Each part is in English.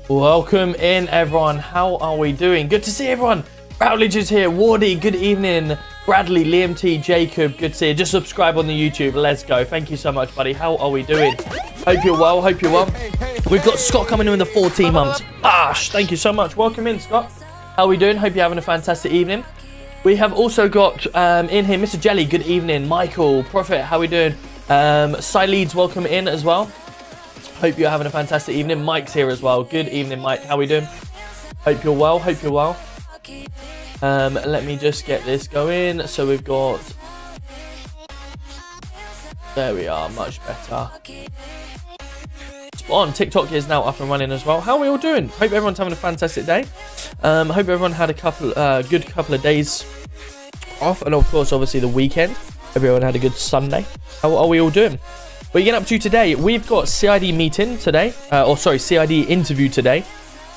Welcome in, everyone. How are we doing? Good to see everyone. Routledge is here. Wardy, good evening. Bradley, Liam T, Jacob, good to see you. Just subscribe on the YouTube. Let's go. Thank you so much, buddy. How are we doing? Hope you're well. Hope you're well. We've got Scott coming in with the 14 months. Ash, thank you so much. Welcome in, Scott. How are we doing? Hope you're having a fantastic evening. We have also got in here Mr. Jelly. Good evening. Michael, Prophet, how are we doing? Cy Leeds, welcome in as well. Hope you're having a fantastic evening. Mike's here as well. Good evening, Mike. How are we doing? Hope you're well. Hope you're well. Let me just get this going. So we've got... There we are. Much better. Spot on. TikTok is now up and running as well. How are we all doing? Hope everyone's having a fantastic day. Hope everyone had a good couple of days off. And of course, obviously, the weekend. Hope everyone had a good Sunday. How are we all doing? What are you getting up to today? We've got CID meeting today, CID interview today.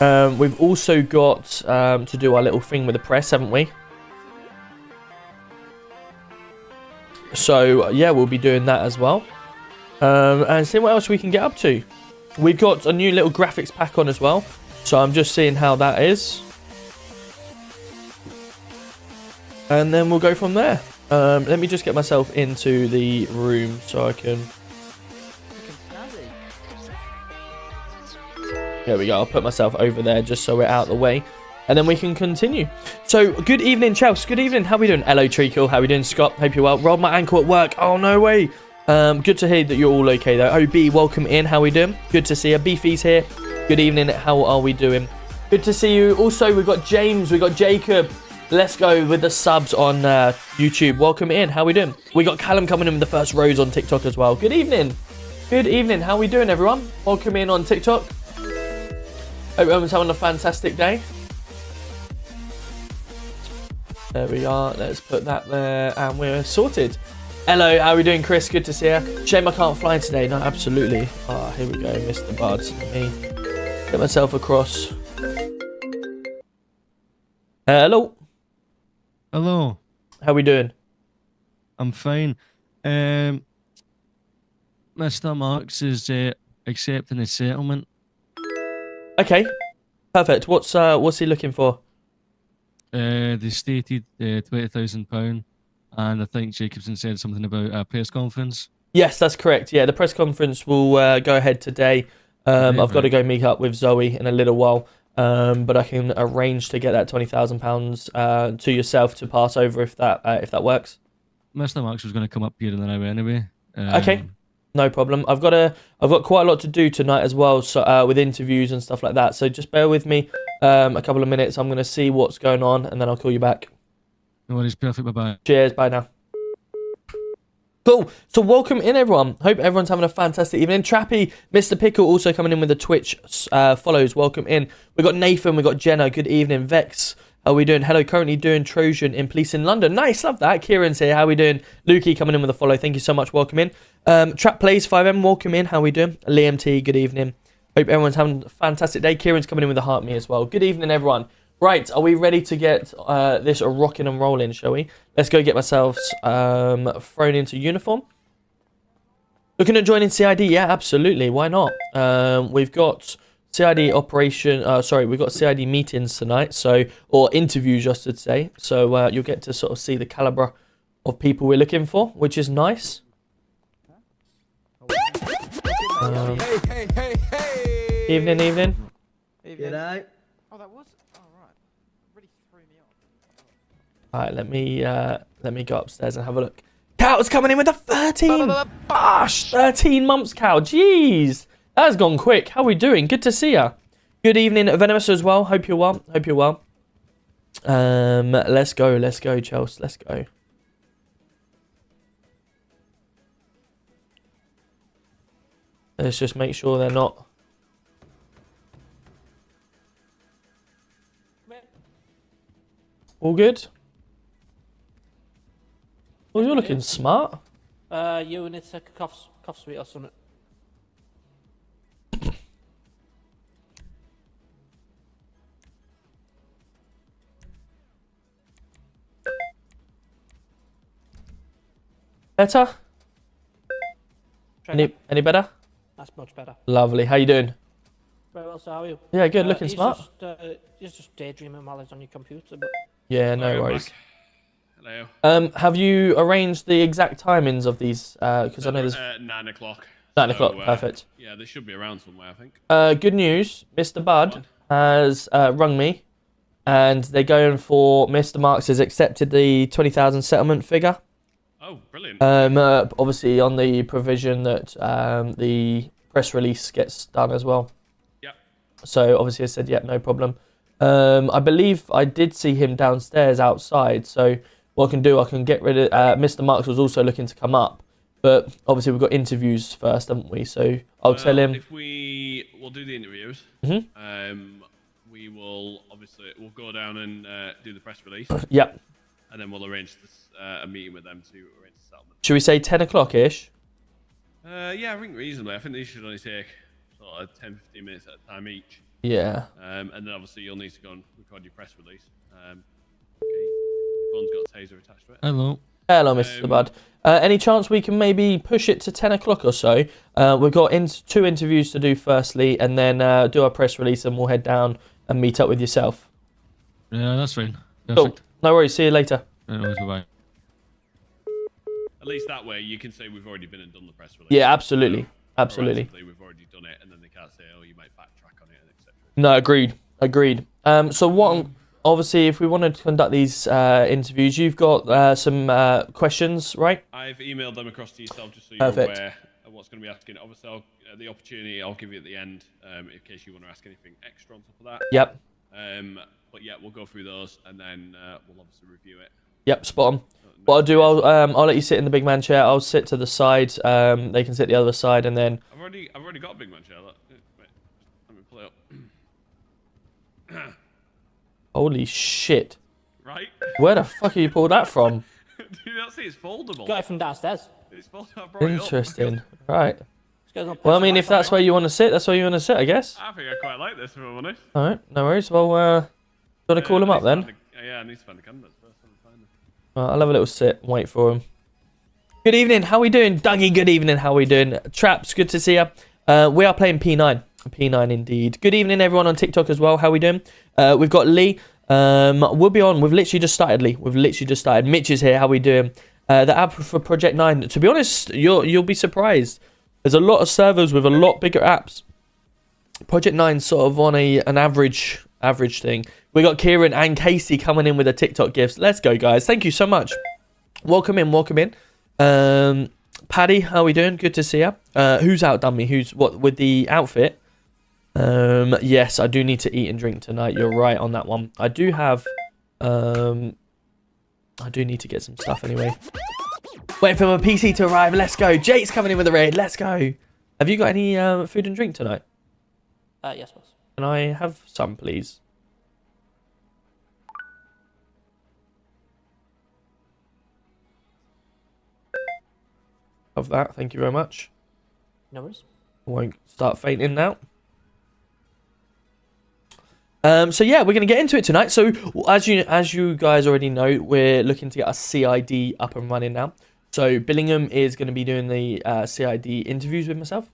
We've also got to do our little thing with the press, haven't we? So, yeah, we'll be doing that as well. And see what else we can get up to. We've got a new little graphics pack on as well. So I'm just seeing how that is. And then we'll go from there. Let me just get myself into the room so I can... There we go. I'll put myself over there just so we're out of the way. And then we can continue. So, good evening, Chelsea. Good evening. How are we doing? Hello, Treacle. How are we doing, Scott? Hope you're well. Rolled my ankle at work. Oh, no way. Good to hear that you're all okay, though. OB, welcome in. How are we doing? Good to see you. Beefy's here. Good evening. How are we doing? Good to see you. Also, we've got James. We've got Jacob. Let's go with the subs on YouTube. Welcome in. How are we doing? We got Callum coming in with the first rose on TikTok as well. Good evening. Good evening. How are we doing, everyone? Welcome in on TikTok. Hope everyone's having a fantastic day. There we are. Let's put that there and we're sorted. Hello, how are we doing, Chris? Good to see you. Shame I can't fly today. No, absolutely. Ah, here we go. Mr. Buds. Let me get myself across. Hello. Hello. How are we doing? I'm fine. Mr. Marks is accepting a settlement. Okay, perfect. What's he looking for? They stated £20,000, and I think Jacobson said something about a press conference. Yes, that's correct. Yeah, the press conference will go ahead today. I've got to go meet up with Zoe in a little while, but I can arrange to get that £20,000 to yourself to pass over if that works. Mr. Marks was going to come up here in an hour anyway. Okay. No problem. I've got quite a lot to do tonight as well, so with interviews and stuff like that. So just bear with me a couple of minutes. I'm going to see what's going on, and then I'll call you back. No worries. Perfect. Bye-bye. Cheers. Bye now. Cool. So welcome in, everyone. Hope everyone's having a fantastic evening. Trappy, Mr. Pickle also coming in with the Twitch follows. Welcome in. We've got Nathan. We've got Jenna. Good evening. Vex. How are we doing? Hello, currently doing Trojan in police in London. Nice, love that. Kieran's here. How are we doing? Lukey coming in with a follow. Thank you so much. Welcome in. Trap Plays FiveM. Welcome in. How are we doing? Liam T. Good evening. Hope everyone's having a fantastic day. Kieran's coming in with a heart me as well. Good evening, everyone. Right, are we ready to get this rocking and rolling, shall we? Let's go get myself thrown into uniform. Looking at joining CID? Yeah, absolutely. Why not? We've got CID we've got CID meetings tonight, or interviews, I should say. So you'll get to sort of see the caliber of people we're looking for, which is nice. Hey. Evening. G'day. Oh, that was. Oh, right. Really threw me off. All right, let me go upstairs and have a look. Cow's coming in with a 13. Gosh, 13 months, Cow. Jeez, that has gone quick. How are we doing? Good to see ya. Good evening, Venomous as well. Hope you're well. Let's go, Chelsea. Let's go. Let's just make sure they're not. All good? Well, you're looking smart. You need to take a cough sweet or something. Better? Try that. Any better? That's much better. Lovely. How you doing? Very well, so how are you? Yeah, good. Looking smart. He's just daydreaming while he's on your computer, but... Yeah, no worries. Hello. Have you arranged the exact timings of these? Because I know there's 9 o'clock. 9 o'clock. Perfect. Yeah, they should be around somewhere, I think. Good news. Mr. Bud has rung me, and they're going for Mr. Marks has accepted the 20,000 settlement figure. Oh, brilliant. Obviously on the provision that the press release gets done as well. Yep. So obviously I said, yeah, no problem. I believe I did see him downstairs outside. So what I can do, I can get rid of. Mr. Marks was also looking to come up, but obviously we've got interviews first, haven't we? So I'll tell him. If we'll do the interviews. Mm-hmm. We'll go down and do the press release. Yep. And then we'll arrange a meeting with them to arrange the settlement. Should we say 10 o'clock ish? Yeah, I think reasonably. I think these should only take sort of 10-15 minutes at a time each. Yeah. And then obviously you'll need to go and record your press release. Okay. Your phone's got a taser attached to it. Hello. Hello, Mr. Bud. Any chance we can maybe push it to 10 o'clock or so? We've got two interviews to do firstly, and then do our press release, and we'll head down and meet up with yourself. Yeah, that's fine. Cool. Perfect. No worries. See you later. Bye-bye. At least that way you can say we've already been and done the press release. Yeah, absolutely. Absolutely. We've already done it, and then they can't say, oh, you might backtrack on it, etc. No, agreed. So what? Obviously, if we wanted to conduct these interviews, you've got some questions, right? I've emailed them across to yourself just so you're Perfect. aware of what's going to be asking. Obviously, the opportunity I'll give you at the end in case you want to ask anything extra on top of that. Yep. But yeah, we'll go through those and then we'll obviously review it. Yep. Spot on. What I'll do, I'll let you sit in the big man chair. I'll sit to the side. They can sit the other side, and then. I've already got a big man chair. Look. Wait, let me pull it up. Holy shit! Right? Where the fuck have you pulled that from? Do you not see it's foldable? Got it from downstairs. It's foldable. I brought it up. Interesting. Right. This guy's on Well, I personal mean, if that's Wi-Fi. where you want to sit, that's where you want to sit, I guess. I think I quite like this, if I'm honest. All right. No worries. Well, do you want to call him up then? Yeah, I need to find the candidates first. Find them. I'll have a little sit and wait for him. Good evening. How we doing, Dougie? Good evening. How we doing, Traps? Good to see you. We are playing P9. P9 indeed. Good evening, everyone on TikTok as well. How we doing? We've got Lee. We'll be on. We've literally just started, Lee. We've literally just started. Mitch is here. How we doing? The app for Project 9. To be honest, you'll be surprised. There's a lot of servers with a lot bigger apps. Project 9's sort of on an average thing. We got Kieran and Casey coming in with the TikTok gifts. Let's go, guys. Thank you so much. Welcome in. Paddy, how we doing? Good to see you. Who's outdone me? Who's what with the outfit? Yes, I do need to eat and drink tonight. You're right on that one. I do have. I do need to get some stuff anyway. Waiting for my PC to arrive. Let's go. Jake's coming in with a raid. Let's go. Have you got any food and drink tonight? Yes, boss. Can I have some, please? Of that, thank you very much. No worries. I won't start fainting now. So yeah, we're gonna get into it tonight. So as you guys already know, we're looking to get our CID up and running now. So Billingham is going to be doing the CID interviews with myself.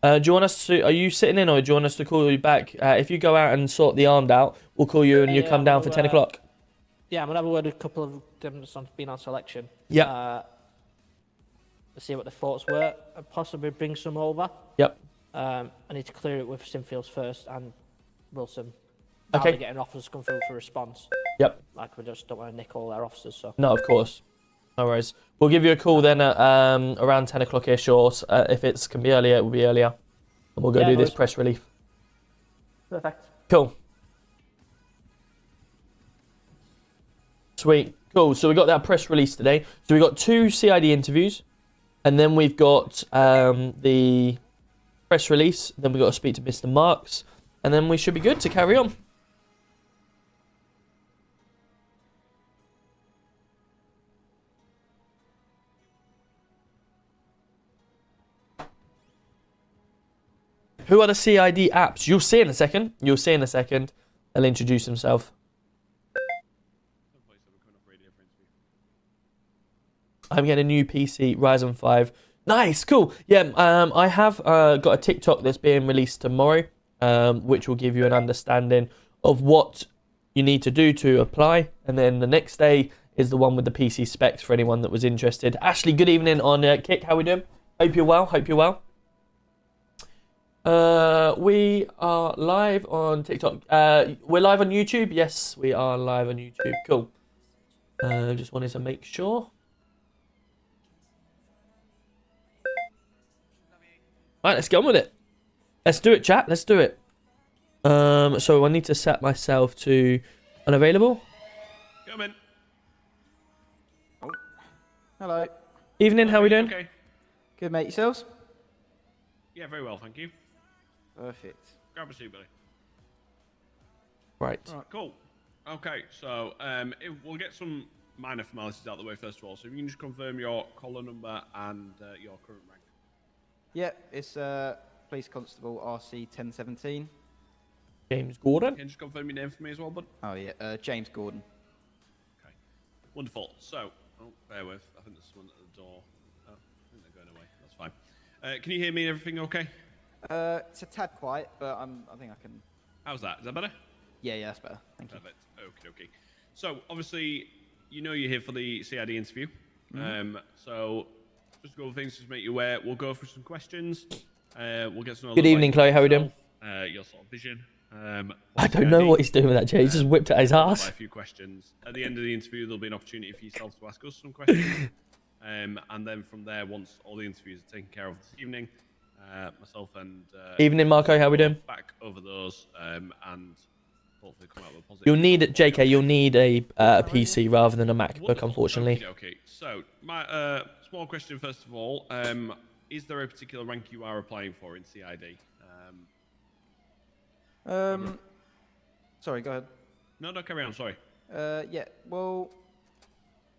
Do you want us to? Are you sitting in, or do you want us to call you back? If you go out and sort the armed out, we'll call you and you come down for 10 o'clock. Yeah, I'm gonna have a word with a couple of them that's been on selection. Yep. To see what the thoughts were, and possibly bring some over. Yep. I need to clear it with Sinfields first and Wilson. Okay. They're getting offers come through for response. Yep. Like, we just don't want to nick all their officers, so. No, of course. No worries. We'll give you a call then at around 10 o'clock-ish, or if it can be earlier, it will be earlier. And we'll go do this press relief. Perfect. Cool. Sweet. Cool. So we got that press release today. So we got 2 CID interviews, and then we've got the press release. Then we got to speak to Mr. Marks, and then we should be good to carry on. Who are the CID apps? You'll see in a second. You'll see in a second. They'll introduce themselves. I'm getting a new PC, Ryzen 5. Nice, cool. Yeah, I have got a TikTok that's being released tomorrow, which will give you an understanding of what you need to do to apply. And then the next day is the one with the PC specs for anyone that was interested. Ashley, good evening on Kick. How we doing? Hope you're well. Hope you're well. We are live on TikTok. We're live on YouTube. Yes, we are live on YouTube. Cool. Just wanted to make sure. Right, let's get on with it. Let's do it, chat. Let's do it. So I need to set myself to unavailable. Come in. Oh. Hello. Evening. How we doing? Okay. Good, mate. Yourselves? Yeah, very well, thank you. Perfect. Grab a seat, buddy. Right. Right, cool. Okay, so we'll get some minor formalities out of the way first of all. So if you can just confirm your collar number and your current rank. Yeah, it's Police Constable RC 1017. James Gordon. Can you just confirm your name for me as well, bud? Oh yeah, James Gordon. Okay. Wonderful. So, oh, bear with. I think there's someone at the door. Oh, I think they're going away. That's fine. Can you hear me and everything okay? It's a tad quiet, but I think I can. How's that? Is that better? Yeah, that's better. Thank you. Perfect. Okay. So, obviously, you know you're here for the CID interview. So, just go over things to make you aware. We'll go through some questions. We'll get some. Good evening, Chloe. How are we doing? Your sort of vision. I don't know what he's doing with that, Jay. He just whipped at his ass. A few questions. At the end of the interview, there'll be an opportunity for yourself to ask us some questions. And then from there, once all the interviews are taken care of this evening, myself and Evening, Marco. How we doing? back over those and hopefully come out with a positive. You'll need JK. You'll need a PC rather than a MacBook, unfortunately. Okay. So my small question first of all: is there a particular rank you are applying for in CID? Sorry, go ahead. No, carry on. Sorry. Yeah. Well,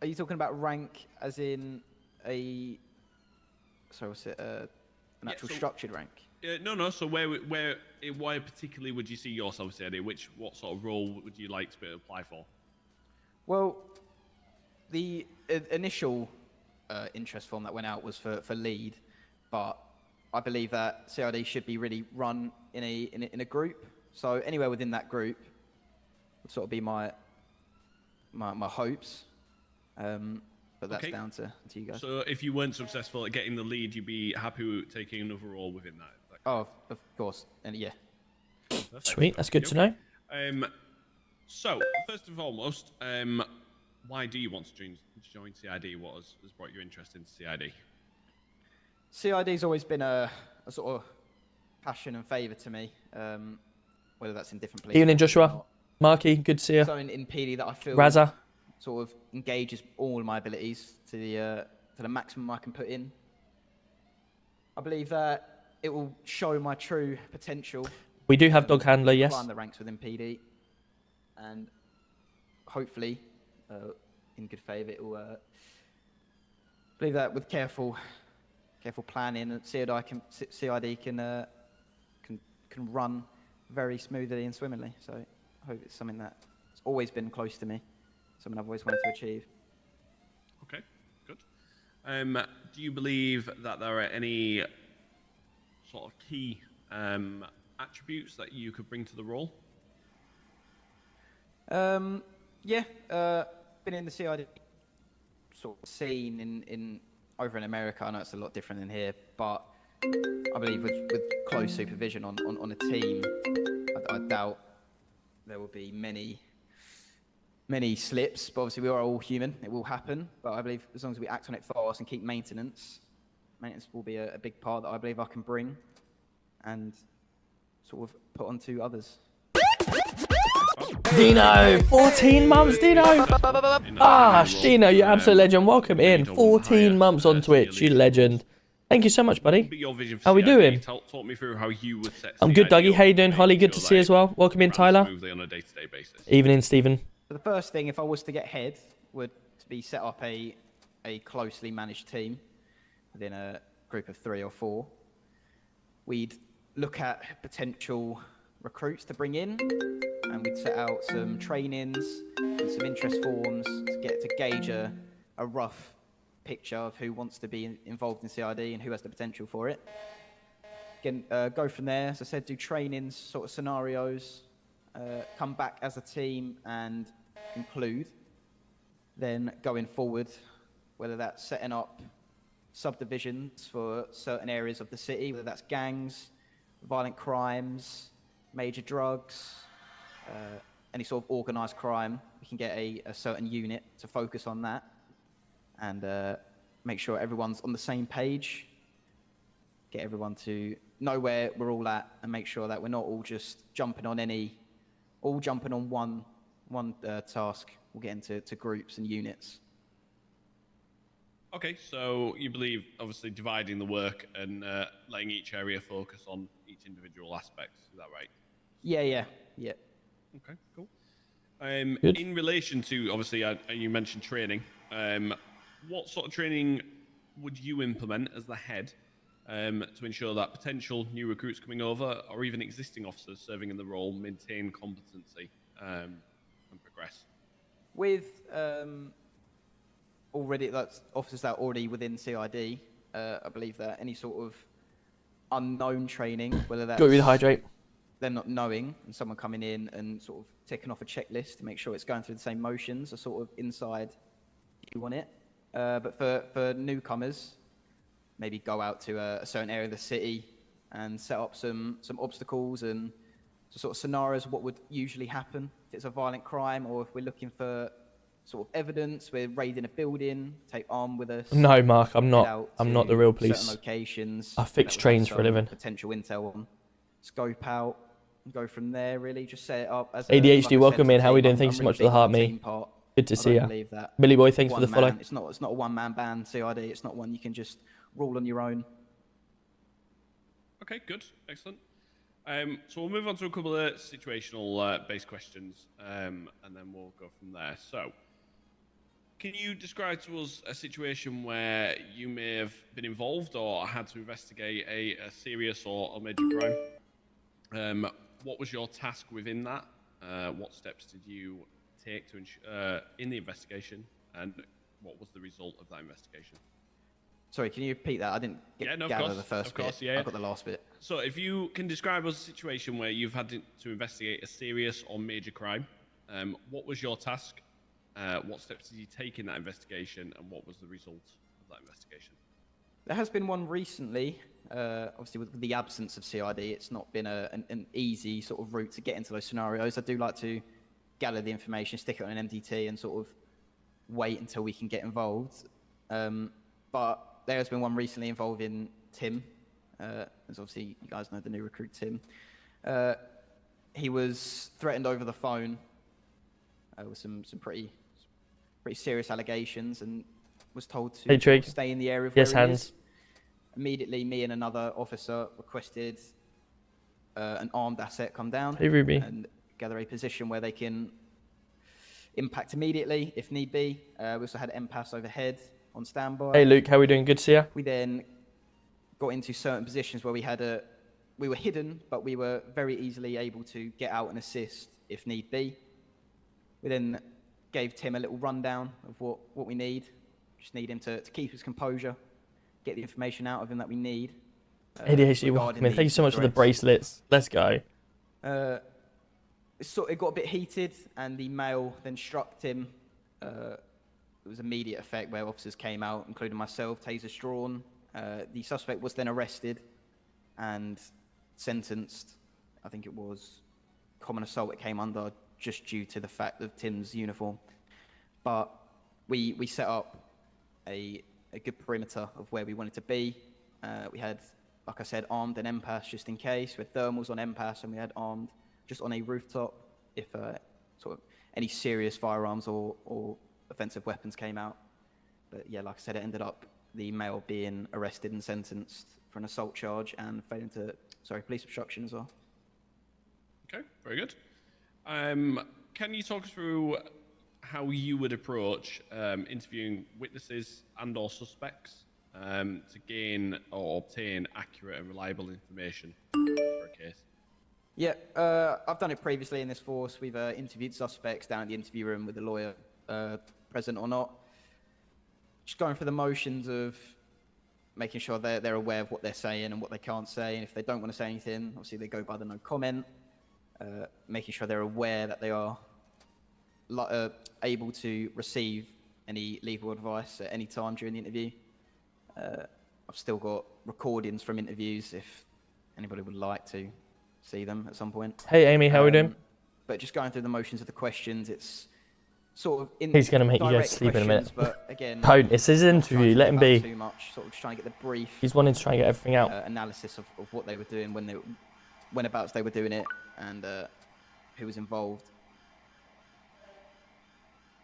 are you talking about rank as in a? Sorry, what's it? An actual structured rank? No. So why particularly would you see yourself in CID? What sort of role would you like to apply for? Well, the initial interest form that went out was for lead, but I believe that CID should be really run in a group. So anywhere within that group would sort of be my hopes. But that's down to you guys. So if you weren't successful at getting the lead, you'd be happy with taking another role within that? Oh, of course. And yeah. Perfect. Sweet. That's good to know. So first and foremost, why do you want to join CID? What has brought your interest into CID? CID's always been a sort of passion and favour to me, whether that's in different places. Evening, Joshua. Marky, good to see you. Something in PD that I feel Razza. sort of engages all of my abilities to the maximum I can put in. I believe that it will show my true potential. We do have dog handler, yes. Climb the ranks within PD, and hopefully, in good faith, it will. Believe that with careful planning, CID can run very smoothly and swimmingly. So I hope it's something that's always been close to me, something I've always wanted to achieve. Okay, good. Do you believe that there are any sort of key attributes that you could bring to the role? Yeah, been in the CID sort of scene in over in America. I know it's a lot different than here, but I believe with close supervision on a team, I doubt there will be many slips. But obviously we are all human; it will happen. But I believe as long as we act on it fast and keep maintenance will be a big part that I believe I can bring and sort of put onto others. Dino, 14 months, Dino. Dino, you're absolute legend. Welcome in. 14 months on Twitch, you legend. Thank you so much, buddy. How we doing? Talk me through how you would set I'm good, CID Dougie. up How you doing, to Holly? make Good to sure see you that as well. Welcome in, runs Tyler. smoothly on a day-to-day basis. Evening, Stephen. So the first thing, if I was to get head, would be set up a closely managed team within a group of 3 or 4. We'd look at potential recruits to bring in, and we'd set out some trainings and some interest forms to gauge a rough picture of who wants to be involved in CID and who has the potential for it. Again, go from there. As I said, do trainings, sort of scenarios, come back as a team and conclude. Then going forward, whether that's setting up subdivisions for certain areas of the city, whether that's gangs, violent crimes, major drugs, any sort of organised crime, we can get a certain unit to focus on that and make sure everyone's on the same page, get everyone to know where we're all at and make sure that we're not all just jumping on one task. We'll get into groups and units. Okay, so you believe obviously dividing the work and letting each area focus on each individual aspect. Is that right? Yeah. Okay, cool. In relation to obviously, you mentioned training. What sort of training would you implement as the head to ensure that potential new recruits coming over, or even existing officers serving in the role, maintain competency and progress? With already that's officers that are already within CID, I believe that any sort of unknown training, whether that's Got you to hydrate. they're not knowing and someone coming in and sort of ticking off a checklist to make sure it's going through the same motions are sort of inside you on it. But for newcomers, maybe go out to a certain area of the city and set up some obstacles and sort of scenarios of what would usually happen if it's a violent crime, or if we're looking for sort of evidence, we're raiding a building, take arm with us. No, Mark, I'm not the real police. Certain locations. I fix trains for a living. Potential intel on, scope out, and go from there. Really, just set it up as ADHD. Welcome in. How we doing? I'm Thanks so really much for the big heart, on the me. team part. Good to I see don't you. believe that Billy Boy, thanks for the one follow. man- It's not a one-man band CID. It's not one you can just rule on your own. Okay, good, excellent. So we'll move on to a couple of situational based questions, and then we'll go from there. So, can you describe to us a situation where you may have been involved or had to investigate a serious or major crime? What was your task within that? What steps did you take to in the investigation, and what was the result of that investigation? Sorry, can you repeat that? I didn't gather the first bit. Yeah. I got the last bit. So if you can describe us a situation where you've had to investigate a serious or major crime, what was your task? What steps did you take in that investigation, and what was the result of that investigation? There has been one recently. Obviously, with the absence of CID, it's not been an easy sort of route to get into those scenarios. I do like to gather the information, stick it on an MDT, and sort of wait until we can get involved. But there has been one recently involving Tim. As obviously you guys know the new recruit Tim. He was threatened over the phone with some pretty serious allegations, and was told to Hey, Trig. stay in the area of Yes, where he hands. is. Immediately, me and another officer requested an armed asset come down Hey, Ruby. and gather a position where they can impact immediately if need be. We also had MPAS overhead on standby. Hey, Luke, how we doing? Good to see you. We then got into certain positions where we were hidden, but we were very easily able to get out and assist if need be. We then gave Tim a little rundown of what we need. Just need him to keep his composure, get the information out of him that we need. ADHD, welcome in. Thank you so much for the bracelets. Let's go. It got a bit heated, and the male then struck Tim. It was immediate effect where officers came out, including myself, tasers drawn. The suspect was then arrested and sentenced. I think it was common assault it came under, just due to the fact of Tim's uniform. But we set up a good perimeter of where we wanted to be. We had, like I said, armed and MPAS just in case. We had thermals on MPAS, and we had armed just on a rooftop if sort of any serious firearms or offensive weapons came out. But yeah, like I said, it ended up the male being arrested and sentenced for an assault charge and failing to, police obstruction as well. Okay, very good. Can you talk us through how you would approach interviewing witnesses and or suspects to gain or obtain accurate and reliable information for a case? Yeah, I've done it previously in this force. We've interviewed suspects down at the interview room with the lawyer present or not. Just going through the motions of making sure they're aware of what they're saying and what they can't say. And if they don't want to say anything, obviously they go by the no comment. Making sure they're aware that they are able to receive any legal advice at any time during the interview. I've still got recordings from interviews if anybody would like to see them at some point. Hey Amy, how are we doing? But just going through the motions of the questions, it's sort of He's going to make you go to sleep in a minute. But again, Don't. It's his interview. Let him be. Too much, sort of just trying to get the brief. He's wanting to try and get everything out. Analysis of what they were doing, whenabouts they were doing it, and who was involved.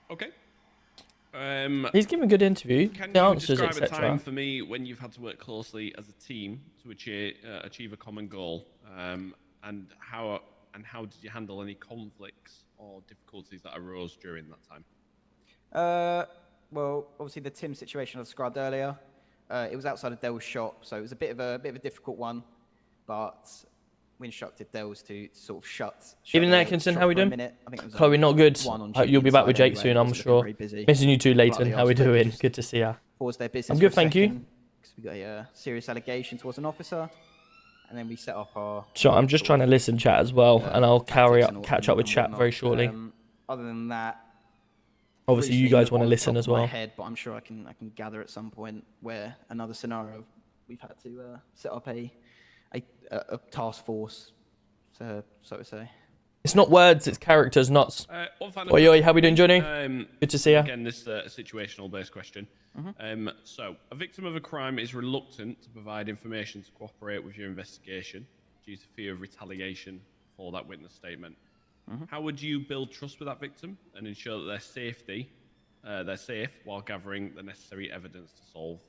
Okay. He's giving a good interview. Can The you answers, describe a time etc. for me when you've had to work closely as a team to achieve a common goal, and how did you handle any conflicts or difficulties that arose during that time? Well, obviously the Tim situation I described earlier, it was outside of Dell's shop, so it was a bit of a difficult one, but we instructed Dells to sort of shut Evening, the Atkinson, shop how we for a doing? minute. I think it was Chloe, not good. one on Hope you'll be back with duty Jake inside soon, anyway, I'm it was sure. very busy. Missing you too, Leighton. Slightly How we off, but doing? just Good to see ya. Pause their business I'm good, for a thank you. second, 'cause we got a serious allegation towards an officer, and then we set up our... So I'm just trying to listen chat as well, and I'll catch up with chat whatnot. very shortly. Other than that, Obviously, you briefly guys want to on listen top as of my well. head, but I'm sure I can gather at some point where another scenario we've had to set up a task force, so to say. It's not words, it's characters, not... Oi, how we doing, Johnny? Good to see ya. Again, this is a situational-based question. So, a victim of a crime is reluctant to provide information to cooperate with your investigation due to fear of retaliation for that witness statement. How would you build trust with that victim and ensure that they're safe while gathering the necessary evidence to solve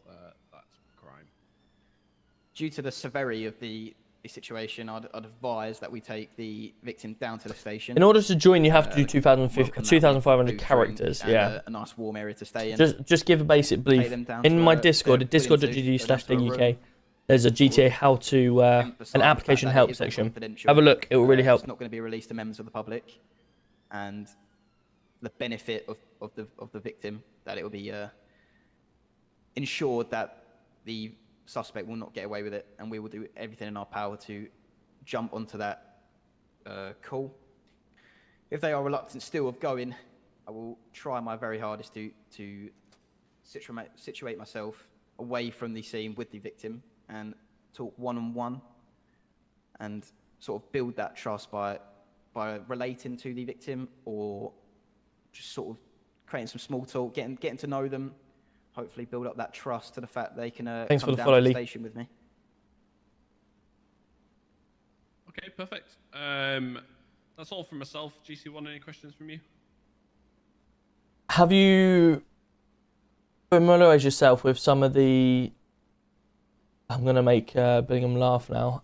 that crime? Due to the severity of the situation, I'd advise that we take the victim down to the station. In order to join, you have to do welcome that with 2,500 food, characters, drink, yeah. and a nice warm area to stay in. Just give a basic brief. them down In to my a- Discord, to put into a nice discord.gg/UK, room. there's a GTA how to, Emphasise an the application fact that help it is all section. confidential. Have a look, it will really help. It's not going to be released to members of the public, and the benefit of the victim, that it will be ensured that the suspect will not get away with it, and we will do everything in our power to jump onto that call. If they are reluctant still of going, I will try my very hardest to situate myself away from the scene with the victim and talk one-on-one and sort of build that trust by relating to the victim, or just sort of creating some small talk, getting to know them, hopefully build up that trust to the fact they can Thanks come for the down follow, to the Lee. station with me. Okay, perfect. That's all from myself. GC1, any questions from you? Have you familiarized yourself with some of the... I'm going to make Billingham laugh now.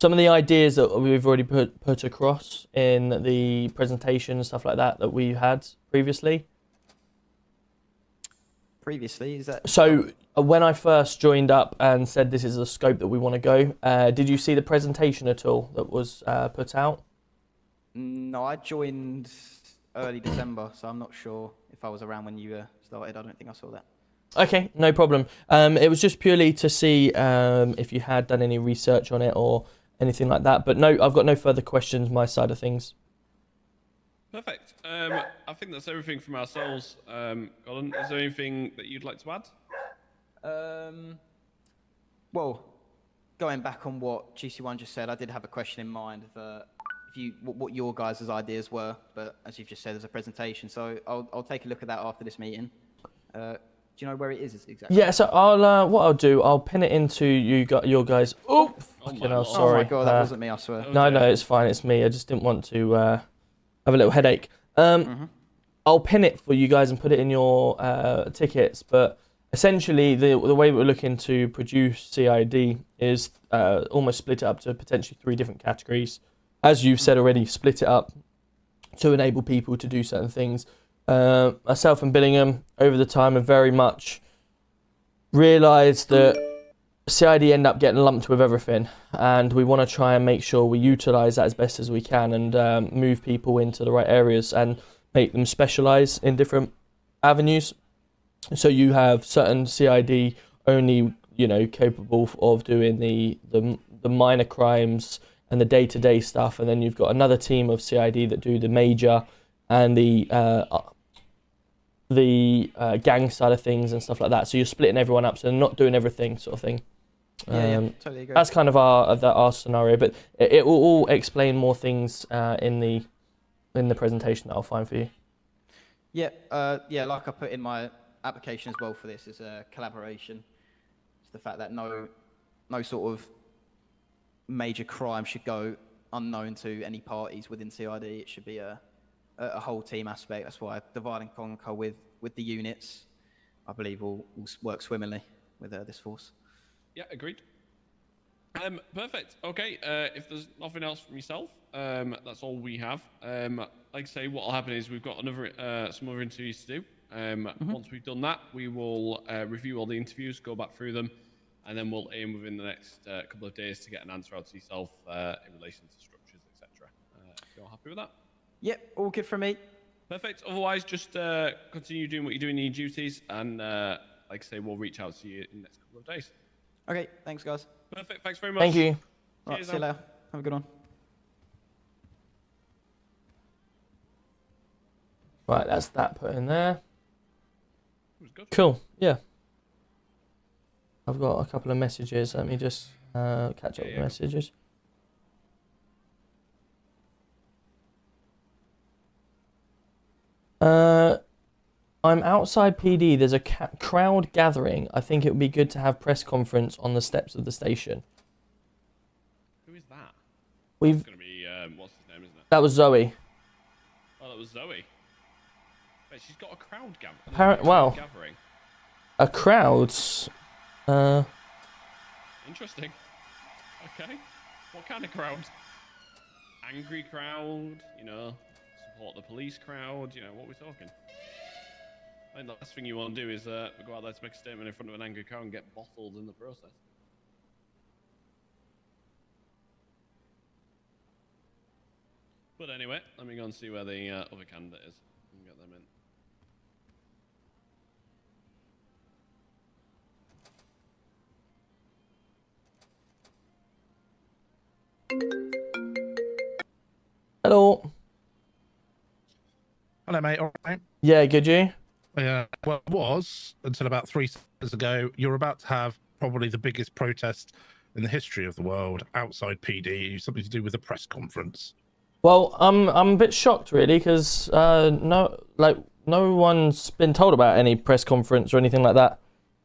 Some of the ideas that we've already put across in the presentation and stuff like that we had previously. Previously, is that... So when I first joined up and said this is the scope that we want to go, did you see the presentation at all that was put out? No, I joined early December, so I'm not sure if I was around when you started. I don't think I saw that. Okay, no problem. It was just purely to see if you had done any research on it or anything like that. But no, I've got no further questions my side of things. Perfect. I think that's everything from ourselves. Colin, is there anything that you'd like to add? Well, going back on what GC1 just said, I did have a question in mind for what your guys' ideas were, but as you've just said, there's a presentation, so I'll take a look at that after this meeting. Do you know where it is exactly? Yeah, so I'll what I'll do, I'll pin it into your guys. Oh, fucking hell, Lord. sorry. Oh my god, that wasn't me, I swear. No, it's fine. It's me. I just didn't want to have a little headache. I'll pin it for you guys and put it in your tickets. But essentially, the way we're looking to produce CID is almost split it up to potentially 3 different categories. As you've said already, split it up to enable people to do certain things. Myself and Billingham, over the time, have very much realised that CID end up getting lumped with everything, and we want to try and make sure we utilise that as best as we can and move people into the right areas and make them specialise in different avenues. So you have certain CID only, capable of doing the minor crimes and the day-to-day stuff, and then you've got another team of CID that do the major and the gang side of things and stuff like that. So you're splitting everyone up, so they're not doing everything, sort of thing. Yeah, totally agree. That's kind of our scenario, but it will all explain more things in the presentation that I'll find for you. Yeah, like I put in my application as well for this is a collaboration. It's the fact that no sort of major crime should go unknown to any parties within CID. It should be a whole team aspect. That's why divide and conquer with the units, I believe, will work swimmingly with this force. Yeah, agreed. Perfect. Okay, if there's nothing else from yourself, that's all we have. Like I say, what will happen is we've got some other interviews to do. Once we've done that, we will review all the interviews, go back through them, and then we'll aim within the next couple of days to get an answer out to yourself in relation to structures, etc. If you're happy with that? Yep, all good for me. Perfect. Otherwise, just continue doing what you're doing in your duties, and like I say, we'll reach out to you in the next couple of days. Okay, thanks, guys. Perfect. Thanks very much. Thank you. Right, see you later. Have a good one. Right, that's that put in there. Good. Cool. Yeah. I've got a couple of messages. Let me just catch up with the messages. I'm outside PD. There's a crowd gathering. I think it would be good to have press conference on the steps of the station. Who is that? It's going to be, what's his name, isn't it? That was Zoe. Oh, that was Zoe. Wait, she's got a crowd gathering. Wow. A crowd's... Interesting. Okay. What kind of crowd? Angry crowd, support the police crowd, what are we talking? I think the last thing you want to do is go out there to make a statement in front of an angry crowd and get bottled in the process. But anyway, let me go and see where the other candidate is and get them in. Hello. Hello, mate. All right. Yeah, good, you? Well, it was until about 3 years ago. You're about to have probably the biggest protest in the history of the world outside PD. Something to do with a press conference. Well, I'm a bit shocked really because no one's been told about any press conference or anything like that.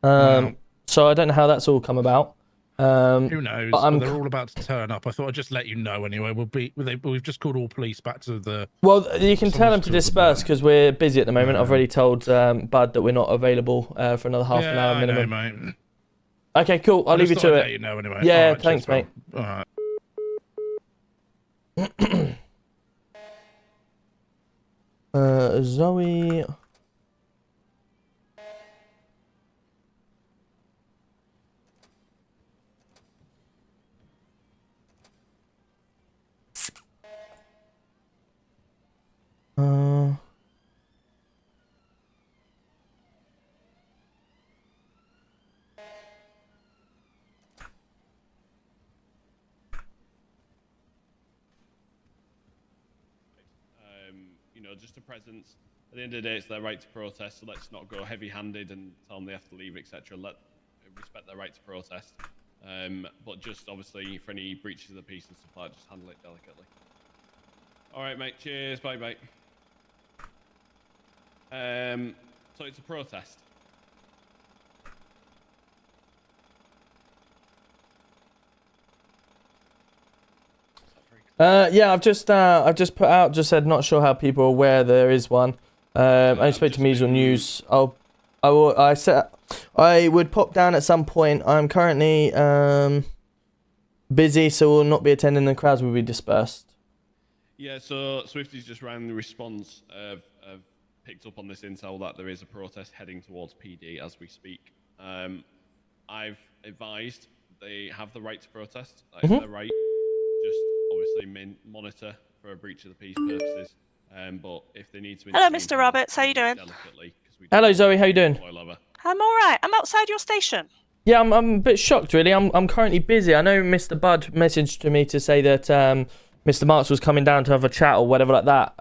No. So I don't know how that's all come about. Who knows? But they're all about to turn up. I thought I'd just let you know anyway. We've just called all police back to the... Well, you can tell them to disperse because we're busy at the moment. I've already told Bud that we're not available for another half an hour minimum. I know, mate. Okay, cool. I'll leave you to it. Let you know anyway. Yeah, right, thanks, mate. All right. Zoe... just a presence. At the end of the day, it's their right to protest, so let's not go heavy-handed and tell them they have to leave, etc. Let respect their right to protest. But just obviously for any breaches of the peace and stuff like that, just handle it delicately. All right, mate. Cheers. Bye, bye. So it's a protest. Yeah, I've just put out, just said not sure how people are aware there is one. I spoke to Measle News. I would pop down at some point. I'm currently busy, so will not be attending. The crowds will be dispersed. Yeah, so Swifty's just ran the response of picked up on this intel that there is a protest heading towards PD as we speak. I've advised they have the right to protest. That is their right. Just obviously monitor for a breach of the peace purposes. But if they need to... Hello, Mr. Roberts. How you doing? Hello, Zoe. How you doing? I'm all right. I'm outside your station. Yeah, I'm a bit shocked, really. I'm currently busy. I know Mr. Bud messaged to me to say that Mr. Marks was coming down to have a chat or whatever like that.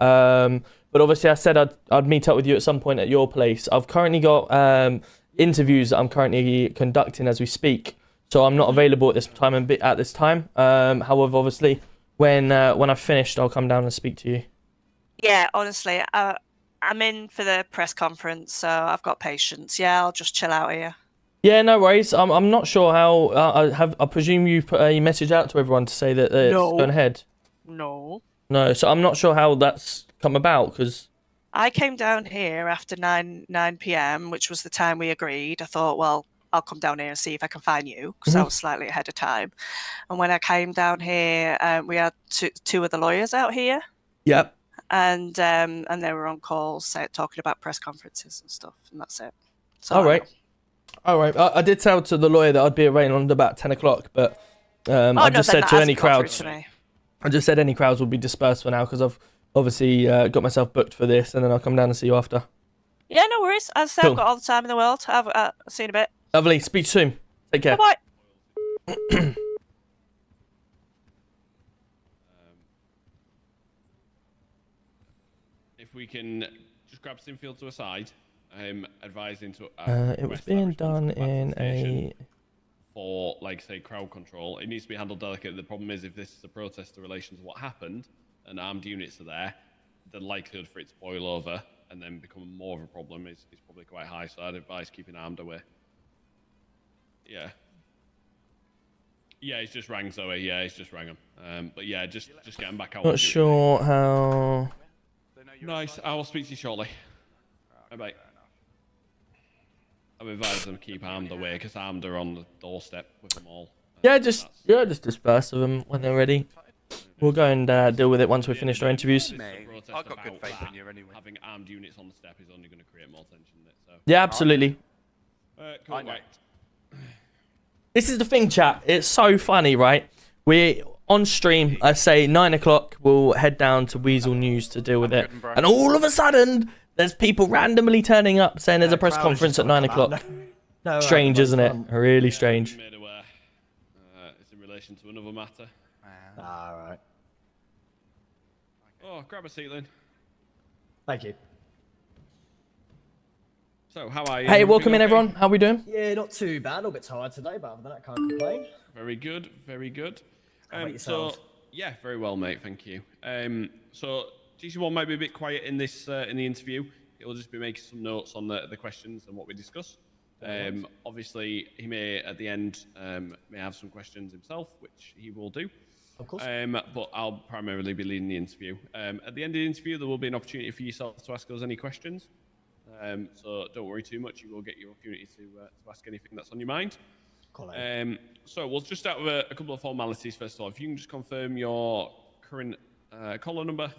But obviously I said I'd meet up with you at some point at your place. I've currently got interviews that I'm currently conducting as we speak. So I'm not available at this time. However, obviously, when I've finished, I'll come down and speak to you. Yeah, honestly, I'm in for the press conference, so I've got patience. Yeah, I'll just chill out here. Yeah, no worries. I'm not sure how. I presume you put a message out to everyone to say that it's going ahead. No. No, so I'm not sure how that's come about because I came down here after 9 p.m., which was the time we agreed. I thought, well, I'll come down here and see if I can find you because I was slightly ahead of time. And when I came down here, we had two of the lawyers out here. Yep. And they were on calls talking about press conferences and stuff, and that's it. So all right. I did tell to the lawyer that I'd be around about 10 o'clock, but I just said to any crowds. I just said any crowds will be dispersed for now because I've obviously got myself booked for this, and then I'll come down and see you after. Yeah, no worries. As I said, I've got all the time in the world. I'll see you in a bit. Lovely. Speak soon. Take care. Bye-bye. If we can just grab Sinfield to a side, advising to... it was being done in a... For, like, say, crowd control. It needs to be handled delicately. The problem is if this is a protest in relation to what happened and armed units are there, the likelihood for it to boil over and then become more of a problem is probably quite high. So I'd advise keeping armed away. Yeah. Yeah, he's just rang Zoe. Yeah, he's just rang him. But yeah, just get him back out. Not sure how... Nice. I will speak to you shortly. Bye-bye. I've advised them to keep armed away because armed are on the doorstep with them all. Yeah, just disperse of them when they're ready. We'll go and deal with it once we've finished our interviews. I've got good faith in you anyway. Having armed units on the step is only going to create more tension. So. Yeah, absolutely. Cool, right. This is the thing, chat. It's so funny, right? We're on stream. I say 9 o'clock. We'll head down to Weasel News to deal with it. And all of a sudden, there's people randomly turning up saying there's a press conference at 9 o'clock. Strange, isn't it? Really strange. Made aware. It's in relation to another matter. All right. Oh, grab a seat then. Thank you. So, how are you? Hey, welcome in, everyone. How are we doing? Yeah, not too bad. A little bit tired today, but other than that, can't complain. Very good, very good. How about yourselves? So, yeah, very well, mate. Thank you. So, GC1 might be a bit quiet in this in the interview. He'll just be making some notes on the questions and what we discuss. Obviously, he may at the end may have some questions himself, which he will do. Of course. But I'll primarily be leading the interview. At the end of the interview, there will be an opportunity for yourself to ask us any questions. So don't worry too much. You will get your opportunity to ask anything that's on your mind. So we'll just start with a couple of formalities first of all. If you can just confirm your current collar number,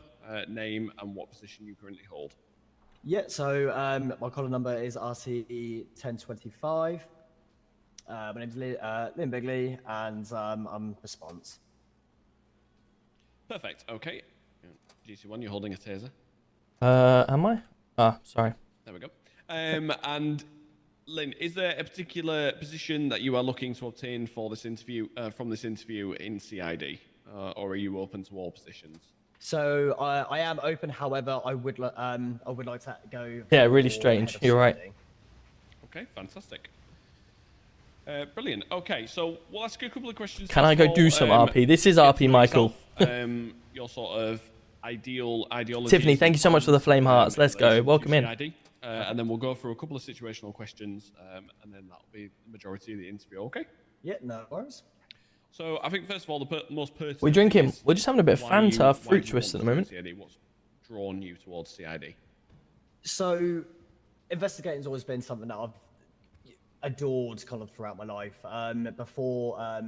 name, and what position you currently hold. Yeah, so my collar number is RCE 1025. My name's Liam Bigley, and I'm response. Perfect. Okay. GC1, you're holding a taser. Am I? Ah, sorry. There we go. And Lynn, is there a particular position that you are looking to obtain for this interview, from this interview in CID, or are you open to all positions? So I am open. However, I would like to go. Yeah, really for strange. head of You're right. CID. Okay, fantastic. Brilliant. Okay, so we'll ask you a couple of questions. Can I go do some RP? This is get RP, to know Michael. yourself, your sort of ideology. Tiffany, thank you so much for the flame hearts. Let's go. Welcome in. CID, and then we'll go through a couple of situational questions, and then that'll be the majority of the interview. Okay. Yeah, no worries. So I think first of all, the most pertinent. We're drinking. is We're just having a bit of why you- Fanta why fruit you twist at want the to moment. do CID. What's drawn you towards CID? So, investigating's always been something that I've adored kind of throughout my life. Before I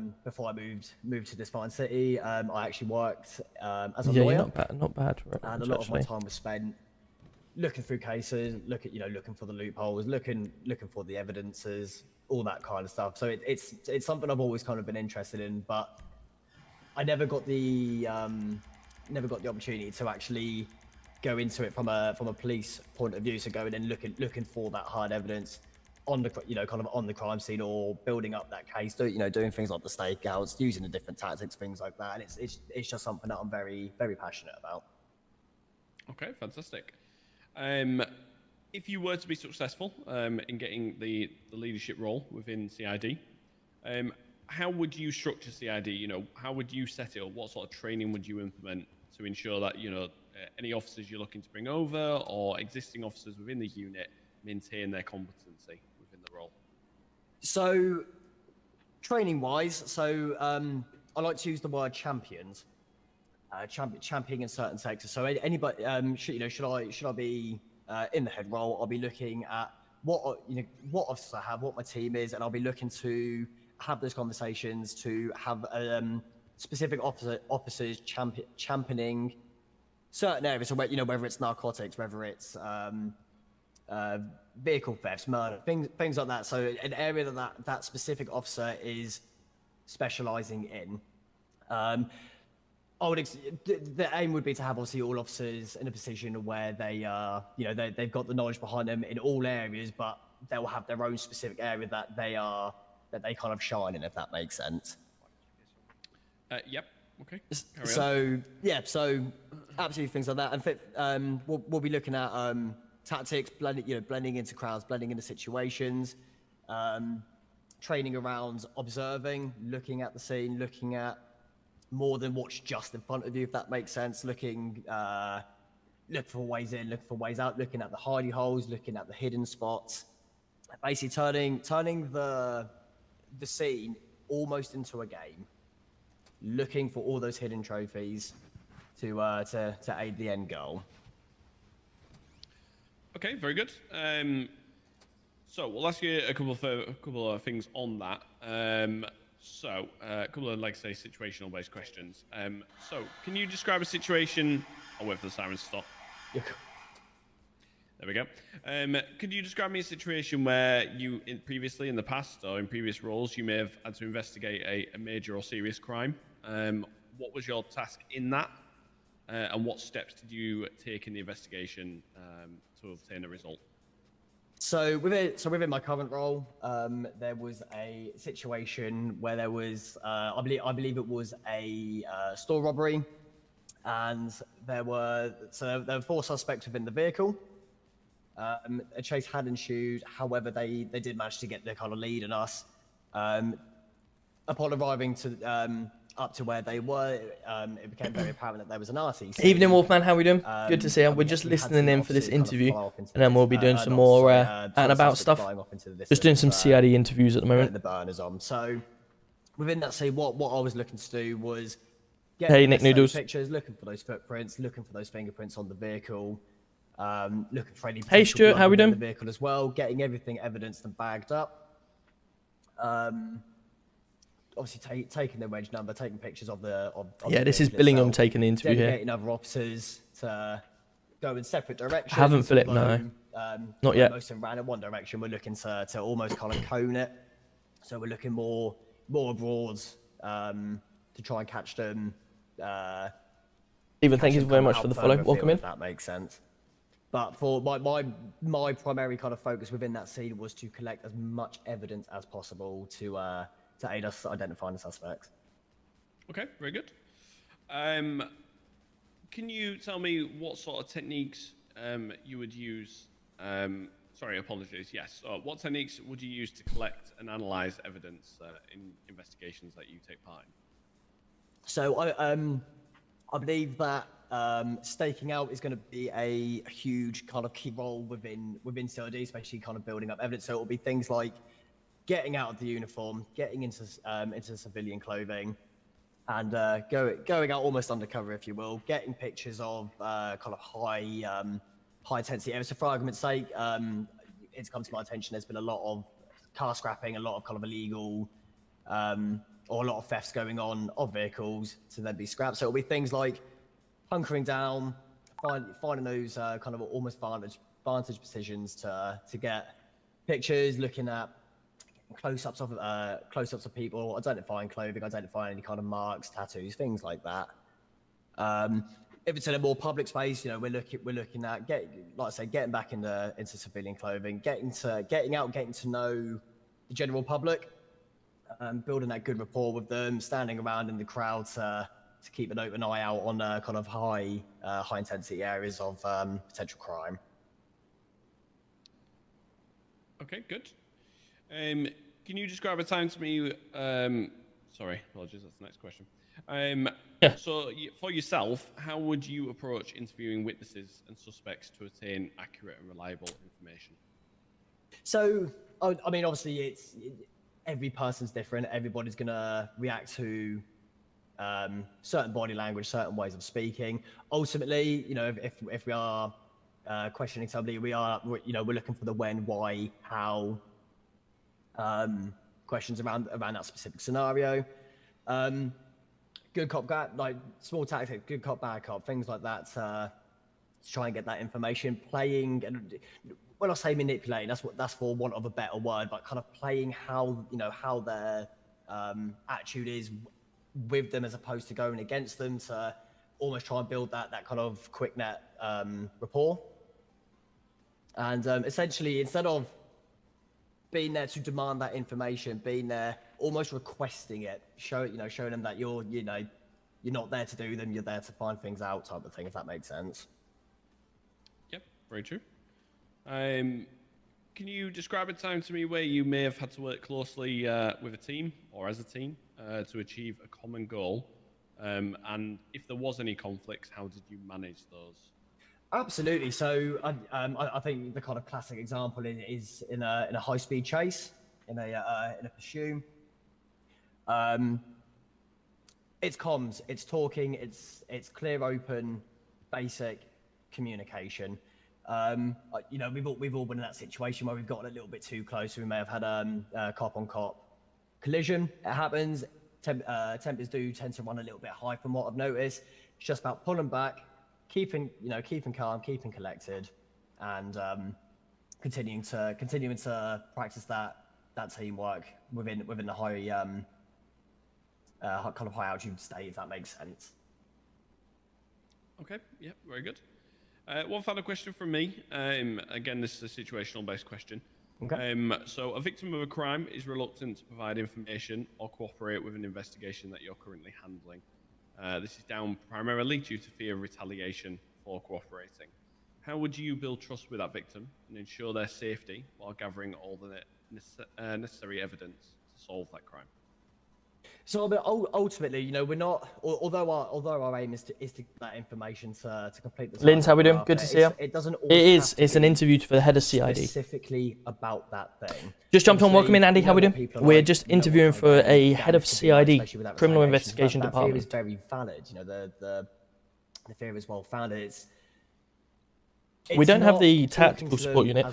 moved to this fine city, I actually worked as a Yeah, lawyer, you're not bad. and a lot of my time was spent looking through cases, looking for the loopholes, looking for the evidences, all that kind of stuff. So it's something I've always kind of been interested in, but I never got the opportunity to actually go into it from a police point of view. So going and looking for that hard evidence on the kind of on the crime scene, or building up that case, doing things like the stakeouts, using the different tactics, things like that. And it's just something that I'm very, very passionate about. Okay, fantastic. If you were to be successful in getting the leadership role within CID, how would you structure CID? How would you set it up? What sort of training would you implement to ensure that any officers you're looking to bring over or existing officers within the unit maintain their competency within the role? So, training-wise, I like to use the word champions. Championing in certain sectors. So anybody, should I be in the head role? I'll be looking at what officers I have, what my team is, and I'll be looking to have those conversations to have specific officers championing certain areas. So whether it's narcotics, whether it's vehicle thefts, murder, things like that. So an area that specific officer is specialising in. The aim would be to have obviously all officers in a position where they they've got the knowledge behind them in all areas, but they'll have their own specific area that they kind of shine in, if that makes sense. Yep. Okay. So absolutely things like that, and we'll be looking at tactics, blending into crowds, blending into situations, training around observing, looking at the scene, looking at more than what's just in front of you, if that makes sense. Look for ways in, look for ways out, looking at the hidey holes, looking at the hidden spots, basically turning the scene almost into a game, looking for all those hidden trophies to aid the end goal. Okay, very good. So we'll ask you a couple of things on that. So a couple of, like, say, situational based questions. So can you describe a situation? I'll wait for the sirens to stop. Yeah. There we go. Could you describe me a situation where you, previously in the past or in previous roles, you may have had to investigate a major or serious crime? What was your task in that? And what steps did you take in the investigation to obtain a result? So within my current role, there was a situation where there was, I believe it was a store robbery, and there were 4 suspects within the vehicle. A chase had ensued. However, they did manage to get the kind of lead on us. Upon arriving up to where they were, it became very apparent that there was an RT. Evening, Wolfman. How we doing? Good to see you. We're just listening in for this interview, and then we'll be doing some more out and about stuff. Just doing some CID interviews at the moment. The burners on. So within that scene, what I was looking to do was get Nick Noodles. pictures, looking for those footprints, looking for those fingerprints on the vehicle, looking for any Hey Stuart, how we doing? the vehicle as well, getting everything evidenced and bagged up. Obviously taking the wedge number, taking pictures of the this is vehicle Billingham itself, taking the interview here. dedicating other officers to go in separate directions. I haven't, Philip, no. Not yet. Most of them ran in one direction. We're looking to almost kind of cone it. So we're looking more abroad to try and catch them. Stephen, thank you very much for the follow. Welcome in. If that makes sense. But for my primary kind of focus within that scene was to collect as much evidence as possible to aid us identifying the suspects. Okay, very good. can you tell me what sort of techniques you would use? Sorry, apologies. Yes. What techniques would you use to collect and analyze evidence in investigations that you take part in? So I believe that staking out is going to be a huge kind of key role within CID, especially kind of building up evidence. So it will be things like getting out of the uniform, getting into civilian clothing, and going out almost undercover, if you will, getting pictures of kind of high intensity areas. So for argument's sake, it's come to my attention there's been a lot of car scrapping, a lot of kind of illegal or a lot of thefts going on of vehicles to then be scrapped. So it'll be things like hunkering down, finding those kind of almost vantage positions to get pictures, looking at close-ups of people, identifying clothing, identifying any kind of marks, tattoos, things like that. If it's in a more public space, we're looking at getting back into civilian clothing, getting out, getting to know the general public, building that good rapport with them, standing around in the crowd to keep an open eye out on kind of high intensity areas of potential crime. Okay, good. Can you describe a time to me? Sorry, apologies. That's the next question. So for yourself, how would you approach interviewing witnesses and suspects to attain accurate and reliable information? So, I mean, obviously, every person's different. Everybody's gonna react to certain body language, certain ways of speaking. Ultimately, if we are questioning somebody, we're looking for the when, why, how. Questions around that specific scenario. Good cop, like small tactics, good cop, bad cop, things like that to try and get that information. Playing, and when I say manipulating, that's for want of a better word, but kind of playing how their attitude is with them as opposed to going against them, to almost try and build that kind of quick net rapport. And essentially, instead of being there to demand that information, being there almost requesting it, showing them that you're not there to do them, you're there to find things out, type of thing, if that makes sense. Yep, very true. Can you describe a time to me where you may have had to work closely with a team or as a team to achieve a common goal? And if there was any conflicts, how did you manage those? Absolutely. So I think the kind of classic example is in a high-speed chase, in a pursuit. It's comms, it's talking, it's clear, open, basic communication. We've all been in that situation where we've gotten a little bit too close. We may have had a cop-on-cop collision. It happens. Tempers do tend to run a little bit high, from what I've noticed. It's just about pulling back, keeping calm, keeping collected, and continuing to practice that teamwork within the high kind of high altitude state, if that makes sense. Okay, yeah, very good. One final question from me. Again, this is a situational based question. Okay. So a victim of a crime is reluctant to provide information or cooperate with an investigation that you're currently handling. This is down primarily due to fear of retaliation for cooperating. How would you build trust with that victim and ensure their safety while gathering all the necessary evidence to solve that crime? So, but ultimately, we're not. Although our aim is to get that information to complete the. Linz, how we doing? Good to see you. It doesn't. It's an interview for the head of CID. Specifically about that thing. Just jumped on. Welcome in, Andy. How we doing? We're just interviewing for a head of CID, criminal investigation department. That fear is very valid. The fear is well founded. We don't have the tactical support unit.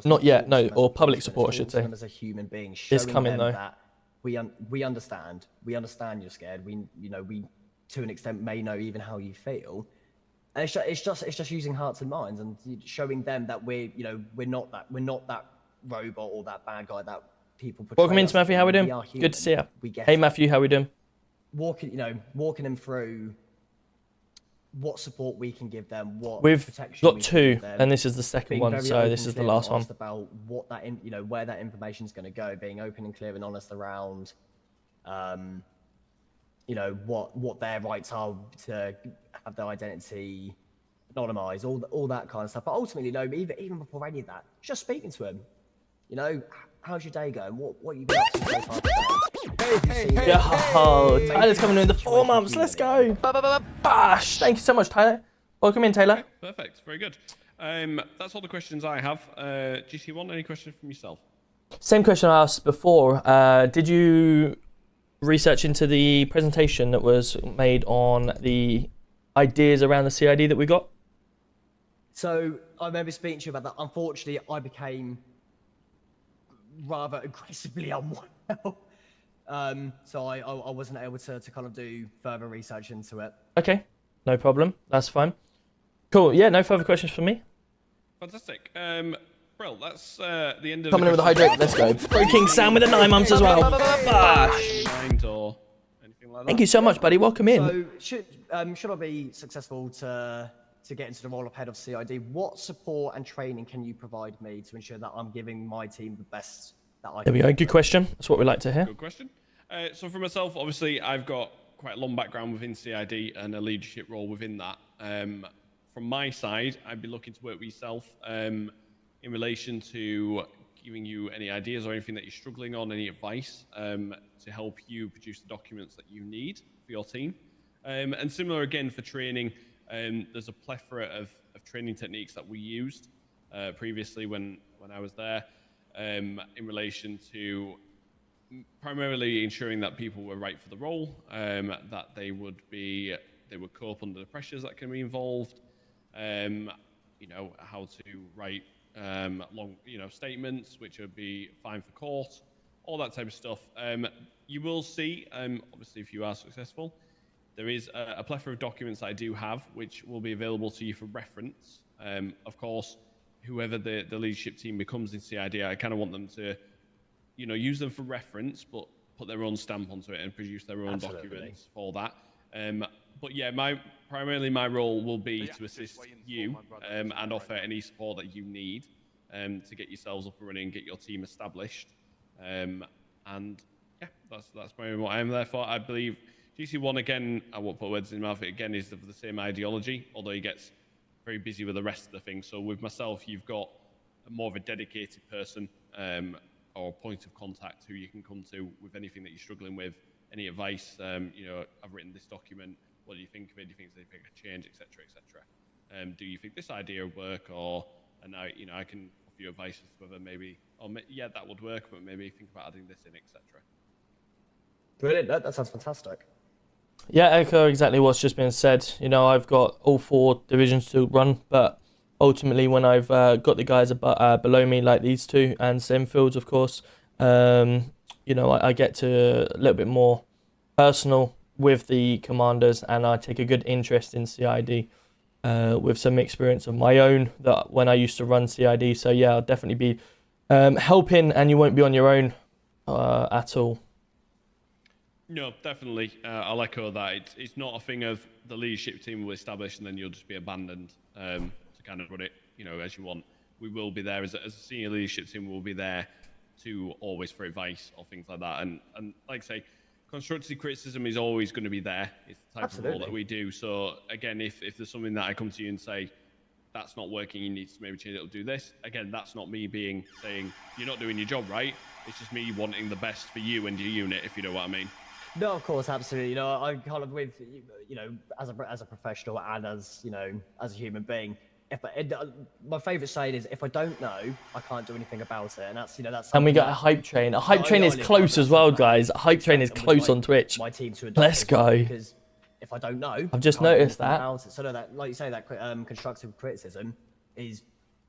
Not yet, no, or public support, I should say. As a human being, It's coming though. We understand. We understand you're scared. We to an extent may know even how you feel, and it's just using hearts and minds and showing them that we're not that robot or that bad guy that people portray. Welcome in, Matthew. How we doing? Good to see you. Hey, Matthew. How we doing? Walking them through what support we can give them, what we've protection got two, and this is the second one, so this is the last one. About what that where that information is going to go, being open and clear and honest around, what their rights are to have their identity anonymized, all that kind of stuff. But ultimately, no, even before any of that, just speaking to them. You know, how's your day going? What you been up to so far today? Yo, Tyler's coming in the 4 months. Let's go. Bash. Thank you so much, Tyler. Welcome in, Taylor. Perfect. Very good. That's all the questions I have. GC1, any questions from yourself? Same question I asked before. Did you research into the presentation that was made on the ideas around the CID that we got? So I remember speaking to you about that. Unfortunately, I became rather aggressively unwell. So I wasn't able to kind of do further research into it. Okay, no problem. That's fine. Cool. Yeah, no further questions for me. Fantastic. Well, that's the end of Coming in with a hydrate. Let's go. Breaking Sam with the 9 months as well. Bash. Or anything like that. Thank you so much, buddy. Welcome in. So should I be successful to get into the role of head of CID, what support and training can you provide me to ensure that I'm giving my team the best that I can? There we go. Good question. That's what we like to hear. Good question. So for myself, obviously, I've got quite a long background within CID and a leadership role within that. From my side, I'd be looking to work with yourself in relation to giving you any ideas or anything that you're struggling on, any advice to help you produce the documents that you need for your team. And similar again for training, there's a plethora of training techniques that we used previously when I was there in relation to primarily ensuring that people were right for the role, that they would cope under the pressures that can be involved, you know, how to write long, you know, statements which would be fine for court, all that type of stuff. You will see, obviously, if you are successful, there is a plethora of documents that I do have, which will be available to you for reference. Of course, whoever the leadership team becomes in CID, I kind of want them to, you know, use them for reference, but put their own stamp onto it and produce their own documents for that. But yeah, primarily my role will be to assist you and offer any support that you need to get yourselves up and running, get your team established. And yeah, that's primarily what I am there for. I believe GC1, again, I won't put words in his mouth, again, is of the same ideology, although he gets very busy with the rest of the things. So with myself, you've got more of a dedicated person or point of contact who you can come to with anything that you're struggling with, any advice. You know, I've written this document. What do you think of it? Do you think there's anything I could change, etc., etc.? Do you think this idea would work? And I can offer you advice as to whether maybe, yeah, that would work, but maybe think about adding this in, etc. Brilliant. That sounds fantastic. Yeah, echo exactly what's just been said. You know, I've got all 4 divisions to run, but ultimately when I've got the guys below me, like these 2, and Zenfields, of course, you know, I get to a little bit more personal with the commanders, and I take a good interest in CID with some experience of my own that when I used to run CID. So yeah, I'll definitely be helping, and you won't be on your own at all. No, definitely. I'll echo that. It's not a thing of the leadership team will establish and then you'll just be abandoned to kind of run it, you know, as you want. We will be there as a senior leadership team. We'll be there to always for advice or things like that. And like I say, constructive criticism is always going to be there. It's the type of role that we do. So again, if there's something that I come to you and say, that's not working, you need to maybe change it or do this. Again, that's not me saying, you're not doing your job right. It's just me wanting the best for you and your unit, if you know what I mean. No, of course, absolutely. You know, I'm kind of with, you know, as a professional and as, you know, as a human being. My favourite saying is, if I don't know, I can't do anything about it, and that's, you know, that's. And we got a hype train. A hype train is close as well, guys. A hype train is close on Twitch. My team to adopt. Let's go. Because if I don't know, I've just noticed that. So no, that, like you say, that constructive criticism is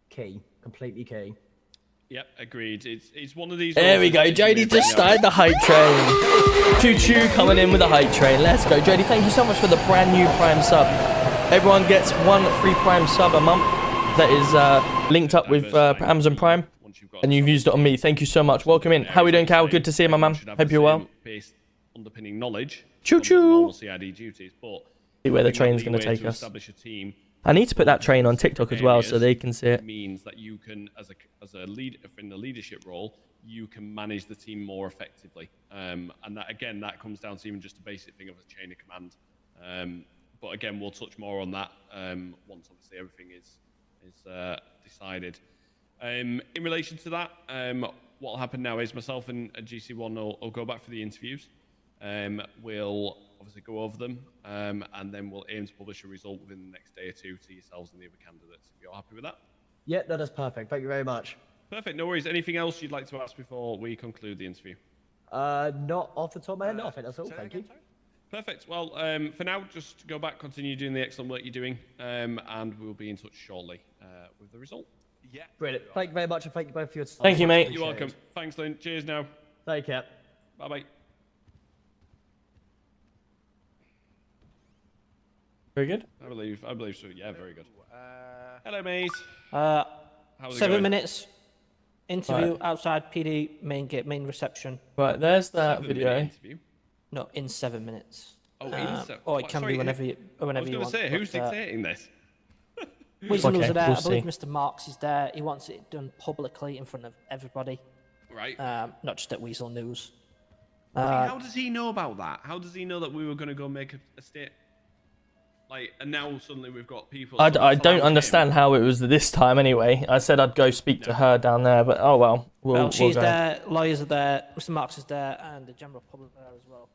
key, completely key. Yep, agreed. It's one of these. There we go. Jody just started the hype train. Choo choo coming in with the hype train. Let's go, Jody. Thank you so much for the brand new Prime sub. Everyone gets 1 free Prime sub a month. That is linked up with Amazon Prime, and you've used it on me. Thank you so much. Welcome in. How are we doing, Cal? Good to see you, my man. Hope you're well. Underpinning knowledge. Choo choo. CID duties, but see where the train's going to take us. I need to put that train on TikTok as well, so they can see it. Means that you can, as a lead in the leadership role, you can manage the team more effectively. And that again, that comes down to even just a basic thing of a chain of command. but again, we'll touch more on that once obviously everything is decided. In relation to that, what will happen now is myself and GC1 will go back for the interviews. We'll obviously go over them, and then we'll aim to publish a result within the next day or two to yourselves and the other candidates. If you're happy with that? Yeah, no, that's perfect. Thank you very much. Perfect. No worries. Anything else you'd like to ask before we conclude the interview? Not off the top of my head. No, I think that's all. Thank you. Perfect. Well, for now, just go back, continue doing the excellent work you're doing, and we'll be in touch shortly with the result. Yeah. Brilliant. Thank you very much, and thank you both for your time. Thank you, mate. You're welcome. Thanks, Lynn. Cheers now. Take care. Bye-bye. Very good. I believe so. Yeah, very good. Hello, mate. Uh, How's it 7 going? minutes. Interview Right. outside PD main gate, main reception. Right, there's that 7-minute video. interview. No, in 7 minutes. Oh, Or it can sorry, be whenever you I was you going to want. say, who's but, dictating this? Weaselloos Okay, are there. we'll I believe see. Mr. Marks is there. He wants it done publicly in front of everybody, Right. not just at Weasel News. How does he know about that? How does he know that we were going to go make a state? Like, and now suddenly we've got people. I so don't it's allowed understand how it was this time anyway. I said I'd go speak to her down there, but oh well. We'll She's go. there, lawyers are there, Mr. Marks is there, and the general public are there as well.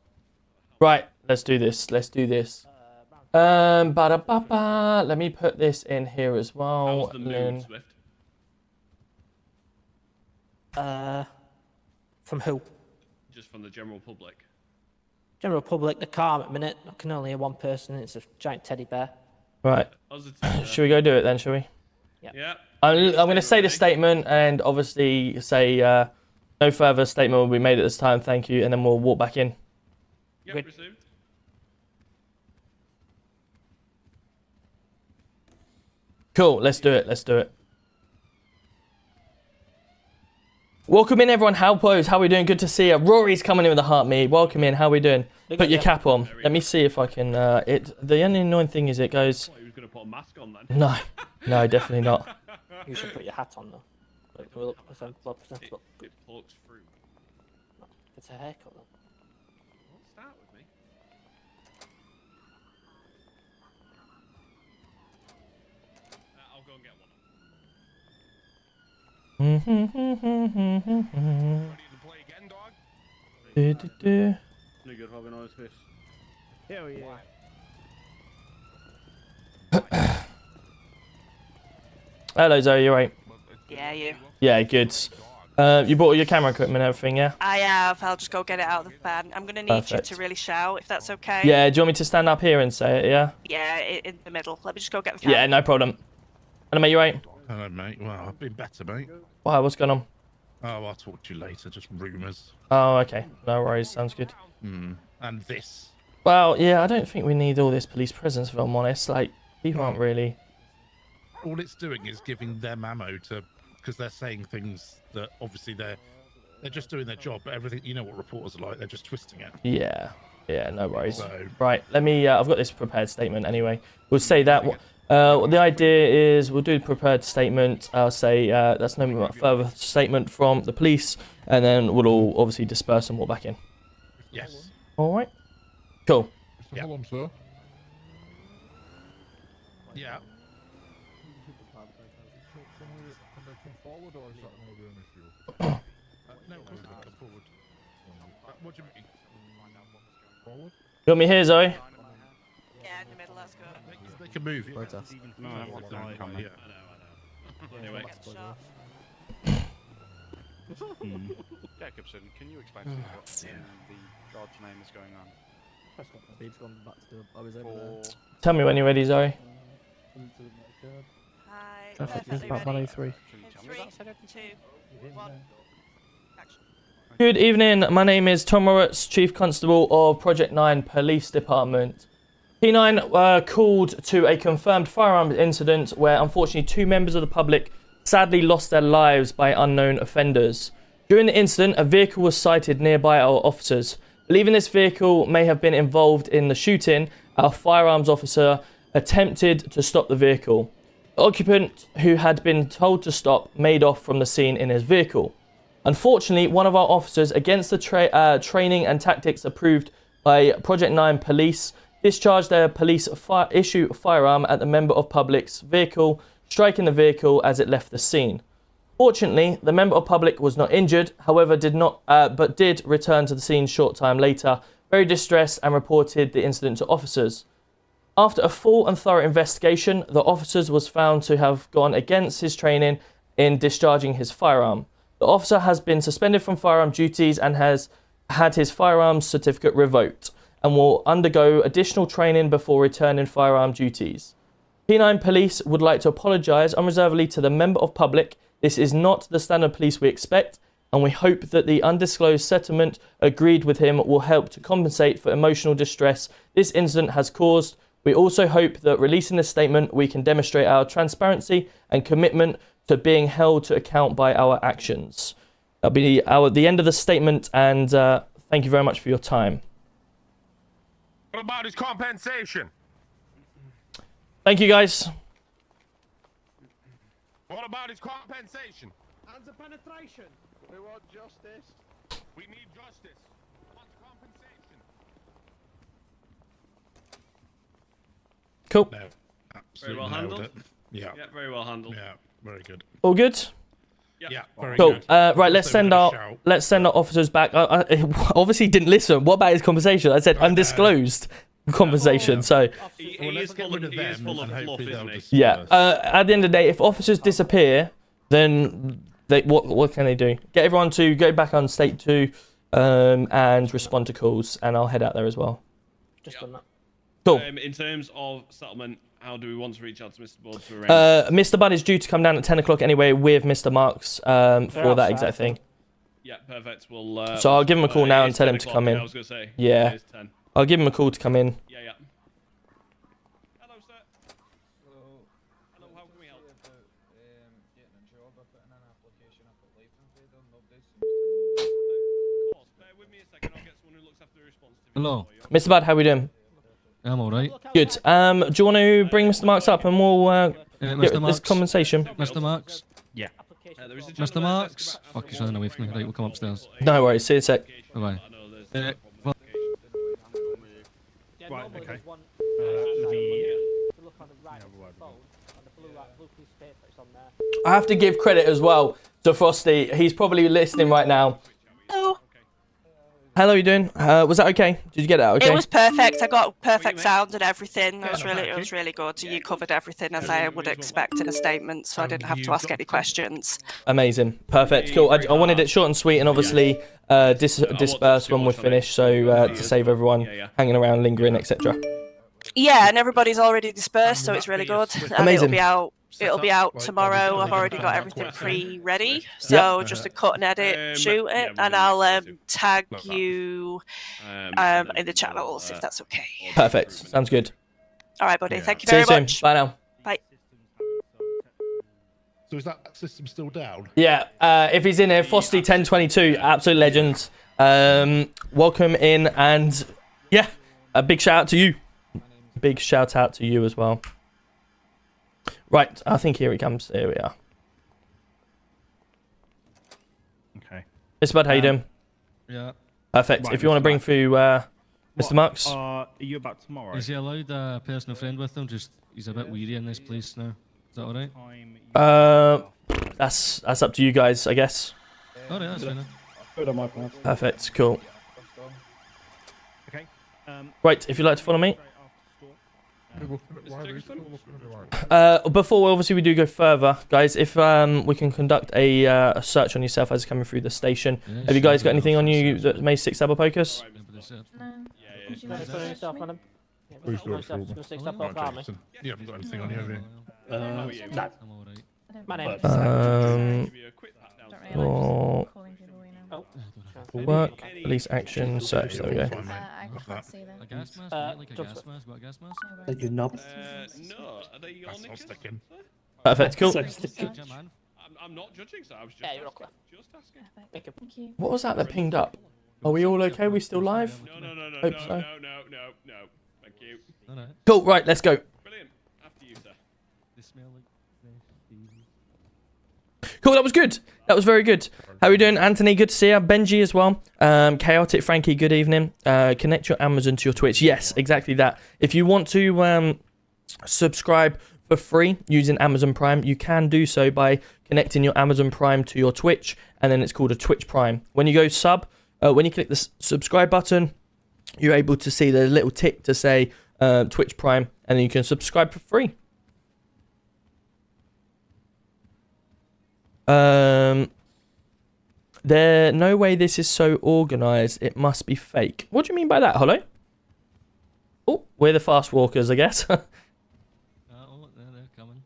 Right, let's do this. Let's do this. Ba-da-ba-ba. Let me put this in here as well. How's the Lynn. mood, Swift? From who? Just from the general public. General public, they're calm at the minute. I can only hear one person, and it's a giant teddy bear. Right, Positive. should we go do it then, shall we? Yeah. I'm going to say the statement and obviously say no further statement will be made at this time. Thank you, and then we'll walk back in. Yeah, Good. received. Cool, let's do it. Let's do it. Welcome in, everyone. How pose? How we doing? Good to see you. Rory's coming in with a heart, me. Welcome in. How we doing? Put your cap on. Let me see if I can. The only annoying thing is it goes. He was going to put a mask on then. No, no, definitely not. You should put your hat on, though. Look, look. It pokes through. It's a haircut, though. Start with me. I'll go and get one. Ready to play again, dog? Do-do-do. No good having on his face. Hell yeah. Hello, Zoe. You right? Yeah, you. Yeah, good. You bought all your camera equipment and everything, yeah? I have. I'll just go get it out of the van. I'm going to need Perfect. you to really shout, if that's okay. Yeah. Do you want me to stand up here and say it? Yeah. Yeah, in the middle. Let me just go get the camera. Yeah, no problem. Hello, mate. You right? Hello, mate. Well, I've been better, mate. Why? What's going on? Oh, I'll talk to you later. Just rumours. Oh, okay. No worries. Sounds good. And this. Well, yeah, I don't think we need all this police presence, if I'm honest. Like, people aren't really... All it's doing is giving them ammo to, because they're saying things that obviously they're just doing their job, but everything, you know what reporters are like, they're just twisting it. Yeah. Yeah, no worries. So- Right, let me... I've got this prepared statement anyway. We'll say that... the idea is we'll do a prepared statement. I'll say that's no further statement from the police, and then we'll all obviously disperse and walk back in. Yes. All right. Cool. Yeah. Hold on, sir. Yeah. Can they come forward, or is that going to be an issue? No, of course they can come forward. What do you mean? Forward? You want me here, Zoe? Yeah, in the middle. Let's go. They can move. Yeah. No, I want to come. Yeah. Anyway. Get the shot. Jacobson, can you explain to me what in the God's name is going on? Tell me when you're ready, Zoe. Hi. Traffic perfectly is about ready. 103. In 3, 2, 1. Action. Good evening. My name is T.Roberts, Chief Constable of Project 9 Police Department. P9 were called to a confirmed firearms incident where unfortunately 2 members of the public sadly lost their lives by unknown offenders. During the incident, a vehicle was sighted nearby our officers. Believing this vehicle may have been involved in the shooting, our firearms officer attempted to stop the vehicle. The occupant, who had been told to stop, made off from the scene in his vehicle. Unfortunately, one of our officers, against the training and tactics approved by Project 9 Police, discharged their police issue firearm at the member of public's vehicle, striking the vehicle as it left the scene. Fortunately, the member of public was not injured, however, but did return to the scene short time later, very distressed, and reported the incident to officers. After a full and thorough investigation, the officers was found to have gone against his training in discharging his firearm. The officer has been suspended from firearm duties and has had his firearms certificate revoked and will undergo additional training before returning firearm duties. P9 Police would like to apologise unreservedly to the member of public. This is not the standard police we expect, and we hope that the undisclosed settlement agreed with him will help to compensate for emotional distress this incident has caused. We also hope that releasing this statement, we can demonstrate our transparency and commitment to being held to account by our actions. That'll be the end of the statement, and thank you very much for your time. What about his compensation? Thank you, guys. What about his compensation? And the penetration. We want justice. We need justice. What's compensation? Cool. No, Very absolutely well nailed handled. it. Yeah. Yeah, very well handled. Yeah, very good. All good? Yeah, very Cool. good. Right, let's Also, send we're our gonna shout. officers back. I obviously didn't listen. What about his conversation? I said undisclosed conversation. So He Well, let's is get full of, rid of he is them full of and fluff, hopefully isn't they'll he? just- yeah. At the end of the day, if officers disappear, then what can they do? Get everyone to go back on state 2 and respond to calls, and I'll head out there as well. Just done that. Cool. In terms of settlement, how do we want to reach out to Mr. Board to arrange? Mr. Bud is due to come down at 10 o'clock anyway with Mr. Marks for that outside. exact thing. Yeah, perfect. We'll. So I'll give him a call now it and is tell 10 him to o'clock, come in. I was gonna say. Yeah. It is 10. I'll give him a call to come in. Yeah, yeah. Hello, sir. Hello, how can we help? Of course, bear with me a second. I'll get someone who looks after the response to Hello. Mr. Bud, how we doing? I'm alright. Good. Do you want to bring Mr. Marks up and we'll get Mr. this Marks. compensation? Mr. Marks. There is a Mr. gentleman Marks. that's got- Fuck, he's running away from me. Right, we'll come upstairs. No worries. See you in a sec. Bye bye. I know there's Well, Yeah, Right, normally okay. there's one. the- If you look on the right of the phone, on the blue piece of paper, it's on there. I have to give credit as well to Frosty. He's probably listening right now. Oh, Hello, how you doing? Was that okay? Did you get that okay? it was perfect. I got perfect sound and everything. It was really good. You covered everything as I would expect in a statement, so I didn't have to ask any questions. Amazing. Perfect. Cool. I wanted it short and sweet and obviously disperse when we're finished, so to save everyone hanging around, lingering, etc. Yeah, and everybody's already dispersed, so it's really good. And Amazing. It'll be out tomorrow. I've already got everything pre-ready, so just a cut and edit, shoot it, and I'll tag you in the channels if that's okay. Perfect. Sounds good. All right, buddy. Thank you See very you soon. much. Bye now. Bye. So is that system still down? Yeah, if he's in here, Frosty 1022, absolute legend. Welcome in, and yeah, a big shout out to you. Big shout out to you as well. Right, I think here he comes. Here we are. Okay. Mr. Bud, how you doing? yeah. Perfect. Right, If you want to Mr. bring Marks. through Mr. Marks. Are you about tomorrow? Is he allowed a personal friend with him? Just he's a bit weary in this place now. Is that alright? Time That's up to you guys, I guess. Alright, that's fine. then. Perfect. Cool. Okay. Right, if you'd like to follow me. Why are they still looking at me like Before obviously we do go further, guys, if we can conduct a search on yourself as you're coming through the station. Yeah, Have you guys sure, got anything on you sure. that may stick Sabapocus? Yeah, but it's, Just put yourself on him. Yeah, Please put do it yourself for me. to 6 Oh, up off army. Jason, you haven't got anything on you, have you? No. I'm alright. My name. give you a quick pat down. Or Oh. work, police action, search. There we go. Fine, mate. I Love can't that. see them. A gas mask? You get like a jump gas mask? What a gas mask? No, are they your That's not knickers? sticking. Perfect. Cool. Yeah, man. I'm not judging, sir. I was just Yeah, you're asking. okay. Just asking. Thank you. Thank you. What was that pinged up? Are we all okay? We still live? No. Hope so. No. Thank you. Alright. Cool. Right, let's go. Brilliant. After you, sir. They smell like fresh beans. Cool. That was good. That was very good. How are we doing, Anthony? Good to see you. Benji as well. Chaotic Frankie, good evening. Connect your Amazon to your Twitch. Yes, exactly that. If you want to subscribe for free using Amazon Prime, you can do so by connecting your Amazon Prime to your Twitch, and then it's called a Twitch Prime. When you go when you click the subscribe button, you're able to see the little tick to say Twitch Prime, and then you can subscribe for free. No way this is so organized. It must be fake. What do you mean by that, Hollow? Oh, we're the fast walkers, I guess. Oh, they're coming.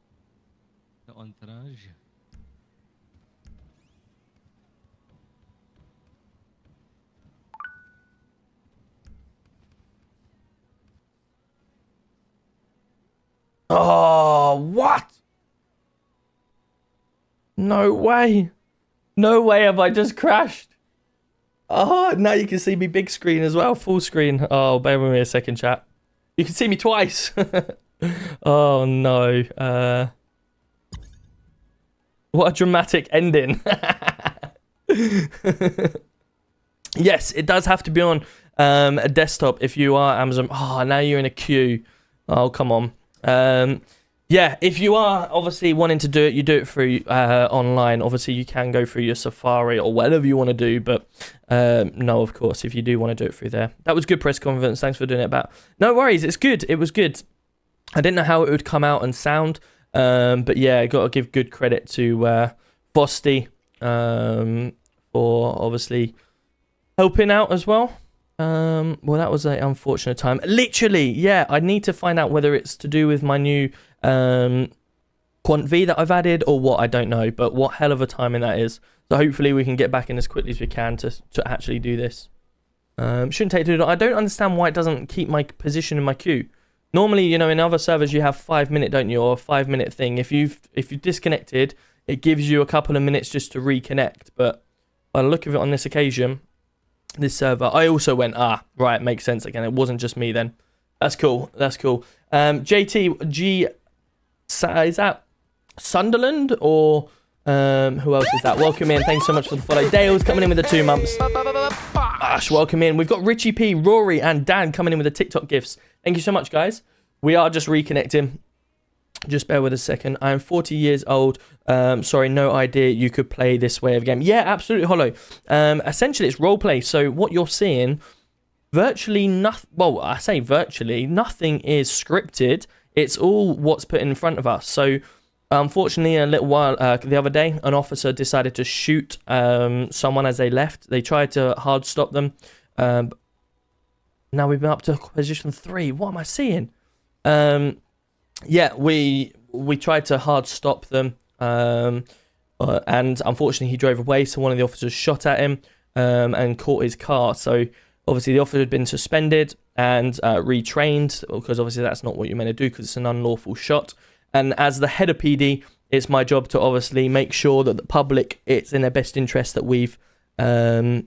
The entourage. Oh, what? No way. No way have I just crashed. Oh, now you can see me big screen as well. Full screen. Oh, bear with me a second, chat. You can see me twice. Oh, no. What a dramatic ending. Yes, it does have to be on a desktop if you are Amazon. Oh, now you're in a queue. Oh, come on. Yeah, if you are obviously wanting to do it, you do it through online. Obviously, you can go through your Safari or whatever you want to do. But no, of course, if you do want to do it through there. That was good press conference. Thanks for doing it back. No worries. It's good. It was good. I didn't know how it would come out and sound. But yeah, got to give good credit to Bosty for obviously helping out as well. Well, that was an unfortunate time. Literally, yeah, I need to find out whether it's to do with my new Quant V that I've added or what, I don't know. But what hell of a timing that is. So hopefully we can get back in as quickly as we can to actually do this. Shouldn't take too long. I don't understand why it doesn't keep my position in my queue. Normally, you know, in other servers you have 5 minute, don't you, or a 5 minute thing. If you've disconnected, it gives you a couple of minutes just to reconnect. But by the look of it on this occasion, this server, I also went, right, makes sense again. It wasn't just me then. That's cool. That's cool. JTG, is that Sunderland or who else is that? Welcome in. Thanks so much for the follow. Dale's coming in with the 2 months. Ash, welcome in. We've got Richie P, Rory, and Dan coming in with the TikTok gifts. Thank you so much, guys. We are just reconnecting. Just bear with a second. I'm 40 years old. Sorry, no idea you could play this way of game. Yeah, absolutely, Hollow. Essentially, it's roleplay. So what you're seeing, virtually nothing. Well, I say virtually nothing is scripted. It's all what's put in front of us. So, unfortunately, a little while the other day, an officer decided to shoot someone as they left. They tried to hard stop them. Now we've been up to position 3. What am I seeing? Yeah, we tried to hard stop them, and unfortunately he drove away. So one of the officers shot at him and caught his car. So obviously the officer had been suspended and retrained, because obviously that's not what you're meant to do, because it's an unlawful shot. And as the head of PD, it's my job to obviously make sure that the public, it's in their best interest that we've that,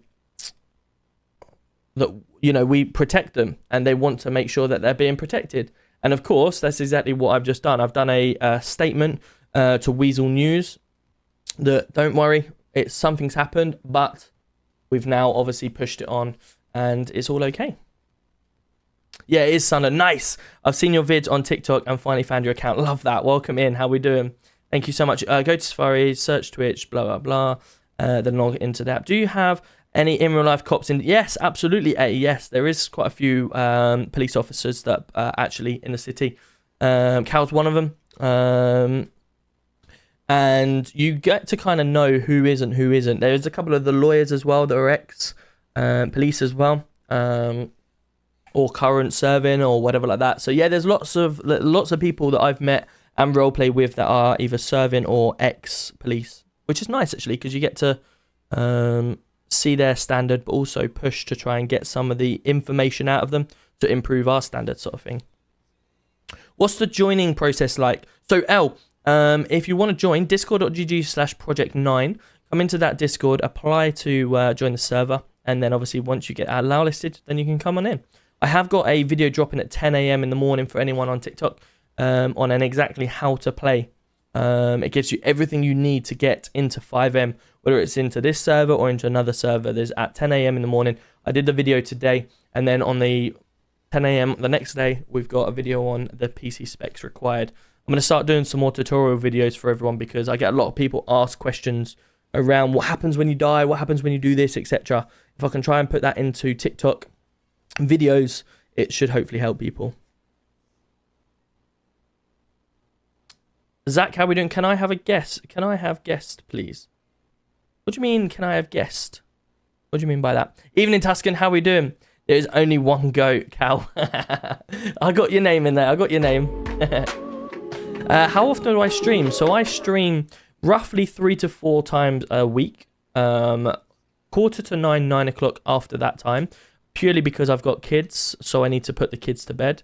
you know, we protect them, and they want to make sure that they're being protected. And of course, that's exactly what I've just done. I've done a statement to Weasel News that, don't worry, something's happened, but we've now obviously pushed it on and it's all okay. Yeah, it is Sunday. Nice. I've seen your vids on TikTok and finally found your account. Love that. Welcome in. How we doing? Thank you so much. Go to Safari, search Twitch, blah, blah, blah. Then log into that. Do you have any in real life cops in? Yes, absolutely. Yes, there is quite a few police officers that are actually in the city. Cal's one of them. And you get to kind of know who is and who isn't. There's a couple of the lawyers as well that are ex police as well, or current serving or whatever like that. So yeah, there's lots of people that I've met and roleplay with that are either serving or ex police, which is nice actually, because you get to see their standard, but also push to try and get some of the information out of them to improve our standard, sort of thing. What's the joining process like? So L, if you want to join, discord.gg/project9, come into that Discord, apply to join the server, and then obviously once you get allow listed, then you can come on in. I have got a video dropping at 10 a.m. in the morning for anyone on TikTok on exactly how to play It gives you everything you need to get into FiveM, whether it's into this server or into another server. There's at 10 a.m. in the morning. I did the video today, and then on the 10 a.m. the next day, we've got a video on the PC specs required. I'm going to start doing some more tutorial videos for everyone because I get a lot of people ask questions around what happens when you die, what happens when you do this, etc. If I can try and put that into TikTok videos, it should hopefully help people. Zach, how are we doing? Can I have a guest? Can I have guest, please? What do you mean, can I have guest? What do you mean by that? Evening, Tuscan, how are we doing? There's only one goat, Cal. I got your name in there. I got your name. How often do I stream? So I stream roughly 3 to 4 times a week. 8:45, 9 o'clock after that time. Purely because I've got kids, so I need to put the kids to bed.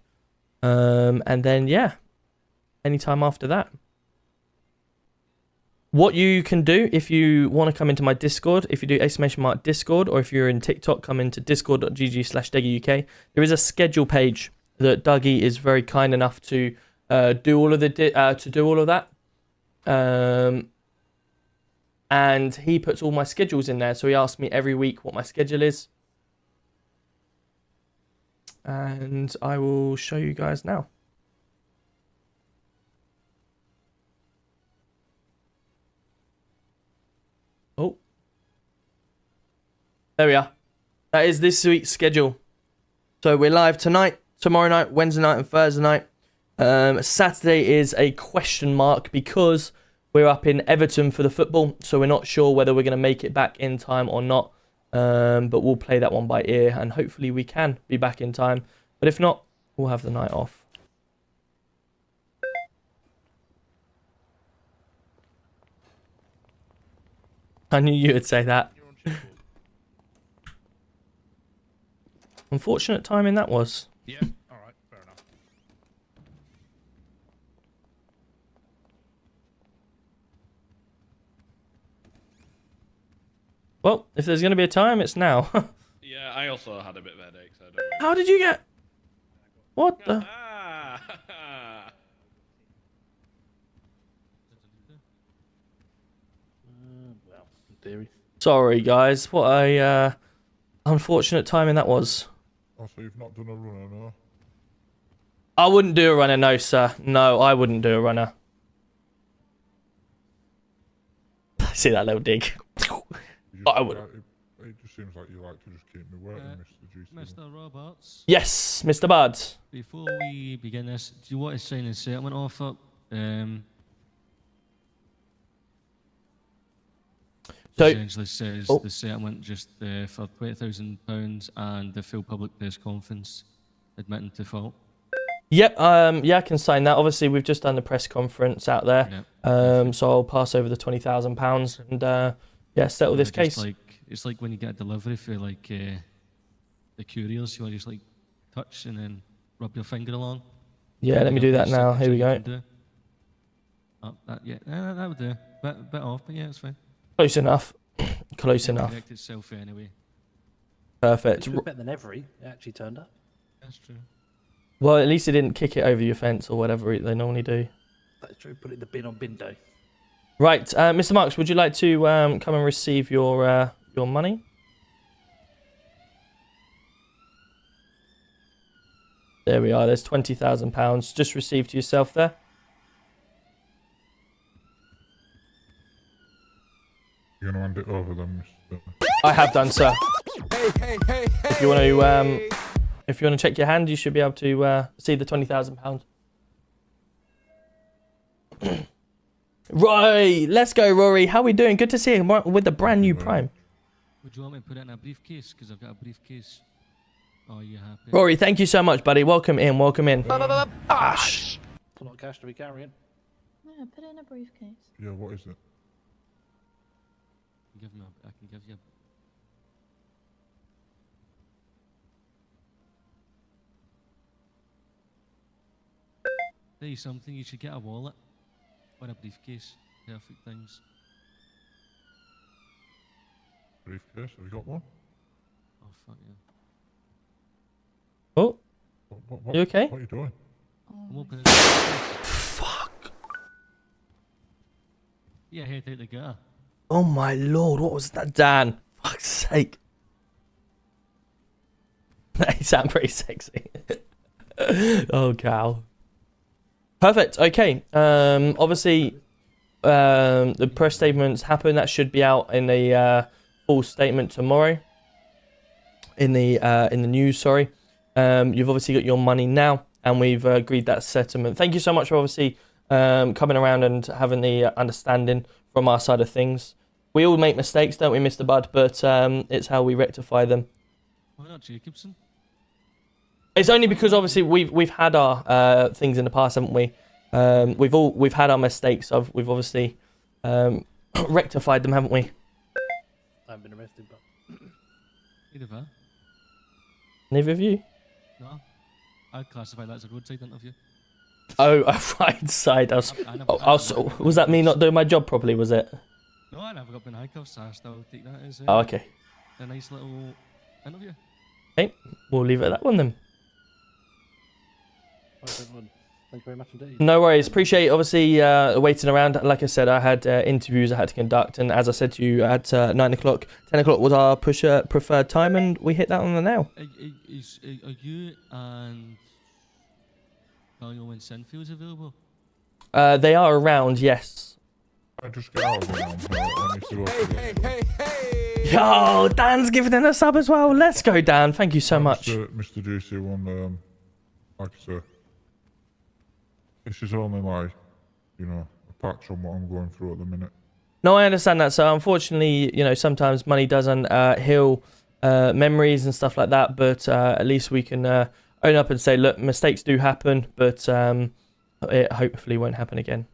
And then, yeah, anytime after that. What you can do if you want to come into my Discord, if you do ! Discord, or if you're in TikTok, come into discord.gg/DeggyUK. There is a schedule page that Dougie is very kind enough to do all of that. And he puts all my schedules in there. So he asks me every week what my schedule is. And I will show you guys now. Oh. There we are. That is this week's schedule. So we're live tonight, tomorrow night, Wednesday night, and Thursday night. Saturday is a question mark because we're up in Everton for the football. So we're not sure whether we're going to make it back in time or not. But we'll play that one by ear and hopefully we can be back in time. But if not, we'll have the night off. I knew you would say that. Unfortunate timing that was. Yeah, alright, fair enough. Well, if there's going to be a time, it's now. Yeah, I also had a bit of a headache, so don't worry. How did you get... What the... Ah! Well, in theory. Sorry, guys. What a unfortunate timing that was. Oh, so you've not done a runner, no? I wouldn't do a runner, no, sir. No, I wouldn't do a runner. See that little dig? I would. It just seems like you like to just keep me waiting, Mr. GC. Mr. Roberts, Yes, Mr. Bud. before we begin this, do you want to sign a settlement offer? So, Essentially says oh. the settlement just for £20,000 and the full public press conference admitting to fault. yep, yeah, I can sign that. Obviously, we've just done the press conference out there. Yep. So I'll pass over the £20,000 and, yeah, settle this Just case. It's like when you get a delivery for like the couriers, you want to just like touch and then rub your finger along. Yeah, let me do that now. Here we go. Yeah, that would do. Bit off, but yeah, it's fine. Close enough. Close enough. Correct itself anyway. Perfect. It was better than every. It actually turned up. That's true. Well, at least it didn't kick it over your fence or whatever they normally do. That's true. Put it in the bin on bin day. Right, Mr. Marks, would you like to come and receive your money? There we are. There's £20,000 just received to yourself there. You're gonna hand it over then, Mr. I have done, sir. If you want to check your hand, you should be able to see the £20,000. Right, let's go, Rory. How are we doing? Good to see you with the brand new Prime. Would you want me to put it in a briefcase? Because I've got a briefcase. Oh, you happy? Rory, thank you so much, buddy. Welcome in, welcome in. Gosh! A lot of cash to be carrying. Yeah, put it in a briefcase. Yeah, what is it? I can give you. Tell you something. You should get a wallet or a briefcase. Perfect things. Briefcase? Have you got one? Oh fuck yeah. Oh, What, you okay? What are you doing? I'm opening it. Fuck. Yeah, head out the gutter. Oh my lord, what was that, Dan? Fuck's sake. They sound pretty sexy. Oh cow. Perfect. Okay. Obviously, the press statements happen. That should be out in the full statement tomorrow. In the news, sorry. You've obviously got your money now, and we've agreed that settlement. Thank you so much for obviously coming around and having the understanding from our side of things. We all make mistakes, don't we, Mr. Bud? But it's how we rectify them. Why not Jacobson? It's only because obviously we've had our things in the past, haven't we? We've had our mistakes. We've obviously rectified them, haven't we? I haven't been arrested, but Either that. Neither of you? No. I'd classify that as a roadside interview. Oh, a right side. Was that me not doing my job properly? Was it? No, I never got been handcuffed, so I still take that as Oh, okay. a nice little interview. Okay, we'll leave it at that one then. thank you very much indeed. No worries. Appreciate obviously waiting around. Like I said, I had interviews I had to conduct, and as I said to you, at 9 o'clock, 10 o'clock was our preferred time, and we hit that on the nail. Are you and Daniel and Sinfields available? They are around, yes. I just get out of here. I need to go. Yo, Dan's giving in a sub as well. Let's go, Dan. Thank you so much. Mr. JC1, like I said, this is only my, a patch on what I'm going through at the minute. No, I understand that. So unfortunately, sometimes money doesn't heal memories and stuff like that. But at least we can own up and say, look, mistakes do happen, but it hopefully won't happen again.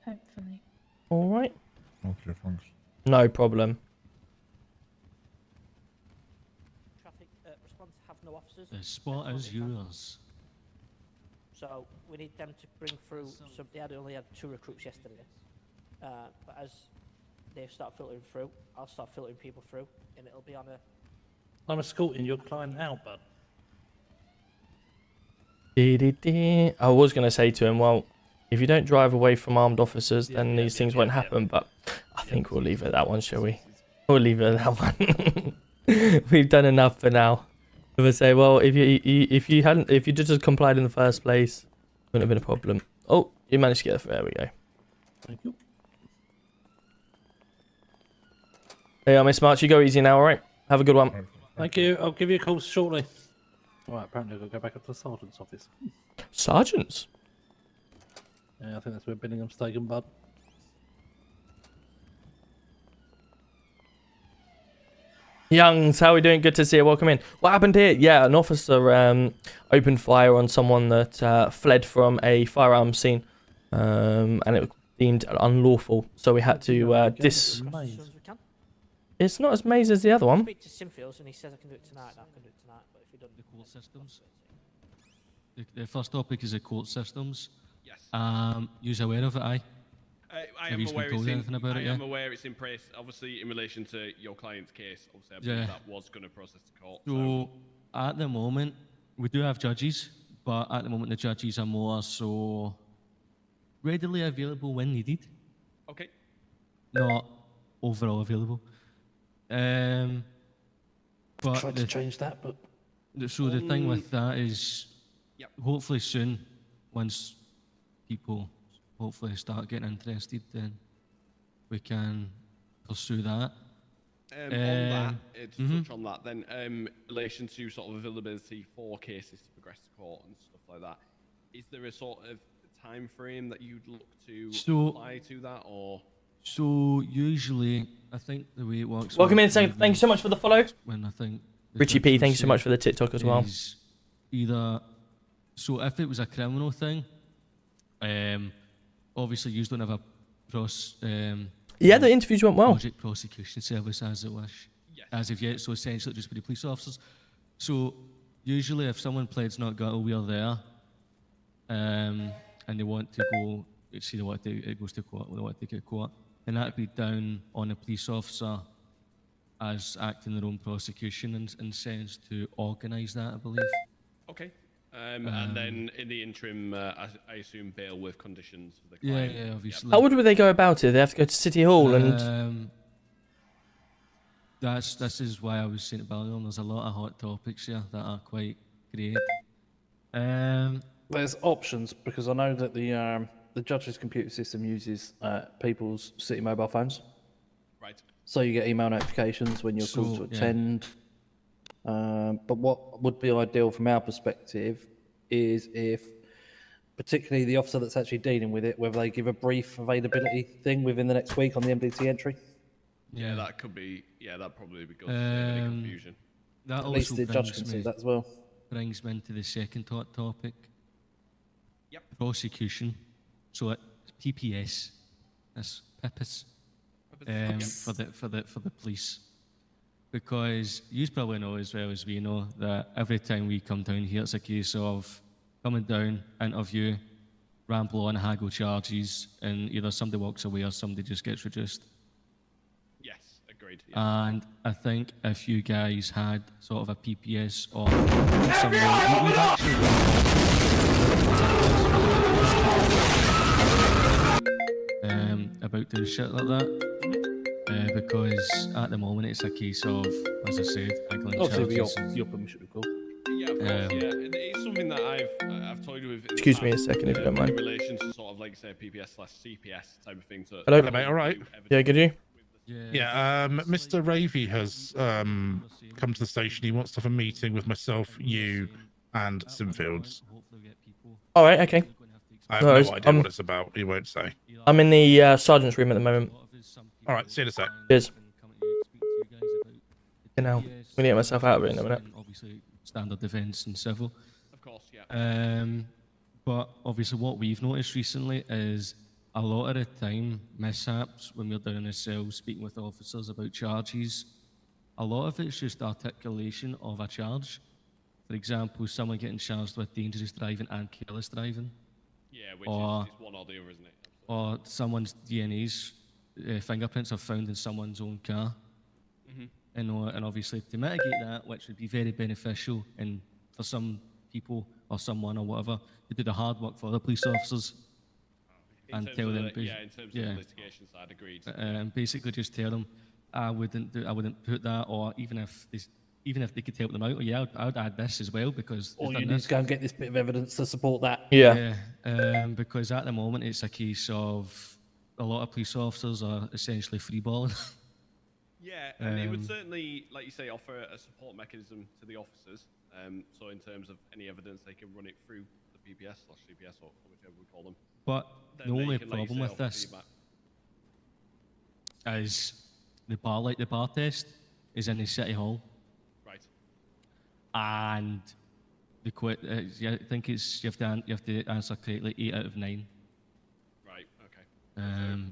Hopefully. All right. Okay, thanks. No problem. Traffic response have no officers. The spot is yours. So we need them to bring through. So they only had 2 recruits yesterday, but as they start filtering through, I'll start filtering people through, and it'll be on a. I'm escorting your client out, bud. I was going to say to him, well, if you don't drive away from armed officers, then these things won't happen. But I think we'll leave it at that one, shall we? We'll leave it at that one. We've done enough for now. If I say, well, if you just complied in the first place, wouldn't have been a problem. Oh, you managed to get there. There we go. Thank you. Hey, Miss March, you go easy now, all right? Have a good one. Thank you. I'll give you a call shortly. All right, apparently I've got to go back up to the sergeant's office. Sergeants? Yeah, I think that's where Billingham's taken, bud. Youngs, how are we doing? Good to see you. Welcome in. What happened here? Yeah, an officer opened fire on someone that fled from a firearms scene, and it was deemed unlawful. So we had to It's not as maze as the other one. Speak to Sinfields, and he says I can do it tonight. I can do it tonight, but if you don't, The court systems. The first topic is the court systems. Yes. You're aware of it, aye? I Have am you aware been told anything about I it, am yeah? aware it's in place. Obviously, in relation to your client's case, obviously, I believe Yeah. that was going to process the court. So at the moment, we do have judges, but at the moment the judges are more so readily available when needed, Okay. not overall available. But Tried to change that, but so the thing with that is, Yep. hopefully soon, once people hopefully start getting interested, then we can pursue that. On that, to mhm. touch on that, then, in relation to sort of availability for cases to progress to court and stuff like that, is there a sort of time frame that you'd look to apply to that, or? So usually, I think the way it works. Welcome in. Thank you so much for the follow. When I think Richie P, thank you so much for the TikTok as well. Either, so if it was a criminal thing, obviously you don't have a yeah, the interviews went well. Project prosecution service as it wish, as of yet. So essentially, just be the police officers. So usually, if someone pleads not guilty, we are there, and they want to go. See, they want to, it goes to court. They want to take it to court, and that'd be down on a police officer as acting their own prosecution and sense to organise that, I believe. Okay. And then in the interim, I assume bail with conditions for the Yeah, client. yeah, obviously. How would they go about it? They have to go to City Hall and... This is why I was saying to Ballion, there's a lot of hot topics here that are quite great. There's options because I know that the judge's computer system uses people's city mobile phones. Right. So you get email notifications when you're called to So, yeah. attend. But what would be ideal from our perspective is if, particularly the officer that's actually dealing with it, whether they give a brief availability thing within the next week on the MDT entry. Yeah, that could be. Yeah, that probably be good to save any confusion. That At least also the judge can see that as well. brings me into the second hot topic. Yep. Prosecution. So it's PPS. That's PPS. For the police. Because you probably know as well as we know that every time we come down here, it's a case of coming down, interview, ramble on, haggle charges, and either somebody walks away or somebody just gets reduced. Yes, agreed. Yeah. And I think if you guys had sort of a PPS or some we've actually about doing shit like that. Because at the moment it's a case of, as I said, haggling Obviously, charges. with your permission, of course. Yeah, of course, yeah. And it's something that I've told you with. in the Excuse me a past, second, if you don't mind. In relation to sort of like say PPS/CPS type of thing. To Hello? Hello, mate, all right? Yeah, good you? Yeah, Mr. Ravy has come to the station. He wants to have a meeting with myself, you, and Simfields. All right, okay. I have No no worries. idea what it's about. He won't say. I'm in the sergeant's room at the moment. All right, see you in a sec. Cheers. You know, we need to get myself out of it in a minute. Obviously, standard defence and civil. Of course, yeah. But obviously, what we've noticed recently is a lot of the time mishaps when we're down in the cell speaking with officers about charges. A lot of it's just articulation of a charge. For example, someone getting charged with dangerous driving and careless driving. Yeah, which or, is one or the other, isn't it? Or someone's DNA's fingerprints are found in someone's own car. And obviously to mitigate that, which would be very beneficial and for some people or someone or whatever, to do the hard work for the police officers and tell them. In terms of the litigation side, agreed. And basically just tell them, I wouldn't put that, or even if they could help them out, I would add this as well because. Or you need to go and get this bit of evidence to support that. Yeah. Because at the moment it's a case of a lot of police officers are essentially freeballing. Yeah, and it would certainly, like you say, offer a support mechanism to the officers. So in terms of any evidence, they can run it through the PPS/CPS or whichever we call them. But Then the they only can, like you problem say, with offer this feedback. is the bar test is in the City Hall. Right. And I think it's you have to answer correctly 8 out of 9. Right. Okay. A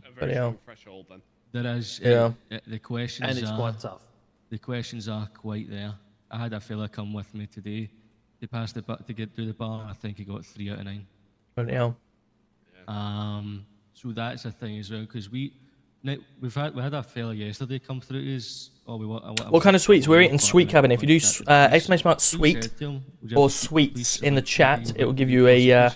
But very yeah. strong threshold then. There is the questions And it's are quite tough. the questions are quite there. I had a fella come with me today to pass to get through the bar. I think he got 3 out of 9. But yeah. So that's a thing as well because we had a fella yesterday come through to us. What kind of sweets? We're eating sweet cabinet. If you do exclamation mark sweet or sweets in the chat, it will give you a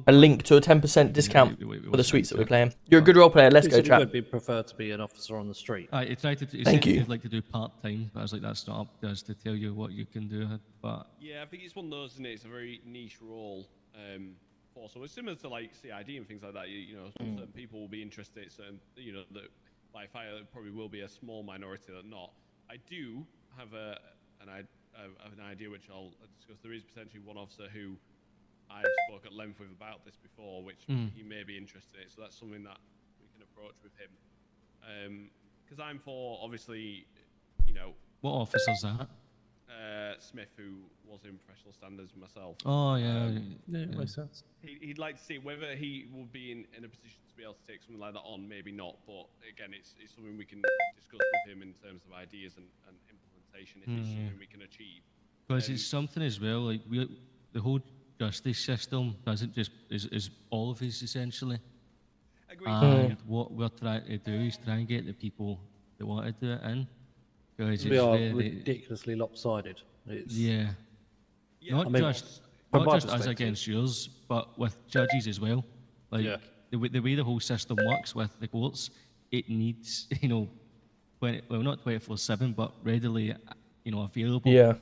link to a 10% discount for the sweets that we're playing. You're a good role player. Let's go, It chat. would be preferred to be an officer on the street. He tried to. He Thank said you. he'd like to do part time, but I was like, that's not up to us to tell you what you can do. But Yeah, I think it's one of those, isn't it? It's a very niche role. So it's similar to like CID and things like that. Certain people will be interested. Certain, that by fire there probably will be a small minority that not. I do have an idea which I'll discuss. There is potentially one officer who I've spoke at length with about this before, which he may be interested in. So that's something that we can approach with him. Because I'm for obviously, what officer's that? Smith, who was in professional standards myself. Oh yeah, Makes sense. He'd like to see whether he will be in a position to be able to take something like that on, maybe not. But again, it's something we can discuss with him in terms of ideas and implementation if it's something we can achieve. Because it's something as well. Like the whole justice system doesn't just is all of us essentially. Agreed. And what we're trying to do is try and get the people that want to do it in. Because We it's are very, ridiculously lopsided. It's, yeah. Yeah, Not I mean, just From not my just us perspective. against yours, but with judges as well. Like Yeah. the way the whole system works with the courts, it needs, you know, not 24/7, but readily, you know, available Yeah.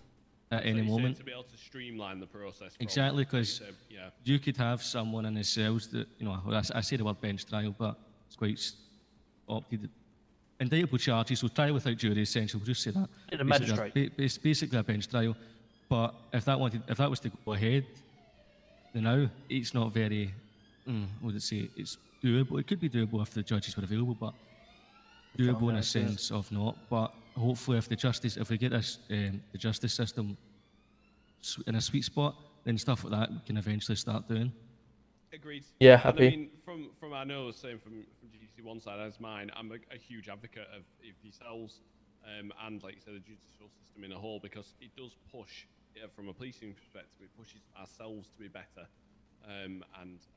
at So any you say moment. to be able to streamline the process. From Exactly, that, so you because say, yeah. you could have someone in the cells that, you know, I say the word bench trial, but it's quite opted. Indictable charges, so trial without jury, essentially, we'll just say that. In a Basically, magistrate. It's basically a bench trial, but if that was to go ahead, then now it's not very, what would it say, it's doable. It could be doable if the judges were available, but doable in a sense of not. But hopefully, if we get this, the justice system in a sweet spot, then stuff like that we can eventually start doing. Agreed. Yeah, And happy. I mean, from I know, same from GDC one side as mine, I'm a huge advocate of yourselves and, like you said, the judicial system in a whole, because it does push, from a policing perspective, it pushes ourselves to be better and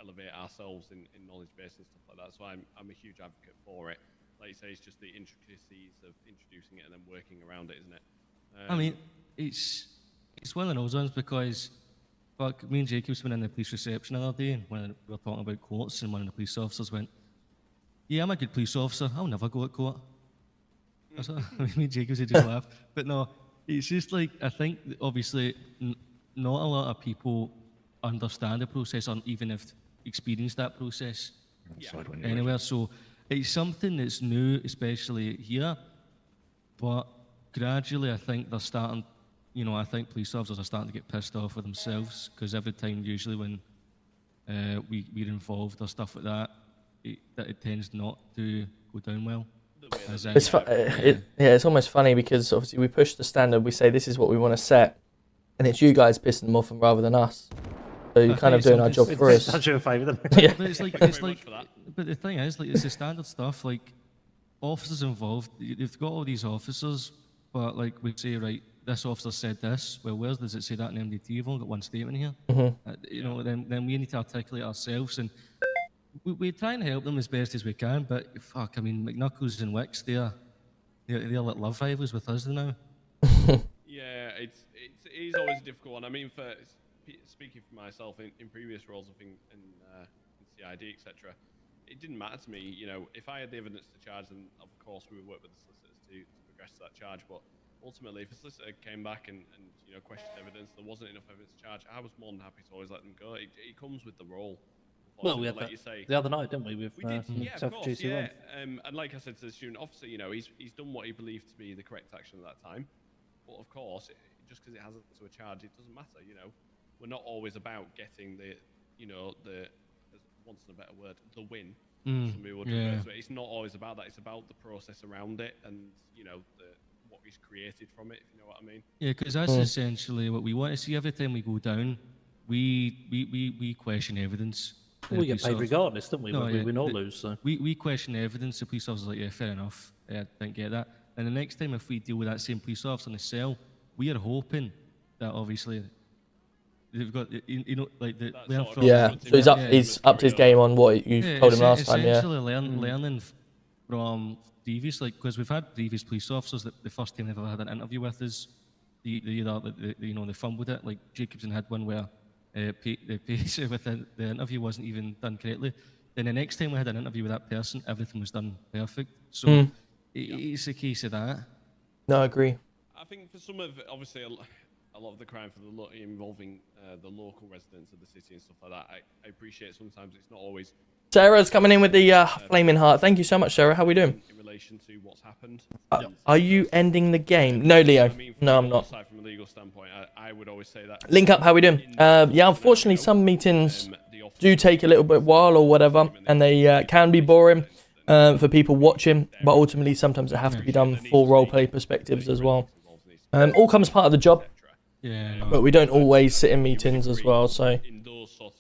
elevate ourselves in knowledge base and stuff like that. So I'm a huge advocate for it. Like you say, it's just the intricacies of introducing it and then working around it, isn't it? I mean, it's one of those ones because, fuck, me and Jacob's been in the police reception the other day, and when we were talking about courts, and one of the police officers went, "Yeah, I'm a good police officer. I'll never go to court." That's what me and Jacobs had just laughed. But no, it's just like, I think that obviously not a lot of people understand the process, or even have experienced that process anywhere. So it's something that's new, especially here. But gradually, I think they're starting. You know, I think police officers are starting to get pissed off with themselves, because every time, usually when we're involved or stuff like that, it tends not to go down well. It's almost funny because obviously we push the standard. We say this is what we want to set, and it's you guys pissing them off rather than us. So you're kind of doing our job for us. That's your favour, then. Yeah. But but the thing is, like, it's the standard stuff. Like, officers involved, you've got all these officers, but like we say, right, this officer said this. Well, where does it say that in MDT? You've only got one statement here. You know, then we need to articulate ourselves, and we try and help them as best as we can. But fuck, I mean, McNuckles and Wicks, they're like love rivals with us now. Yeah, it is always a difficult one. I mean, for speaking for myself in previous roles, I think in CID, etc., it didn't matter to me. You know, if I had the evidence to charge, then of course we would work with the solicitors to progress that charge. But ultimately, if a solicitor came back and you know, questioned evidence, there wasn't enough evidence to charge, I was more than happy to always let them go. It comes with the role. Well, we had like that you say, the other night, didn't we? With we did, yeah, of course, GC1. yeah. And like I said to the student officer, you know, he's done what he believed to be the correct action at that time. But of course, just because it hasn't to a charge, it doesn't matter. You know, we're not always about getting the, you know, the, once in a better word, the win. Somebody would refer to it. It's not always about that. It's about the process around it, and you know, what is created from it. If you know what I mean. Yeah, because that's essentially what we want to see every time we go down. We question evidence. We get paid regardless, don't we? No, Whether we win or lose. So we question evidence. The police officer's like, yeah, fair enough. Yeah, didn't get that. And the next time, if we deal with that same police officer in the cell, we are hoping that obviously they've got, you know, like the learn from. Yeah, so he's upped his game on what you told him last time. Yeah, Essentially learning from previous, like, because we've had previous police officers that the first time they've ever had an interview with us, you know, they fumbled it. Like Jacobson had one where the pace within the interview wasn't even done correctly. Then the next time we had an interview with that person, everything was done perfect. So it's a case of that. No, I agree. I think for some of, obviously, a lot of the crime for the involving the local residents of the city and stuff like that, I appreciate sometimes it's not always. Sarah's coming in with the flaming heart. Thank you so much, Sarah. How are we doing? In relation to what's happened. Are you ending the game? No, Leo. I mean, No, I'm not. From a legal standpoint, I would always say that. Link up. How we doing? Yeah, unfortunately, some meetings do take a little bit while or whatever, and they can be boring for people watching. But ultimately, sometimes it have to be done for roleplay perspectives as well. All comes part of the job. Yeah. But we don't always sit in meetings as well, so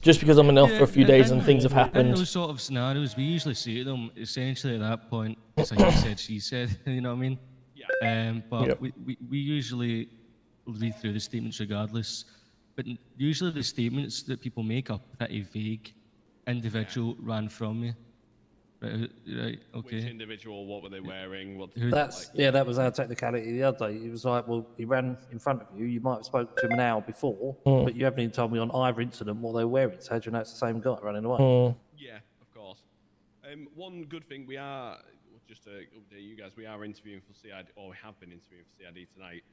just because I'm off for a few days and things have In happened. those sort of scenarios, we usually say to them, essentially at that point, it's like he said, she said, you know what I mean? Yeah. But we usually read through the statements regardless. But usually the statements that people make are pretty vague. Individual ran from me. Right. Which Okay. individual? What were they wearing? What Who- That's that was our technicality the other day. He was like, well, he ran in front of you. You might have spoken to him an hour before, but you haven't even told me on either incident what they were wearing. So how do you know it's the same guy running away? Yeah, of course. One good thing we are, just to update you guys, we are interviewing for CID, or we have been interviewing for CID tonight.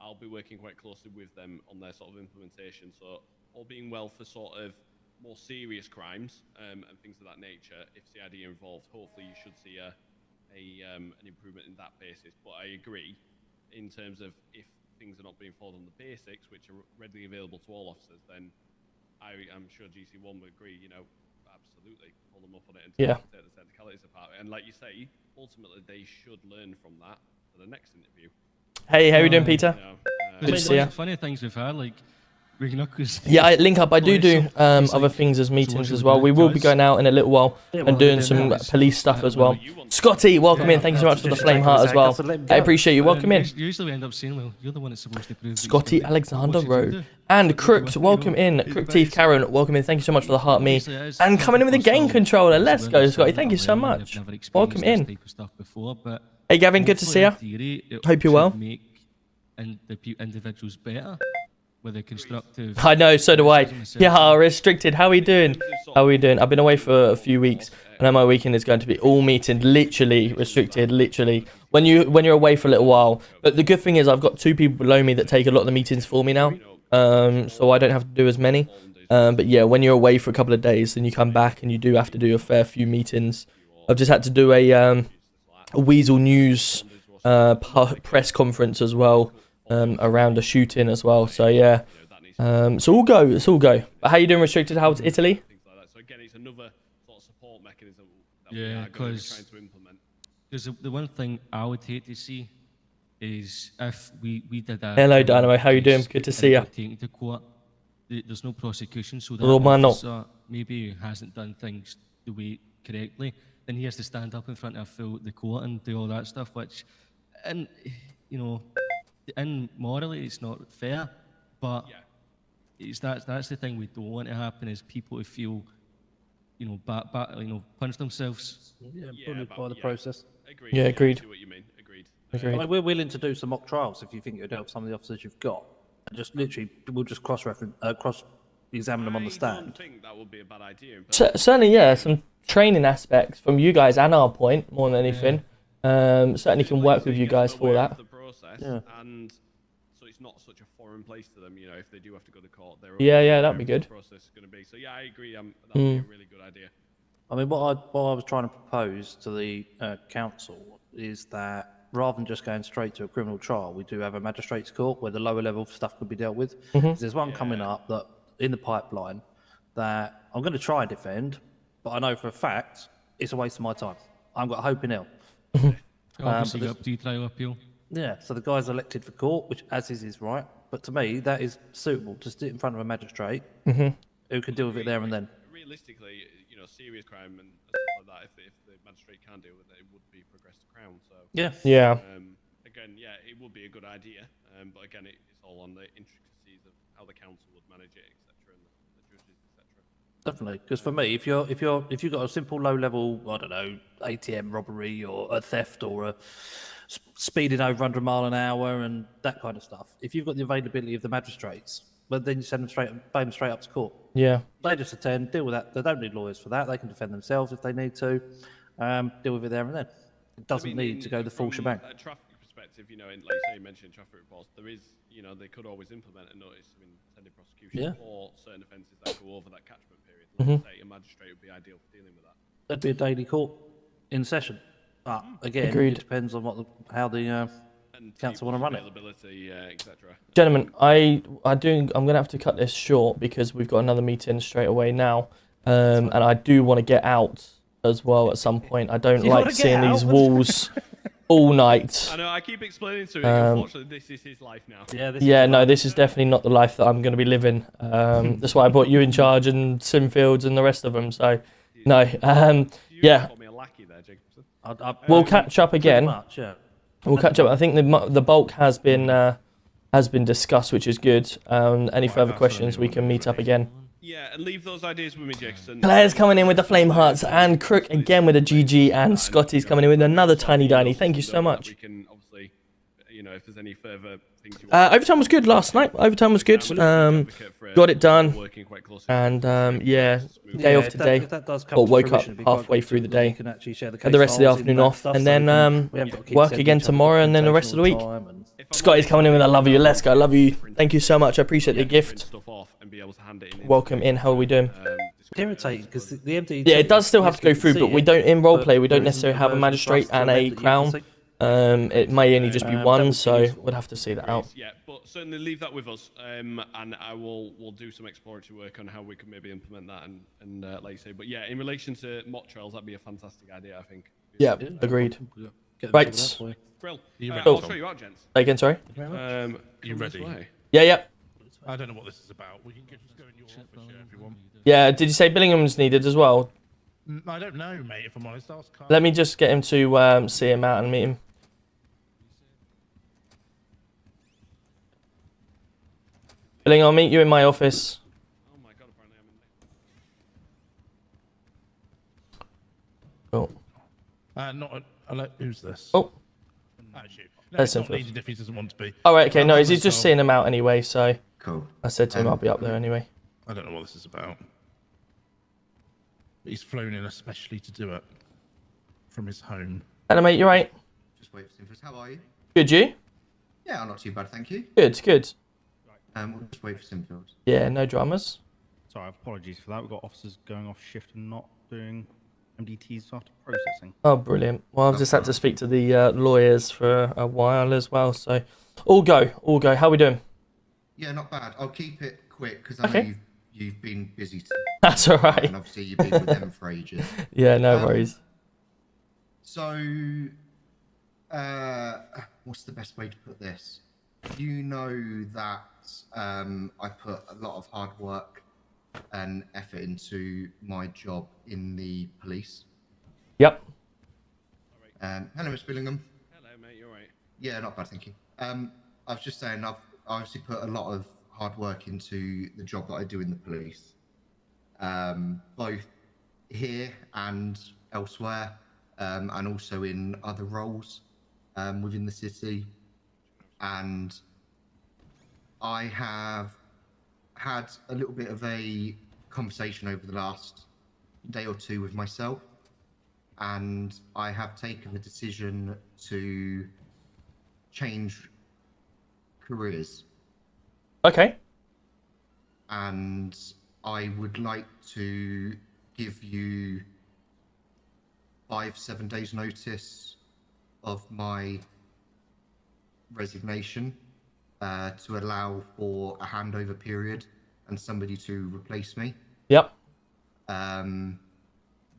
I'll be working quite closely with them on their sort of implementation. So all being well for sort of more serious crimes and things of that nature, if CID are involved, hopefully you should see an improvement in that basis. But I agree, in terms of if things are not being followed on the basics, which are readily available to all officers, then I'm sure GC1 would agree, absolutely, pull them up on it and take the technicalities apart. And like you say, ultimately they should learn from that for the next interview. Hey, how you doing, Peter? Good to see you. Funny things we've had, like Yeah, I link up. I do other things as meetings as well. We will be going out in a little while and doing some police stuff as well. Scotty, welcome in. Thank you so much for the flame heart as well. I appreciate you. Welcome in. Usually we end up saying, well, you're the one that's supposed to prove. Scotty Alexander Rowe. And Crooks, welcome in. Crook Teeth Karen, welcome in. Thank you so much for the heart me. And coming in with a game controller. Let's go, Scotty. Thank you so much. Welcome in. Hey, Gavin, good to see you. Hope you're well. The individuals better with a constructive. I know, so do I. Yeah, restricted. How are we doing? How are we doing? I've been away for a few weeks, and then my weekend is going to be all meeting, literally restricted, literally. When you're away for a little while. But the good thing is I've got 2 people below me that take a lot of the meetings for me now, so I don't have to do as many. But yeah, when you're away for a couple of days, then you come back and you do have to do a fair few meetings. I've just had to do a Weasel News press conference as well. Around a shooting as well, so yeah. So we'll go. It's all go. But how you doing, restricted? How's Italy? So again, it's another sort of support mechanism that we are trying to implement. Because the one thing I would hate to see is if we did that. Hello, Dynamo. How you doing? Good to see you. Taken to court, there's no prosecution, so that Romano officer maybe hasn't done things the way correctly, then he has to stand up in front of the court and do all that stuff, which, and and morally it's not fair, but that's the thing we don't want to happen, is people who feel punish themselves. Bullied by the process. Agreed. Yeah, agreed. I see what you mean. Agreed. Agreed. I mean, we're willing to do some mock trials if you think it would help some of the officers you've got. And just literally, we'll just cross-examine them on the stand. I don't think that would be a bad idea. Certainly, yeah. Some training aspects from you guys and our point more than anything. Certainly can work with you guys for that. Yeah. And so it's not such a foreign place to them, if they do have to go to court. Yeah, that'd be good. Process is going to be. So yeah, I agree. That would be a really good idea. I mean, what I was trying to propose to the council is that rather than just going straight to a criminal trial, we do have a magistrates court where the lower level stuff could be dealt with. There's one coming up that in the pipeline that I'm going to try and defend, but I know for a fact it's a waste of my time. I've got hope in hell. Obviously, up to trial appeal. Yeah, so the guy's elected for court, which as is his right. But to me, that is suitable to sit in front of a magistrate who can deal with it there and then. Realistically, serious crime and stuff like that, if the magistrate can't deal with it, it would be progressed to Crown. So yeah. Again, it would be a good idea. But again, it's all on the intricacies of how the council would manage it, etc., and the judges, etc. Definitely, because for me, if you've got a simple low-level, I don't know, ATM robbery or a theft or a speeding over 100 mile an hour and that kind of stuff, if you've got the availability of the magistrates, but then you send them straight up to court. Yeah. They just attend, deal with that. They don't need lawyers for that. They can defend themselves if they need to. Deal with it there and then. It doesn't need to go the full shebang. From a traffic perspective, like say you mentioned traffic reports, there is, they could always implement a notice of intended prosecution for certain offences that go over that catchment period. Like say a magistrate would be ideal for dealing with that. That'd be a daily court in session. But again, Agreed. It depends on how the council want to run it. etc. Gentlemen, I'm gonna have to cut this short because we've got another meeting straight away now, and I do want to get out as well at some point. I don't like seeing these walls all night. I know. I keep explaining to him. Unfortunately, this is his life now. This is definitely not the life that I'm going to be living. That's why I put you in charge and Simfields and the rest of them. So, no. We'll catch up again. We'll catch up. I think the bulk has been discussed, which is good. Any further questions, we can meet up again. Yeah, and leave those ideas with me, Jackson. Claire's coming in with the flame hearts, and Crook again with a GG, and Scotty's coming in with another tiny Diny. Thank you so much. We can obviously, if there's any further things you want. Overtime was good last night. Overtime was good. Got it done. And yeah, day off today. Or woke up halfway through the day. Had the rest of the afternoon off, and then work again tomorrow, and then the rest of the week. Scotty's coming in with I love you. Let's go. I love you. Thank you so much. I appreciate the gift. Welcome in. How are we doing? Irritating because the MD. Yeah, it does still have to go through, but we don't in roleplay. We don't necessarily have a magistrate and a crown. It may only just be one, so we'll have to see that out. Yeah, but certainly leave that with us, and we'll do some exploratory work on how we can maybe implement that, and like you say. But yeah, in relation to mock trials, that'd be a fantastic idea, I think. Yeah, agreed. Right. Brill. Cool. I'll show you out, gents. Again, sorry. You ready? Yeah. I don't know what this is about. We can just go in your office if you want. Yeah. Did you say Billingham's needed as well? I don't know, mate. If I'm honest, ask Carl. Let me just get him to see him out and meet him. Billing, I'll meet you in my office. Oh my god, apparently I'm in there. Cool. Who's this? Oh. Actually, That's it's not simple. needed if he doesn't want to be. All right. Okay. No, he's just seeing him out anyway. So. Cool. I said to him I'll be up there anyway. I don't know what this is about. He's flown in especially to do it from his home. Hello, mate. You right? Just wait for Simfos. How are you? Good. You? Yeah, I'm not too bad, thank you. Good. Good. We'll just wait for Simfos. Yeah. No dramas. Sorry, apologies for that. We've got officers going off shift and not doing MDTs after processing. Oh, brilliant. Well, I've just had to speak to the lawyers for a while as well. So, all go. How we doing? Yeah, not bad. I'll keep it quick because I know you've been busy. That's all right. And obviously you've been with them for ages. Yeah, no worries. So, what's the best way to put this? You know that I put a lot of hard work and effort into my job in the police. Yep. Hello, Miss Billingham. Hello, mate. You're right. Yeah, not bad, thank you. I was just saying, I've obviously put a lot of hard work into the job that I do in the police, both here and elsewhere, and also in other roles within the city. And I have had a little bit of a conversation over the last day or two with myself, and I have taken the decision to change careers. Okay. And I would like to give you 5-7 days notice of my resignation to allow for a handover period and somebody to replace me. Yep.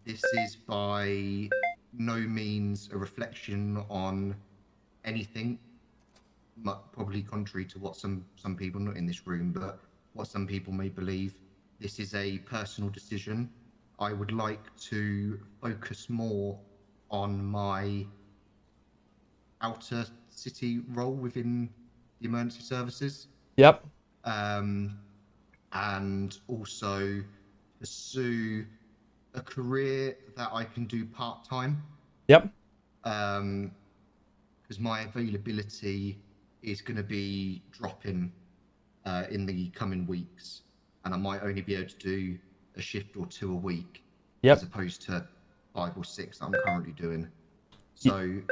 This is by no means a reflection on anything, probably contrary to what some people, not in this room, but what some people may believe. This is a personal decision. I would like to focus more on my outer city role within the emergency services. Yep. And also pursue a career that I can do part-time. Yep. Because my availability is going to be dropping in the coming weeks, and I might only be able to do a shift or two a week, as opposed to 5 or 6 that I'm currently doing. So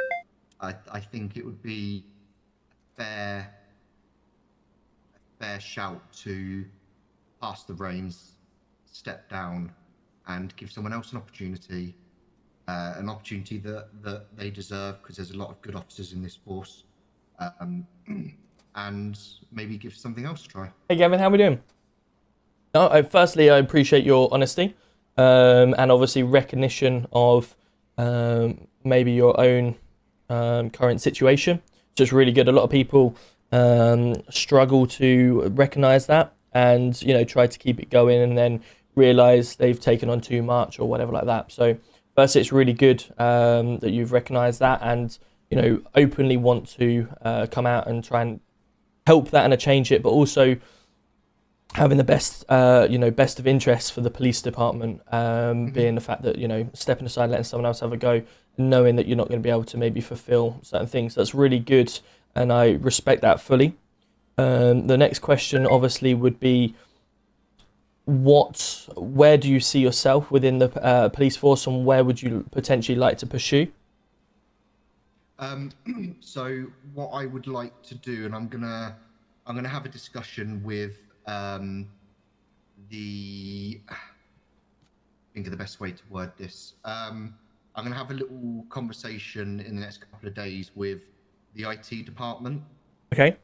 I think it would be a fair shout to pass the reins, step down, and give someone else an opportunity that they deserve, because there's a lot of good officers in this force, and maybe give something else a try. Hey Gavin, how we doing? Firstly, I appreciate your honesty, and obviously recognition of maybe your own current situation. It's just really good. A lot of people struggle to recognise that, and try to keep it going, and then realise they've taken on too much or whatever like that. So first, it's really good that you've recognised that, and openly want to come out and try and help that and change it, but also having the best, best of interest for the police department, being the fact that, stepping aside, letting someone else have a go, and knowing that you're not going to be able to maybe fulfill certain things. That's really good, and I respect that fully. The next question obviously would be, where do you see yourself within the police force, and where would you potentially like to pursue? So what I would like to do, and I'm gonna have a discussion with think of the best way to word this. I'm gonna have a little conversation in the next couple of days with the IT department. Okay.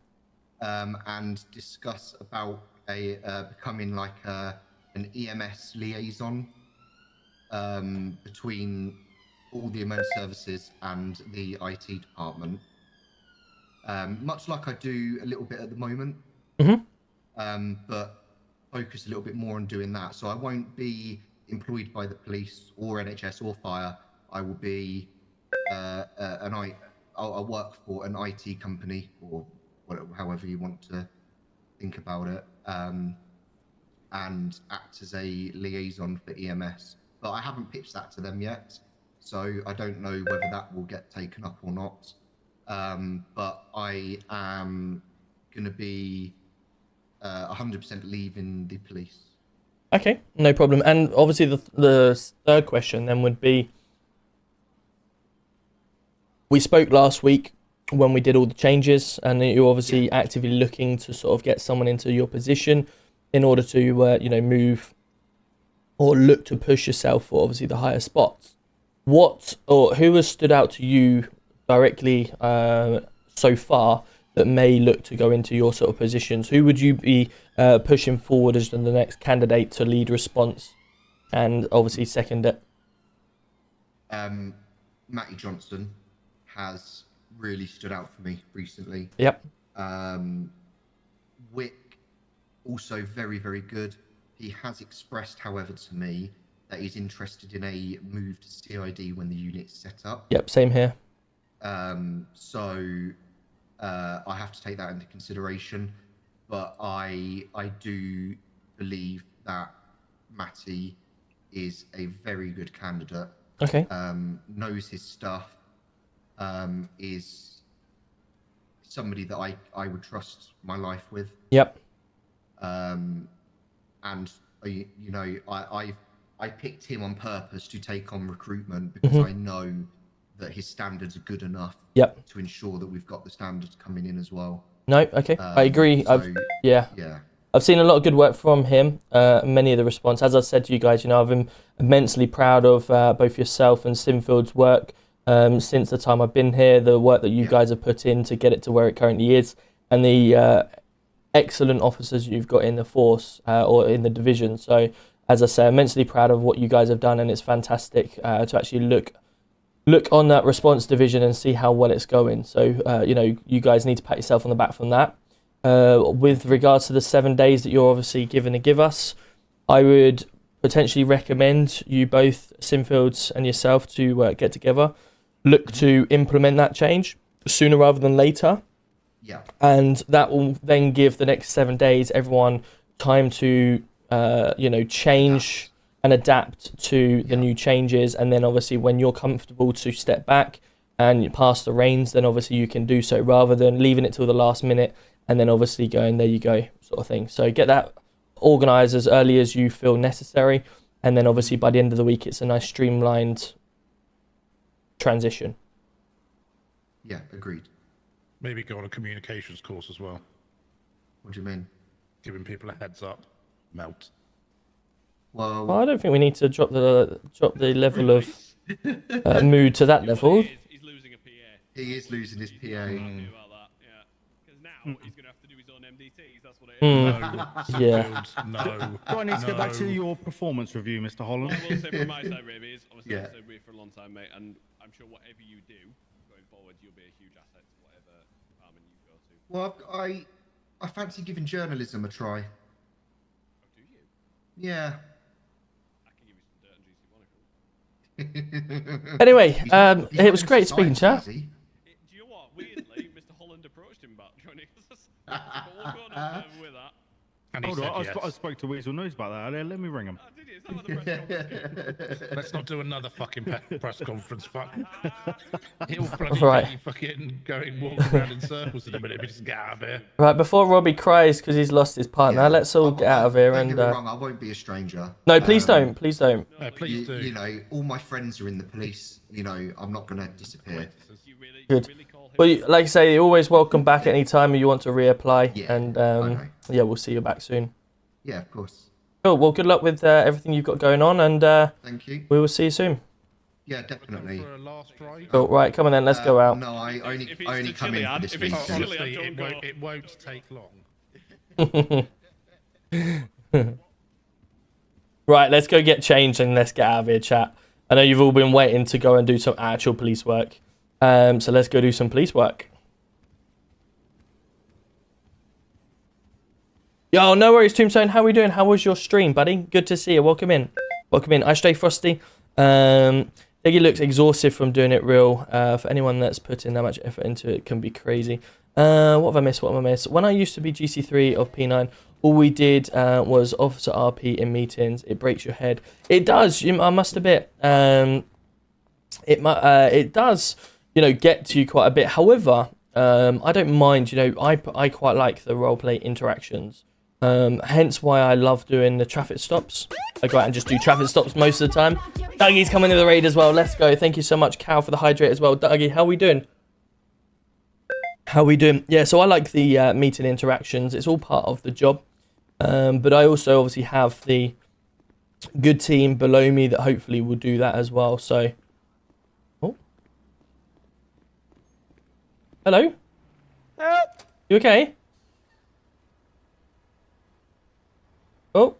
And discuss about becoming like an EMS liaison between all the emergency services and the IT department, much like I do a little bit at the moment, but focus a little bit more on doing that. So I won't be employed by the police or NHS or fire. I will be I'll work for an IT company, or however you want to think about it, and act as a liaison for EMS. But I haven't pitched that to them yet, so I don't know whether that will get taken up or not. But I am going to be 100% leaving the police. Okay, no problem. And obviously the third question then would be, we spoke last week when we did all the changes, and you're obviously actively looking to sort of get someone into your position in order to, move or look to push yourself for obviously the higher spots. Who has stood out to you directly so far that may look to go into your sort of positions? Who would you be pushing forward as the next candidate to lead response and obviously second it? Matty Johnson has really stood out for me recently. Yep. Wick, also very, very good. He has expressed, however, to me that he's interested in a move to CID when the unit's set up. Yep, same here. So I have to take that into consideration, but I do believe that Matty is a very good candidate. Okay. Knows his stuff. Is somebody that I would trust my life with. Yep. And I picked him on purpose to take on recruitment because I know that his standards are good enough to ensure that we've got the standards coming in as well. No, okay, I agree. I've seen a lot of good work from him. Many of the response, as I said to you guys, I'm immensely proud of both yourself and Sinfield's work since the time I've been here. The work that you guys have put in to get it to where it currently is, and the excellent officers you've got in the force or in the division. So, as I say, immensely proud of what you guys have done, and it's fantastic to actually look on that response division and see how well it's going. So, you guys need to pat yourself on the back from that. With regards to the 7 days that you're obviously given to give us, I would potentially recommend you both, Sinfields and yourself, to get together, look to implement that change sooner rather than later. Yeah. And that will then give the next 7 days everyone time to, change and adapt to the new changes. And then obviously when you're comfortable to step back and you pass the reins, then obviously you can do so rather than leaving it till the last minute and then obviously going, there you go, sort of thing. So get that organised as early as you feel necessary. And then obviously by the end of the week, it's a nice streamlined transition. Yeah, agreed. Maybe go on a communications course as well. What do you mean? Giving people a heads up. Melt. Well, I don't think we need to drop the level of mood to that level. He's losing a PA. He is losing his PA. Because now he's going to have to do his own MDTs. That's what it is. Yeah. No. Do I need to go back to your performance review, Mr. Holland? What I will say from my side, Raby, is obviously I've stayed with you for a long time, mate, and I'm sure whatever you do going forward, you'll be a huge asset to whatever department you go to. Well, I fancy giving journalism a try. Oh, do you? Yeah. I can give you some dirt and juicy one. Anyway, it was great speaking, chat. Do you know what? Weirdly, Mr. Holland approached him about joining us. But we'll go no further with that. And he Hold said on, yes. I spoke to Weasel News about that. Let me ring him. Let's not do another fucking press conference. Fuck. He'll bloody Right. be fucking walking around in circles in a minute if he doesn't get out of here. Right, before Robbie cries because he's lost his partner, Yeah. let's all get out of here. Don't And get me wrong, I won't be a stranger. no, please don't. Please don't. No, please do. You know, all my friends are in the police. You know, I'm not going to disappear. Good. Well, like I say, you're always welcome back any time you want to reapply. Yeah, And I know. yeah, we'll see you back soon. Yeah, of course. Cool. Well, good luck with everything you've got going on, and Thank you. we will see you soon. Yeah, definitely. For a last ride. Cool. Right, come on then. Let's go out. No, I only If it's only the come in chili, for this if it's weekend. chili, Honestly, it won't take long. Right, let's go get changed and let's get out of here, chat. I know you've all been waiting to go and do some actual police work. So let's go do some police work. Yo, no worries, Tombstone. How are we doing? How was your stream, buddy? Good to see you. Welcome in. Welcome in. I stay frosty. Diggy looks exhausted from doing it real. For anyone that's putting that much effort into it, it can be crazy. What have I missed? What have I missed? When I used to be GC3 of P9, all we did was Officer RP in meetings. It breaks your head. It does. I must admit. It does, get to you quite a bit. However, I don't mind. I quite like the roleplay interactions. Hence why I love doing the traffic stops. I go out and just do traffic stops most of the time. Dougie's coming to the raid as well. Let's go. Thank you so much, Cal, for the hydrate as well. Dougie, how are we doing? How are we doing? Yeah, so I like the meeting interactions. It's all part of the job. But I also obviously have the good team below me that hopefully will do that as well. So, oh, hello. Help! You okay? Oh,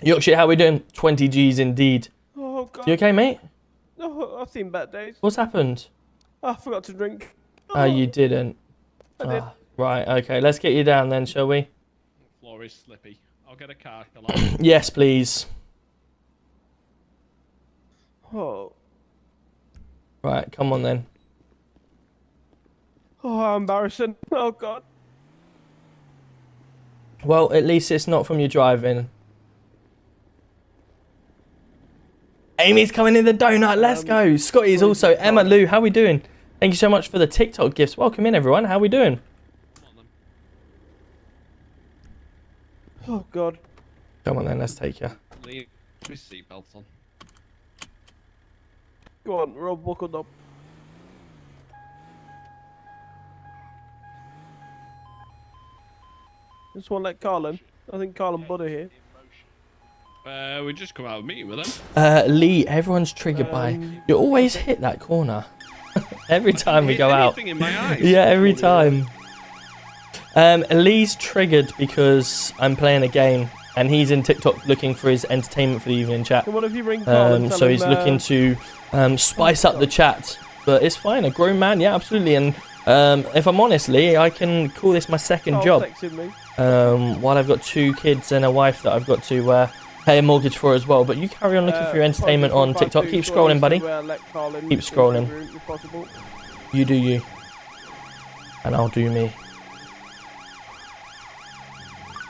Yorkshire, how we doing? 20 G's indeed. Oh God. You okay, mate? No, I've seen bad days. What's happened? I forgot to drink. Oh, you didn't. I did. Right, okay. Let's get you down then, shall we? Floor is slippy. I'll get a car. Shall I? Yes, please. Oh. Right, come on then. Oh, how embarrassing. Oh God. Well, at least it's not from your driving. Amy's coming in the donut. Let's go. Scotty is also. Emma Lou, how we doing? Thank you so much for the TikTok gifts. Welcome in, everyone. How we doing? Oh God. Come on then, let's take you. Leave his seatbelt on. Go on, we're all buckled up. Just want to let Carlin. I think Carlin Butter here. We just come out of a meeting with them. Lee, everyone's triggered by. You always hit that corner. Every time we go out. Anything in my eyes. Yeah, every time. Lee's triggered because I'm playing a game and he's in TikTok looking for his entertainment for the evening chat. What if you ring Carlin? So he's looking to spice up the chat. But it's fine, a grown man, yeah, absolutely. And if I'm honest, Lee, I can call this my second job. While I've got 2 kids and a wife that I've got to pay a mortgage for as well. But you carry on looking for your entertainment on TikTok. Keep scrolling, buddy. Keep scrolling. You do you. And I'll do me.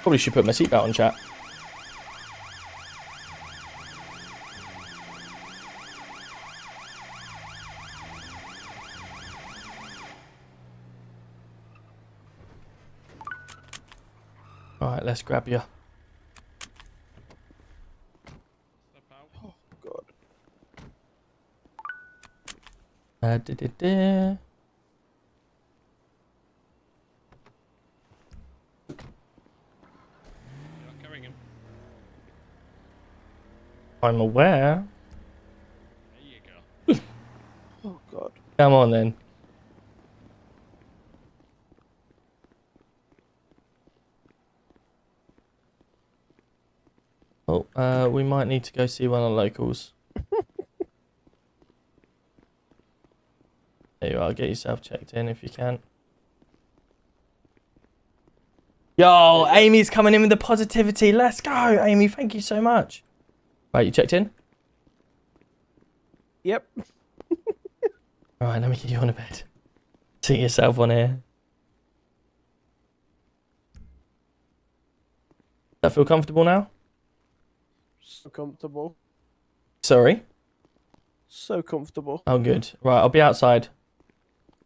Probably should put my seatbelt on, chat. Alright, let's grab you. Oh God. Carrying him. I'm aware. There you go. Oh God. Come on then. Oh, we might need to go see one of the locals. There you are, get yourself checked in if you can. Yo, Amy's coming in with the positivity. Let's go, Amy. Thank you so much. Right, you checked in? Yep. Alright, let me get you on a bed. See yourself on here. I feel comfortable now? So comfortable. Sorry? So comfortable. Oh, good. Right, I'll be outside.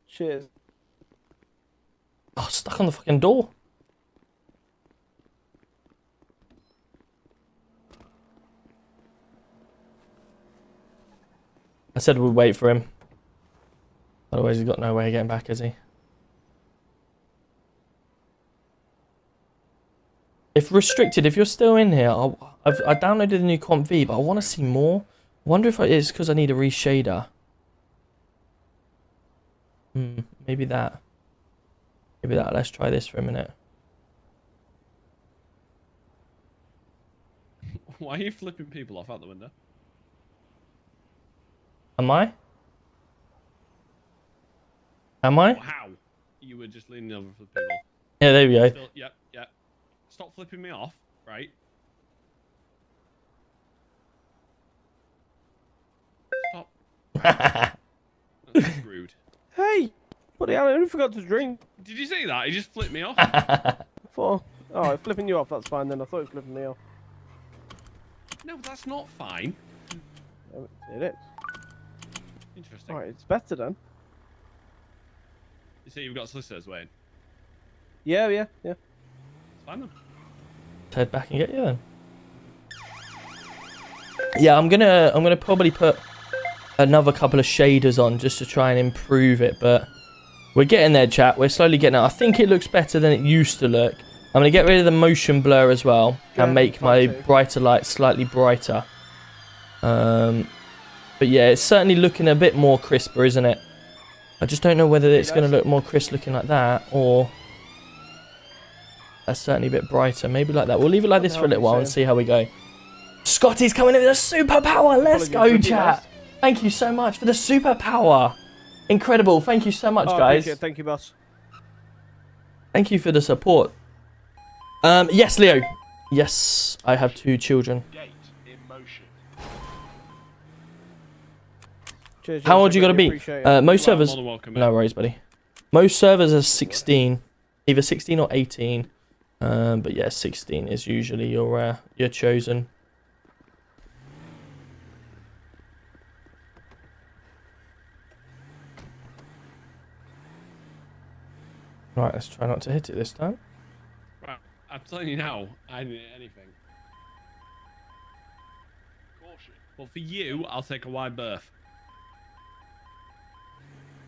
Cheers. Oh, stuck on the fucking door. I said we'd wait for him. Otherwise he's got no way of getting back, has he? If restricted, if you're still in here, I downloaded the new Comp V, but I want to see more. I wonder if it's because I need a reshader. Maybe that. Maybe that. Let's try this for a minute. Why are you flipping people off out the window? Am I? Am I? How? You were just leaning over for people. Yeah, there we go. Still, yep. Stop flipping me off, right? Stop. That's rude. Hey! Buddy, I only forgot to drink. Did you see that? He just flipped me off. Oh, flipping you off, that's fine then. I thought it was flipping me off. No, that's not fine. It is. Interesting. Alright, it's better then. You see, you've got solicitors, Wayne. Yeah. It's fine then. Head back and get you then. Yeah, I'm gonna probably put another couple of shaders on just to try and improve it, but we're getting there, chat. We're slowly getting there. I think it looks better than it used to look. I'm gonna get rid of the motion blur as well and make my brighter light slightly brighter. But yeah, it's certainly looking a bit more crisper, isn't it? I just don't know whether it's gonna look more crisp looking like that or that's certainly a bit brighter. Maybe like that. We'll leave it like this for a little while and see how we go. Scotty's coming in with a superpower. Let's go, chat. Thank you so much for the superpower. Incredible. Thank you so much, guys. Thank you, boss. Thank you for the support. Yes, Leo. Yes, I have 2 children. Cheers, How old you gotta be? Most servers. More than welcome, No worries, buddy. Most servers are 16, either 16 or 18. But yeah, 16 is usually your chosen. Right, let's try not to hit it this time. Right, I'm telling you now, I didn't hit anything. Caution. Well, for you, I'll take a wide berth.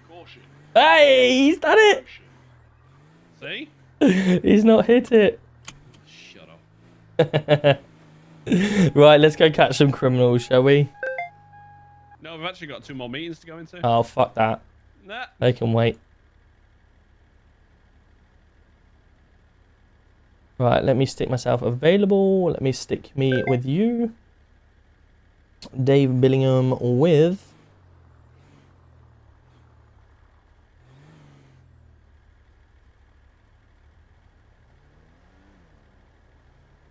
Caution. Hey, he's done it! See? He's not hit it. Shut up. Right, let's go catch some criminals, shall we? No, we've actually got 2 more meetings to go into. Oh, fuck that. Nah. They can wait. Right, let me stick myself available. Let me stick me with you. Dave Billingham with...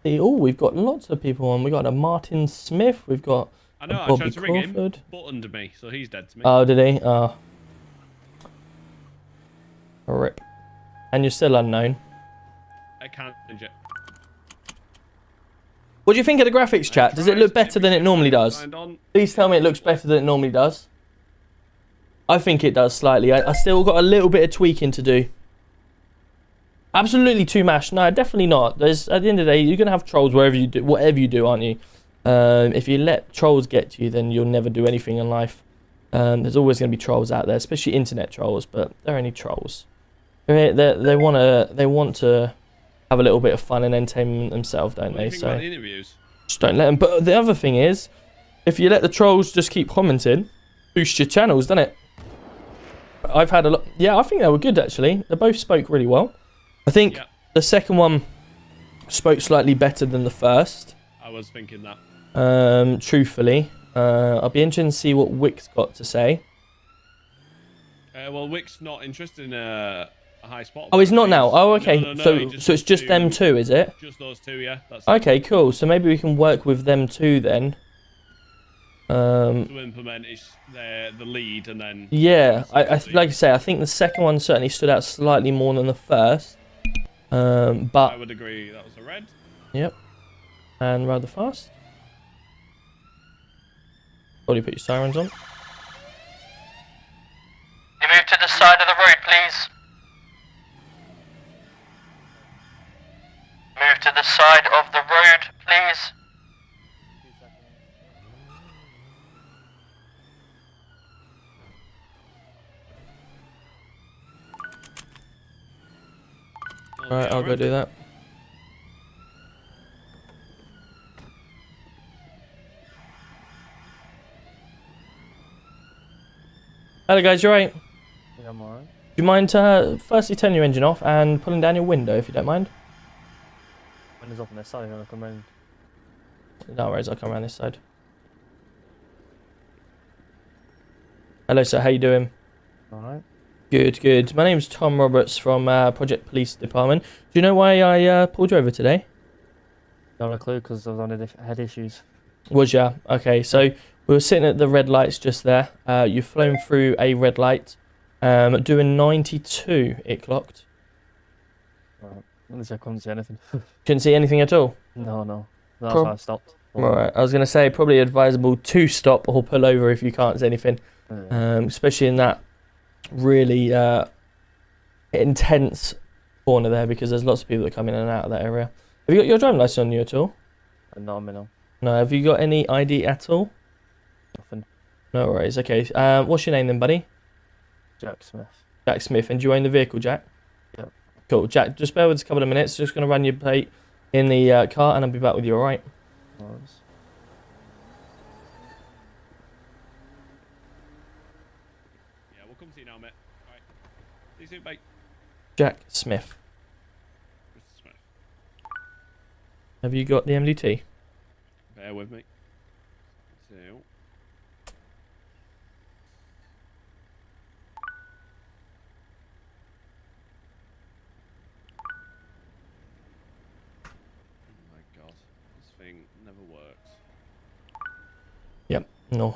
Oh, we've got lots of people on. We've got a Martin Smith. We've got I know, a I Bobby tried to ring him, Crawford. buttoned me, so he's dead to me. Oh, did he? Oh. Rip. And you're still unknown. I can't change it. What do you think of the graphics, chat? Does it look better than it normally does? Please tell me it looks better than it normally does. I think it does slightly. I still got a little bit of tweaking to do. Absolutely too mashed. No, definitely not. There's at the end of the day, you're gonna have trolls wherever you do, whatever you do, aren't you? If you let trolls get to you, then you'll never do anything in life. There's always gonna be trolls out there, especially internet trolls, but they're only trolls. They want to have a little bit of fun and entertainment themselves, don't they? So The interviews? just don't let them. But the other thing is, if you let the trolls just keep commenting, boost your channels, doesn't it? I've had a lot. Yeah, I think they were good actually. They both spoke really well. I think the second one spoke slightly better than the first. I was thinking that. Truthfully, I'll be interested to see what Wick's got to say. Well, Wick's not interested in a high spot. Oh, he's not now. Oh, okay. No, So it's just them 2, is it? Just those 2, yeah. That's Okay, cool. So maybe we can work with them 2 then. To implement the lead and then. Yeah, I like I say, I think the second one certainly stood out slightly more than the first. But I would agree that was a red. Yep. and rather fast. Probably put your sirens on. You move to the side of the road, please. Move to the side of the road, please. Alright, I'll go do that. Hello guys, you alright? Yeah, I'm alright. Do you mind firstly turning your engine off and pulling down your window if you don't mind? Window's up on this side, I'm gonna come round. No worries, I'll come around this side. Hello sir, how you doing? Alright. Good, good. My name's T.Roberts from Project Police Department. Do you know why I pulled you over today? Not a clue, because I was on head issues. Was ya? Okay, so we were sitting at the red lights just there. You've flown through a red light. Doing 92, it clocked. Right. At least I couldn't see anything. Couldn't see anything at all? No. That's why I stopped. Right, I was going to say, probably advisable to stop or pull over if you can't see anything. Yeah. Especially in that really intense corner there, because there's lots of people that come in and out of that area. Have you got your driving license on you at all? Not on me, no. No, have you got any ID at all? Nothing. No worries, okay. What's your name then, buddy? Jack Smith. Jack Smith, and do you own the vehicle, Jack? Yep. Cool, Jack, just bear with us a couple of minutes. Just going to run your plate in the car and I'll be back with you, alright? No worries. Yeah, we'll come see you now, mate. Alright. See you soon, bye. Jack Smith. Mr. Smith. Have you got the MDT? Bear with me. So. Oh my god, this thing never works. Yep, no.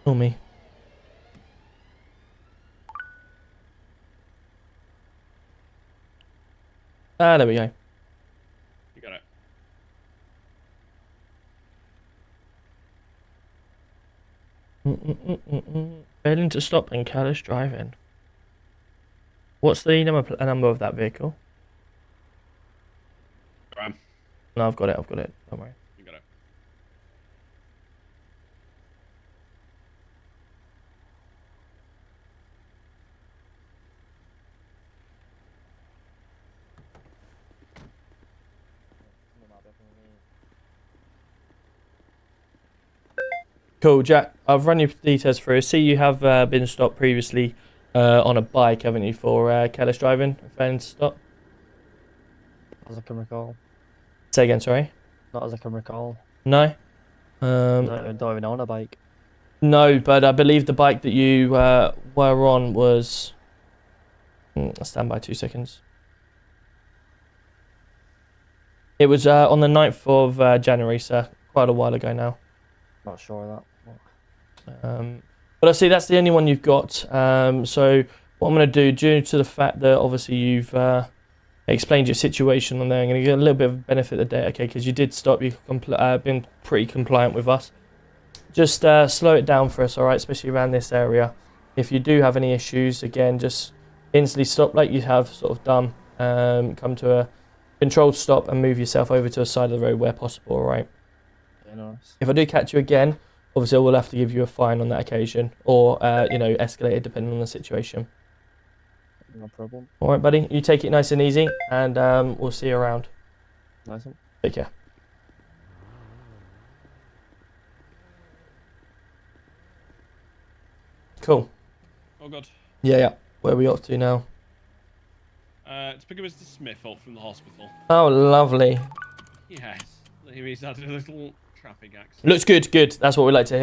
Nor me. Ah, there we go. You got it. Failing to stop and careless driving. What's the number of that vehicle? Ram. No, I've got it. Don't worry. You got it. Cool, Jack. I've run your details through. See, you have been stopped previously on a bike, haven't you, for careless driving? Failing to stop. As I can recall. Say again, sorry. Not as I can recall. No. Don't even own a bike. No, but I believe the bike that you were on was. Stand by 2 seconds. It was on the 9th of January, sir. Quite a while ago now. Not sure of that. But I see that's the only one you've got. So what I'm going to do, due to the fact that obviously you've explained your situation on there, I'm going to get a little bit of benefit of the doubt, okay? Because you did stop. You've been pretty compliant with us. Just slow it down for us, all right? Especially around this area. If you do have any issues, again, just instantly stop like you have sort of done. Come to a controlled stop and move yourself over to a side of the road where possible, all right? Yeah, nice. If I do catch you again, obviously I will have to give you a fine on that occasion, or escalate it depending on the situation. No problem. All right, buddy. You take it nice and easy, and we'll see you around. Nice one. Take care. Cool. Oh god. Yeah. Where are we off to now? To pick up Mr. Smith up from the hospital. Oh, lovely. Yes. He's had a little traffic accident. Looks good. Good. That's what we like to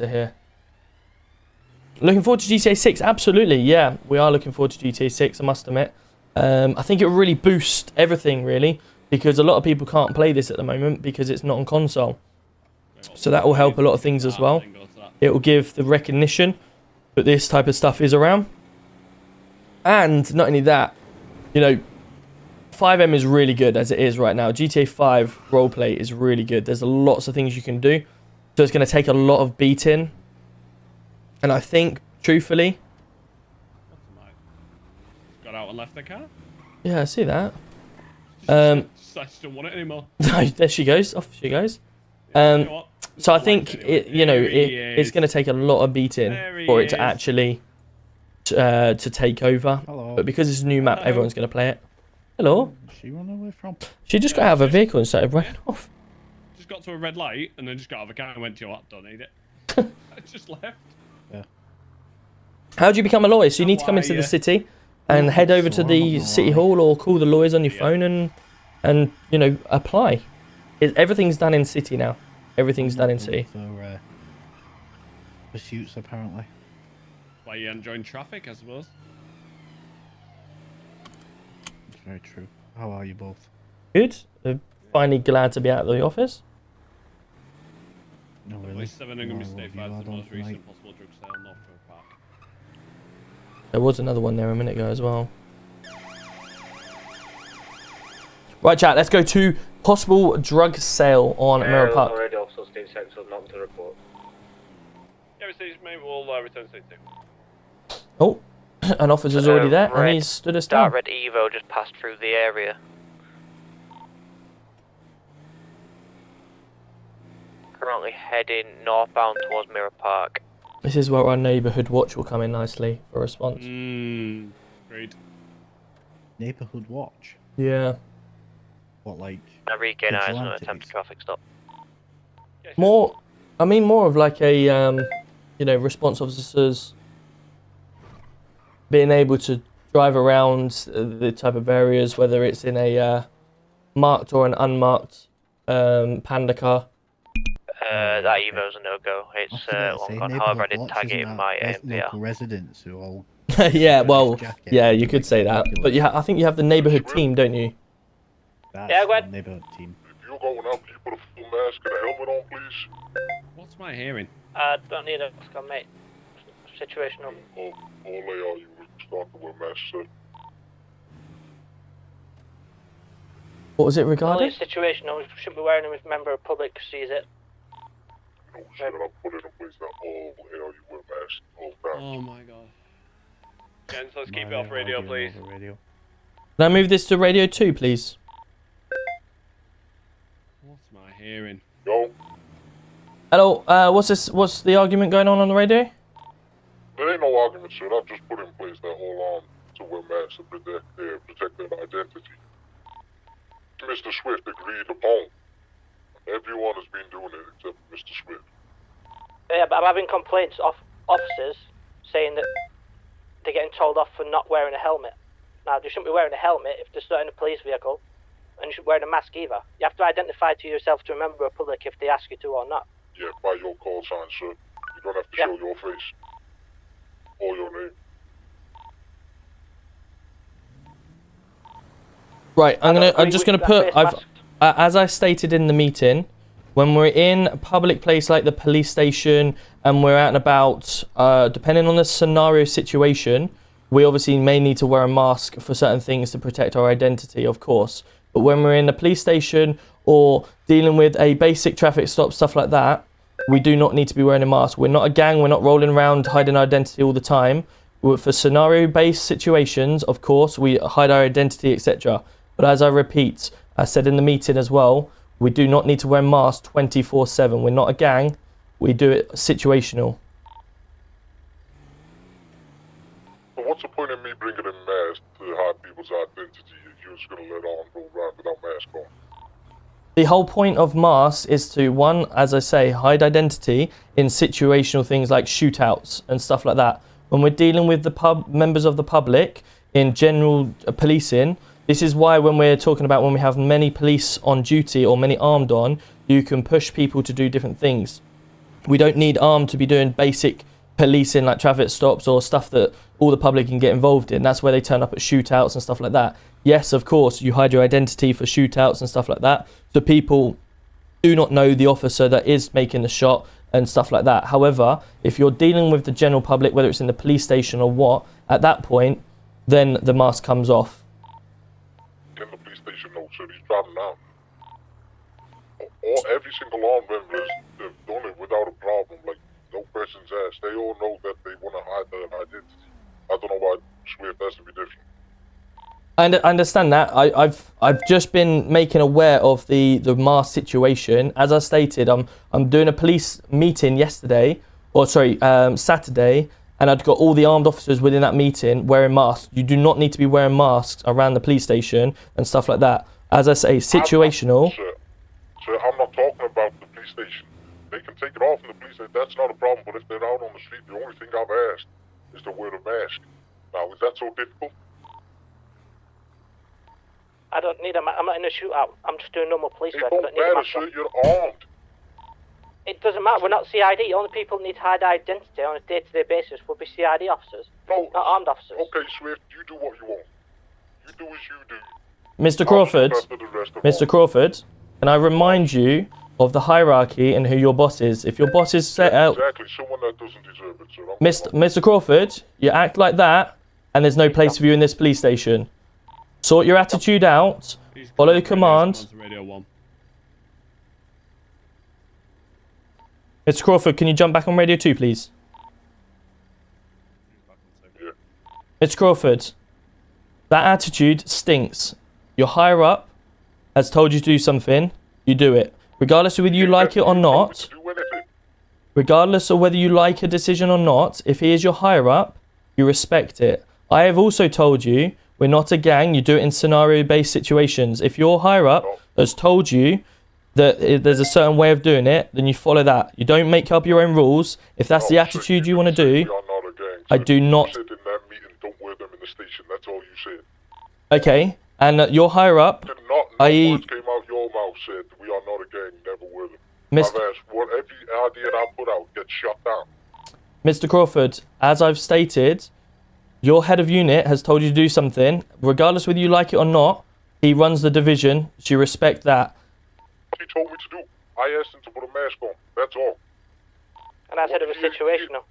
hear. Looking forward to GTA 6. Absolutely. Yeah, we are looking forward to GTA 6. I must admit. I think it will really boost everything, really, because a lot of people can't play this at the moment because it's not on console. So that will help a lot of things as well. It will give the recognition that this type of stuff is around. And not only that, FiveM FiveM is really good as it is right now. GTA 5 roleplay is really good. There's lots of things you can do. So it's going to take a lot of beating. And I think, truthfully... Got out and left the car? Yeah, I see that. I just don't want it anymore. No, there she goes. Off she goes. So I think, it's going to take a lot of beating for it to actually to take over. Hello. But because it's a new map, everyone's going to play it. Hello. Where's she run away from? She just got out of her vehicle and started running off. Just got to a red light and then just got out of the car and went, you know what, don't need it. I just left. Yeah. How do you become a lawyer? So you need to come into the city and head over to the city hall or call the lawyers on your phone and apply. Everything's done in city now. Everything's done in city. For pursuits, apparently. Why you enjoying traffic, I suppose. It's very true. How are you both? Good. Finally glad to be out of the office. No, really. 7 Ingham State Fire's the most recent possible drug sale in North Park. There was another one there a minute ago as well. Right, chat, let's go to possible drug sale on Mirror Park. Already officers state sex of not to report. Yeah, we see, mate, we'll return state 2. Oh, an officer's already there and he's stood us down. Red Evo just passed through the area. Currently heading northbound towards Mirror Park. This is where our neighbourhood watch will come in nicely for a response. Great. Neighbourhood watch? Yeah. What, like... Now regain eyes on an attempted traffic stop. More of like a, response officers being able to drive around the type of areas, whether it's in a marked or an unmarked panda car. That Evo's a no-go. It's long gone. However, I did tag it in my AMPR. Local residents who all... Yeah, well, yeah, you could say that. But I think you have the neighbourhood team, don't you? Yeah, go ahead. Neighbourhood team. If you're going up, can you put a full mask and a helmet on, please? What's my hearing? Don't need a mask on, mate. Situational. All layout, you would start to wear masks, sir. What was it regarding? Only situational. We shouldn't be wearing them if a member of the public sees it. No, sir, I'll put it in place that all layout, you wear masks all the time. Oh my god. Gents, let's keep it off radio, please. Can I move this to radio 2, please? What's my hearing? Yo. Hello, what's the argument going on the radio? There ain't no argument, sir. I've just put in place that whole to wear masks to protect their identity. Mr. Swift agreed upon. Everyone has been doing it except Mr. Swift. Yeah, but I'm having complaints off officers saying that they're getting told off for not wearing a helmet. Now, they shouldn't be wearing a helmet if they're still in a police vehicle, and you shouldn't be wearing a mask either. You have to identify to yourself to a member of the public if they ask you to or not. Yeah, by your call sign, sir. You don't have to show your face or your name. Right, I'm just gonna put. As I stated in the meeting, when we're in a public place like the police station and we're out and about, depending on the scenario situation, we obviously may need to wear a mask for certain things to protect our identity, of course. But when we're in a police station or dealing with a basic traffic stop, stuff like that, we do not need to be wearing a mask. We're not a gang. We're not rolling around hiding our identity all the time. For scenario-based situations, of course, we hide our identity, etc. But as I repeat, I said in the meeting as well, we do not need to wear masks 24/7. We're not a gang. We do it situational. But what's the point in me bringing in masks to hide people's identity if you're just going to let on go around without mask on? The whole point of masks is to, one, as I say, hide identity in situational things like shootouts and stuff like that. When we're dealing with the members of the public in general policing, this is why when we're talking about when we have many police on duty or many armed on, you can push people to do different things. We don't need armed to be doing basic policing like traffic stops or stuff that all the public can get involved in. That's where they turn up at shootouts and stuff like that. Yes, of course, you hide your identity for shootouts and stuff like that, so people do not know the officer that is making the shot and stuff like that. However, if you're dealing with the general public, whether it's in the police station or what, at that point, then the mask comes off. In the police sir. He's driving now. Every single armed member has done it without a problem. Like, no questions asked. They all know that they want to hide their identity. I don't know why Swift has to be different. I understand that. I've just been making aware of the mask situation. As I stated, I'm doing a police meeting yesterday, or sorry, Saturday, and I'd got all the armed officers within that meeting wearing masks. You do not need to be wearing masks around the police station and stuff like that. As I say, situational. Sir, I'm not talking about the police station. They can take it off in the police station. That's not a problem. But if they're out on the street, the only thing I've asked is to wear a mask. Now, is that so difficult? I don't need I'm not in a shootout. I'm just doing normal police work. It don't matter, sir. You're armed. It doesn't matter. We're not CID. The only people that need to hide identity on a day-to-day basis will be CID officers, not armed officers. Okay, Swift, you do what you want. You do as you do. Mr. Crawford, Mr. Crawford, can I remind you of the hierarchy and who your boss is? If your boss is set out... Exactly, someone that doesn't deserve it, sir. Mr. Crawford, you act like that, and there's no place for you in this police station. Sort your attitude out, follow the command. Mr. Crawford, can you jump back on radio 2, please? Mr. Crawford, that attitude stinks. Your higher up has told you to do something, you do it. Regardless of whether you like it or not, regardless of whether you like a decision or not, if he is your higher up, you respect it. I have also told you, we're not a gang, you do it in scenario-based situations. If your higher up has told you that there's a certain way of doing it, then you follow that. You don't make up your own rules. If that's the attitude you want to do, I do not... You said in that meeting, don't wear them in the station, that's all you said. Okay, and your higher up, i.e. Words came out your mouth said, we are not a gang, never wear them. I've asked, every idea that I put out gets shut down. Mr. Crawford, as I've stated, your head of unit has told you to do something. Regardless whether you like it or not, he runs the division, so you respect that. He told me to do. I asked him to put a mask on, that's all. And I said it was situational.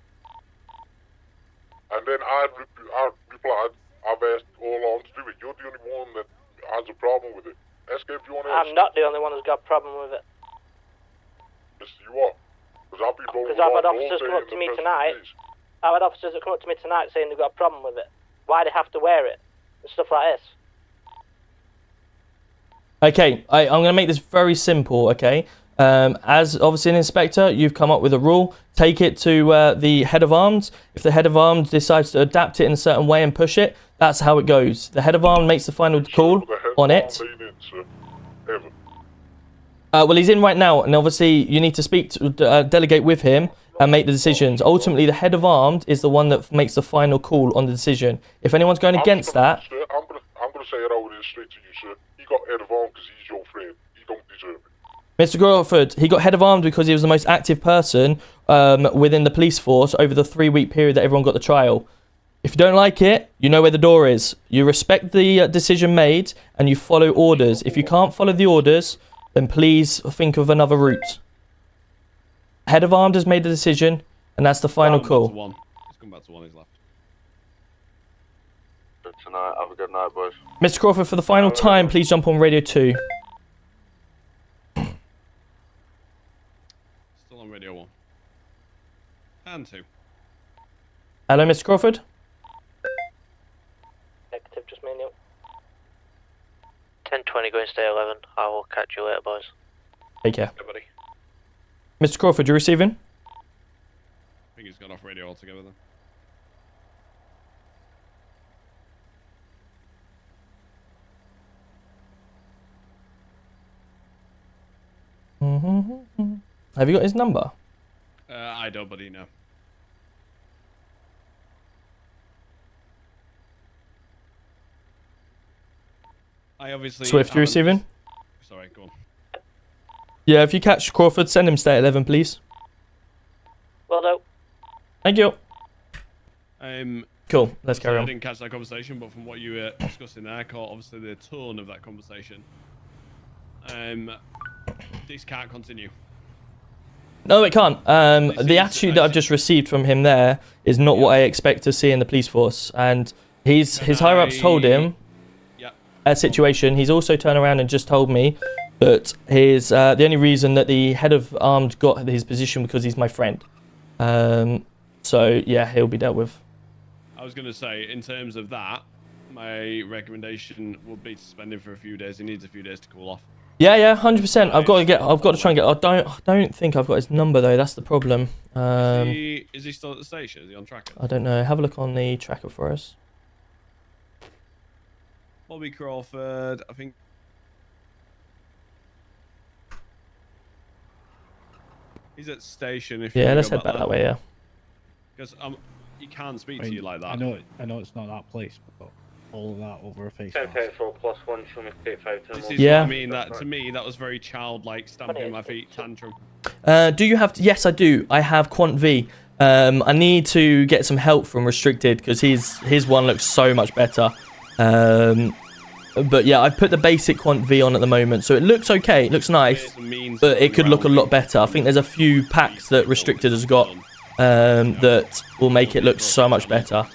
And then I replied, I've asked all arms to do it. You're the only one that has a problem with it. Ask everyone else. I'm not the only one who's got a problem with it. Yes, you are. Because I've had officers come up to me tonight. I've had officers that come up to me tonight saying they've got a problem with it. Why they have to wear it and stuff like this. Okay, I'm going to make this very simple, okay? As obviously an inspector, you've come up with a rule. Take it to the head of arms. If the head of arms decides to adapt it in a certain way and push it, that's how it goes. The head of arms makes the final call on it. Well, he's in right now, and obviously you need to speak to, delegate with him and make the decisions. Ultimately, the head of armed is the one that makes the final call on the decision. If anyone's going against that... Sir, I'm gonna say it over there straight to you, sir. He got head of armed because he's your friend. He don't deserve it. Mr. Crawford, he got head of armed because he was the most active person within the police force over the 3-week period that everyone got the trial. If you don't like it, you know where the door is. You respect the decision made and you follow orders. If you can't follow the orders, then please think of another route. Head of armed has made the decision, and that's the final call. He's come back to one, he's left. Good tonight. Have a good night, boys. Mr. Crawford, for the final time, please jump on radio 2. Still on radio 1. And 2. Hello, Mr. Crawford. Negative, just me and you. 10:20 going to stay 11. I will catch you later, boys. Take care. Yeah, buddy. Mr. Crawford, you receiving? I think he's gone off radio altogether then. Have you got his number? I don't, buddy, no. I obviously... Swift, you receiving? Sorry, go on. Yeah, if you catch Crawford, send him stay at 11, please. Well, no. Thank you. Cool, let's carry on. I didn't catch that conversation, but from what you were discussing there, I caught obviously the tone of that conversation. This can't continue. No, it can't. The attitude that I've just received from him there is not what I expect to see in the police force. And his higher-ups told him... situation, he's also turned around and just told me that his the only reason that the head of armed got his position because he's my friend. So yeah, he'll be dealt with. I was going to say, in terms of that, my recommendation would be to suspend him for a few days. He needs a few days to cool off. Yeah, 100%. I've got to try and get. I don't think I've got his number though. That's the problem. Is he still at the station? Is he on tracker? I don't know. Have a look on the tracker for us. Bobby Crawford, I think. He's at station. If Yeah, you let's go head back that way. Yeah. Because he can't speak to you like that. I know it's not that place, but all of that over a face. 1034 plus 1, show me 35 This is Yeah. what I mean. That to me, that was very childlike, stamping my feet tantrum. Do you have? Yes, I do. I have Quant V. I need to get some help from Restricted because his one looks so much better. But yeah, I've put the basic Quant V on at the moment, so it looks okay. It looks nice, but it could look a lot better. I think there's a few packs that Restricted has got that will make it look so much better.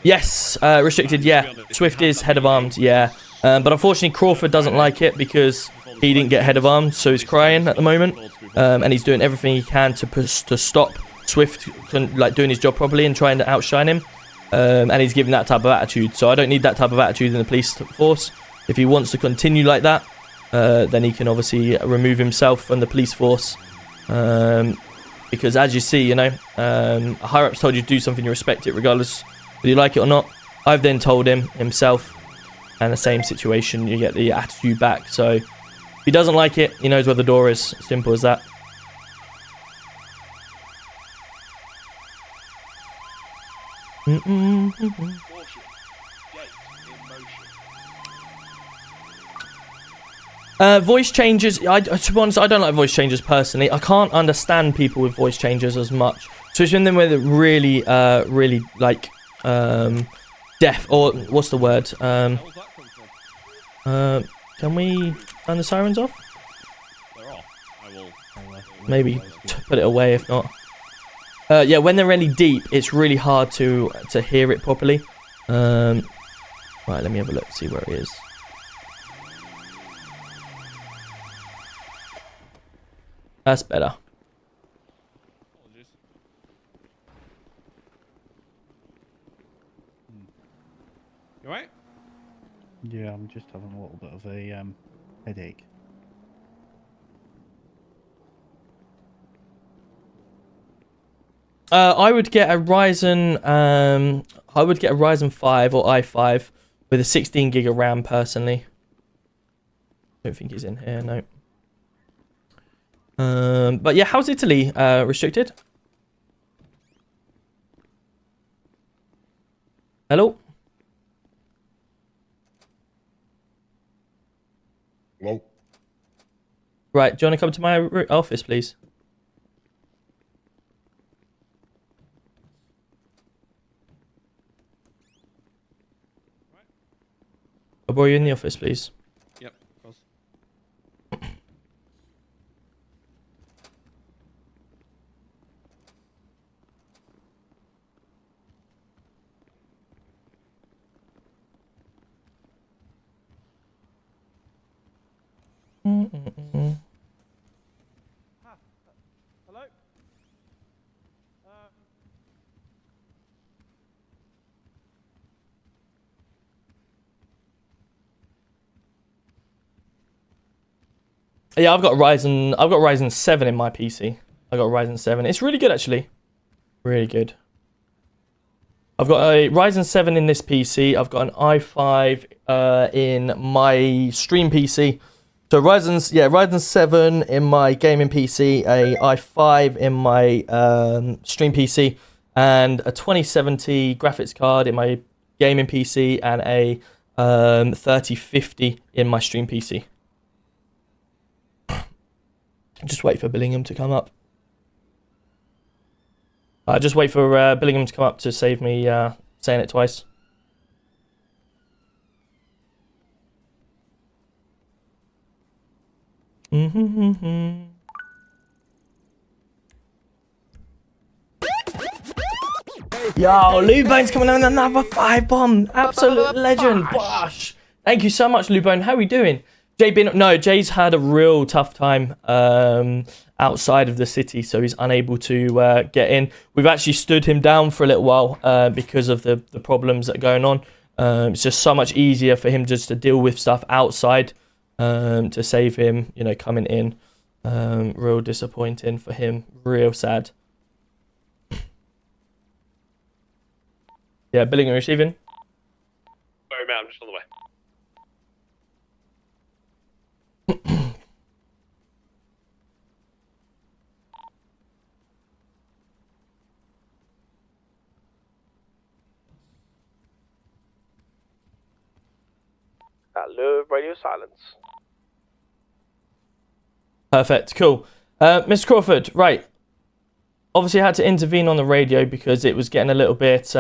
Yes, Restricted, yeah. Swift is head of armed, yeah. But unfortunately, Crawford doesn't like it because he didn't get head of armed, so he's crying at the moment. And he's doing everything he can to stop Swift doing his job properly and trying to outshine him. And he's giving that type of attitude. So I don't need that type of attitude in the police force. If he wants to continue like that, then he can obviously remove himself from the police force. Because as you see, you know, a higher up's told you to do something, you respect it regardless whether you like it or not. I've then told him himself, and the same situation, you get the attitude back. So if he doesn't like it, he knows where the door is. Simple as that. Voice changes. To be honest, I don't like voice changes personally. I can't understand people with voice changes as much, especially when they're really, really like deaf, or what's the word? Can we turn the sirens off? They're off. I will. Maybe put it away if not. Yeah, when they're really deep, it's really hard to hear it properly. Right, let me have a look, see where it is. That's better. You alright? Yeah, I'm just having a little bit of a headache. I would get a Ryzen 5 or i5 with a 16 gig of RAM personally. Don't think he's in here, no. But yeah, how's Italy restricted? Hello? Hello? Right, do you want to come to my office, please? I'll borrow you in the office, please. Yep, of course. Hello? Yeah, I've got Ryzen 7 in my PC. I got Ryzen 7. It's really good actually. Really good. I've got a Ryzen 7 in this PC. I've got an i5 in my stream PC. So Ryzen 7 in my gaming PC, a i5 in my stream PC, and a 2070 graphics card in my gaming PC, and a 3050 in my stream PC. Just wait for Billingham to come up. Just wait for Billingham to come up to save me saying it twice. Yo, Lou Bone's coming in with another 5 bomb. Absolute legend. Bosh. Thank you so much, Lubone. How are we doing? Jay's had a real tough time outside of the city, so he's unable to get in. We've actually stood him down for a little while because of the problems that are going on. It's just so much easier for him just to deal with stuff outside to save him, coming in. Real disappointing for him. Real sad. Yeah, billing and receiving. Sorry, mate, I'm just on the way. Hello, radio silence. Perfect, cool. Mr. Crawford, right. Obviously, I had to intervene on the radio because it was getting a little bit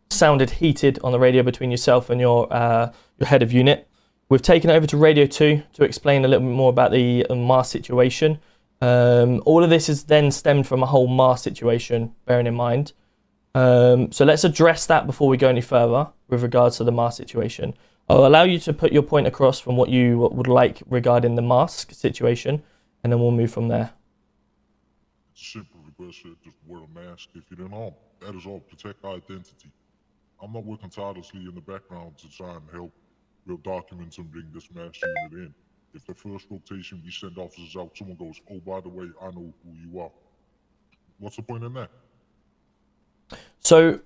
sounded heated on the radio between yourself and your head of unit. We've taken it over to Radio 2 to explain a little bit more about the Mars situation. All of this is then stemmed from a whole Mars situation, bearing in mind. So let's address that before we go any further with regards to the Mars situation. I'll allow you to put your point across from what you would like regarding the mask situation, and then we'll move from there. Simple request, just wear a mask if you're in arm. That is all. Protect our identity. I'm not working tirelessly in the background to try and help build documents and bring this mass unit in. If the first rotation we send officers out, someone goes, "Oh, by the way, I know who you are." What's the point in that? So,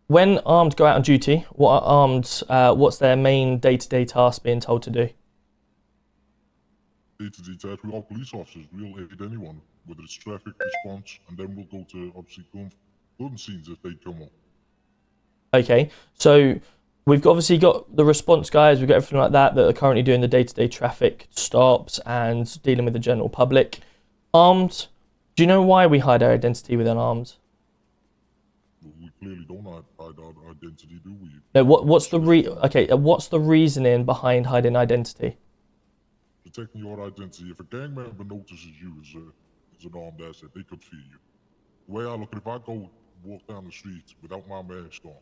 when armed go out on duty, what are armed? What's their main day-to-day task being told to do? Day-to-day task, we're all police officers. We'll aid anyone, whether it's traffic response, and then we'll go to obviously gun scenes if they come up. Okay, so we've obviously got the response guys, we've got everything like that are currently doing the day-to-day traffic stops and dealing with the general public. Armed, do you know why we hide our identity with unarmed? We clearly don't hide our identity, do we? No, what's the reasoning behind hiding identity? Protecting your identity. If a gang member notices you as an armed asset, they could fear you. The way I look at it, if I go walk down the street without my mask on,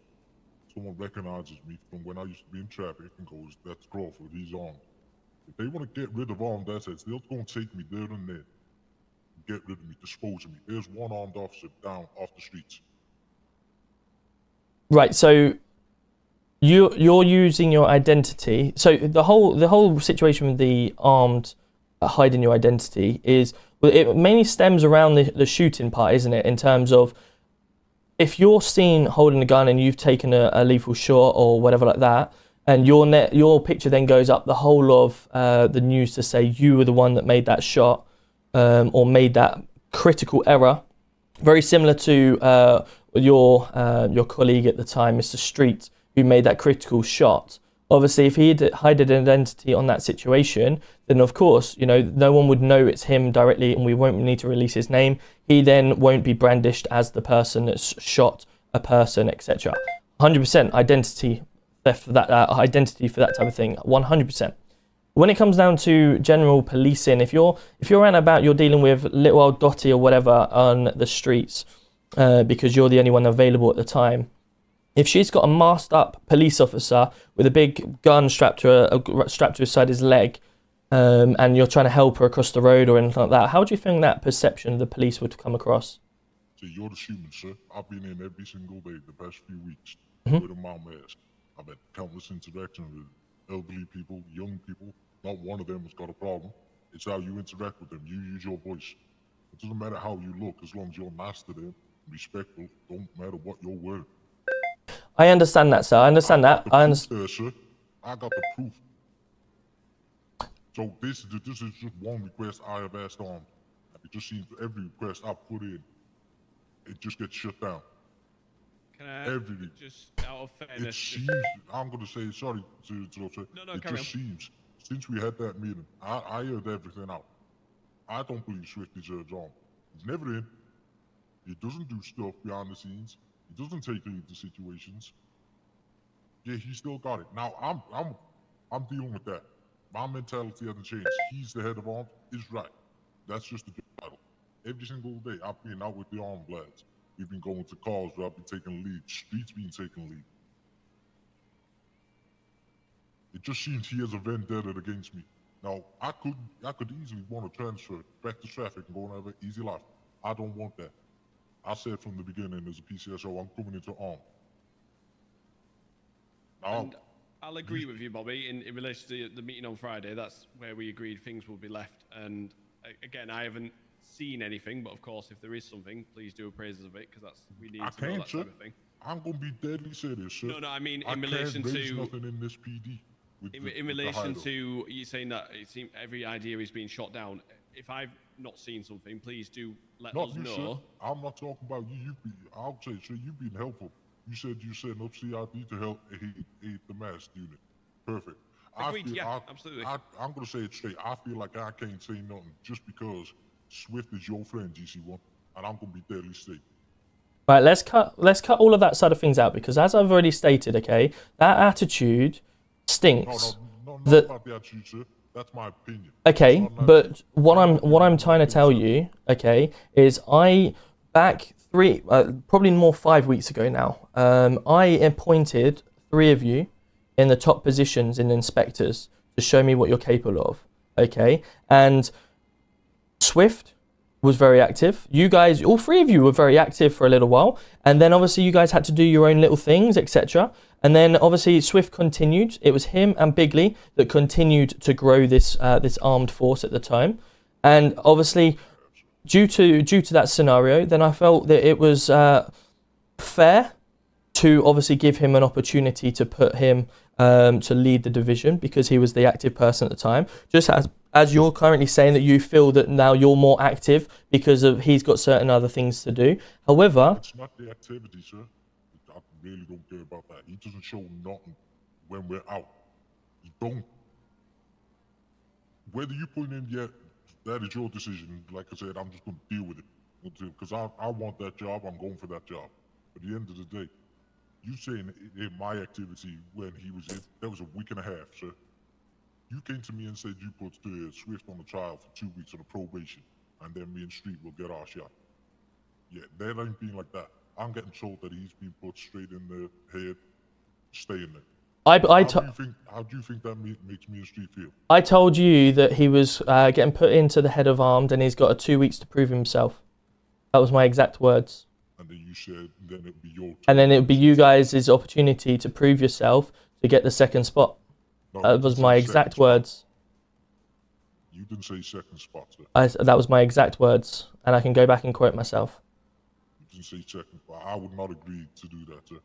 someone recognizes me from when I used to be in traffic and goes, "That's Crawford, he's armed." If they want to get rid of armed assets, they'll go and take me there and then. Get rid of me, dispose of me. There's one armed officer down off the streets. Right, so you're using your identity. So the whole situation with the armed hiding your identity is, well, it mainly stems around the shooting part, isn't it? In terms of if you're seen holding a gun and you've taken a lethal shot or whatever like that, and your picture then goes up the whole of the news to say you were the one that made that shot or made that critical error, very similar to your colleague at the time, Mr. Street, who made that critical shot. Obviously, if he had hidden an identity on that situation, then of course, no one would know it's him directly, and we won't need to release his name. He then won't be brandished as the person that's shot a person, etc. 100% identity theft for that, identity for that type of thing. 100%. When it comes down to general policing, if you're around about, you're dealing with little old Dottie or whatever on the streets because you're the only one available at the time. If she's got a masked up police officer with a big gun strapped to his side of his leg, and you're trying to help her across the road or anything like that, how do you think that perception of the police would come across? So you're the human, sir. I've been in every single day the past few weeks Mm-hmm. with my mask. I've had countless interactions with elderly people, young people. Not one of them has got a problem. It's how you interact with them. You use your voice. It doesn't matter how you look, as long as you're nice to them, respectful. Don't matter what you're wearing. I understand that, sir. I understand that. I understand. There, sir. I got the proof. So this is just one request I have asked on. It just seems every request I put in, it just gets shut down. Can I just, out of fairness... It seems, I'm going to say, sorry to say, it just seems, since we had that meeting, I heard everything out. I don't believe Swift deserves on. He's never in. He doesn't do stuff behind the scenes. He doesn't take lead to situations. Yeah, he still got it. Now, I'm dealing with that. My mentality hasn't changed. He's the head of arms. Is right. That's just the battle. Every single day, I've been out with the armed lads. We've been going to calls where I've been taking lead. Streets being taken lead. just seems he has a vendetta against me. Now, I could easily want to transfer back to traffic and go and have an easy life. I don't want that. I said from the beginning as a PCSO, I'm coming into armed. And I'll agree with you, Bobby, in relation to the meeting on Friday. That's where we agreed things will be left. And again, I haven't seen anything, but of course, if there is something, please do appraisals of it, because we need to know that type of thing. I'm going to be deadly serious, sir. No, I mean, in relation to... nothing in this PD. In relation to you saying that it seems every idea is being shot down, if I've not seen something, please do let us know. Sir. I'm not talking about you. I'll say, sir, you've been helpful. You said you setting up CID to help aid the mass unit. Perfect. Agreed, absolutely. I'm going to say it straight. I feel like I can't say nothing just because Swift is your friend, GC1, and I'm going to be deadly straight. Right, let's cut all of that side of things out, because as I've already stated, okay, that attitude stinks. No, not about the attitude, sir. That's my opinion. Okay, but what I'm trying to tell you, okay, is back probably more 5 weeks ago now, I appointed 3 of you in the top positions in inspectors to show me what you're capable of, okay? And Swift was very active. You guys, all 3 of you were very active for a little while, and then obviously you guys had to do your own little things, etc. And then obviously Swift continued. It was him and Bigley that continued to grow this armed force at the time. And obviously, due to that scenario, then I felt that it was fair to obviously give him an opportunity to put him to lead the division, because he was the active person at the time. Just as you're currently saying that you feel that now you're more active because of he's got certain other things to do. However, it's not the activity, sir. I really don't care about that. He doesn't show nothing when we're out. He don't. Whether you put him in yet, that is your decision. Like I said, I'm just going to deal with it. Because I want that job, I'm going for that job. At the end of the day, you saying in my activity when he was in, that was a week and a half, sir. You came to me and said you put Swift on the trial for 2 weeks on a probation, and then me and Street will get our shot. Yeah, that ain't being like that. I'm getting told that he's been put straight in the head, staying there. How do you think that makes me and Street feel? I told you that he was getting put into the head of armed, and he's got 2 weeks to prove himself. That was my exact words. And then you said, then it'd be your turn. And then it'd be you guys' opportunity to prove yourself to get the second spot. No, that was my exact words. You didn't say second spot, sir. That was my exact words, and I can go back and quote myself. You didn't say second spot. I would not agree to do that, sir.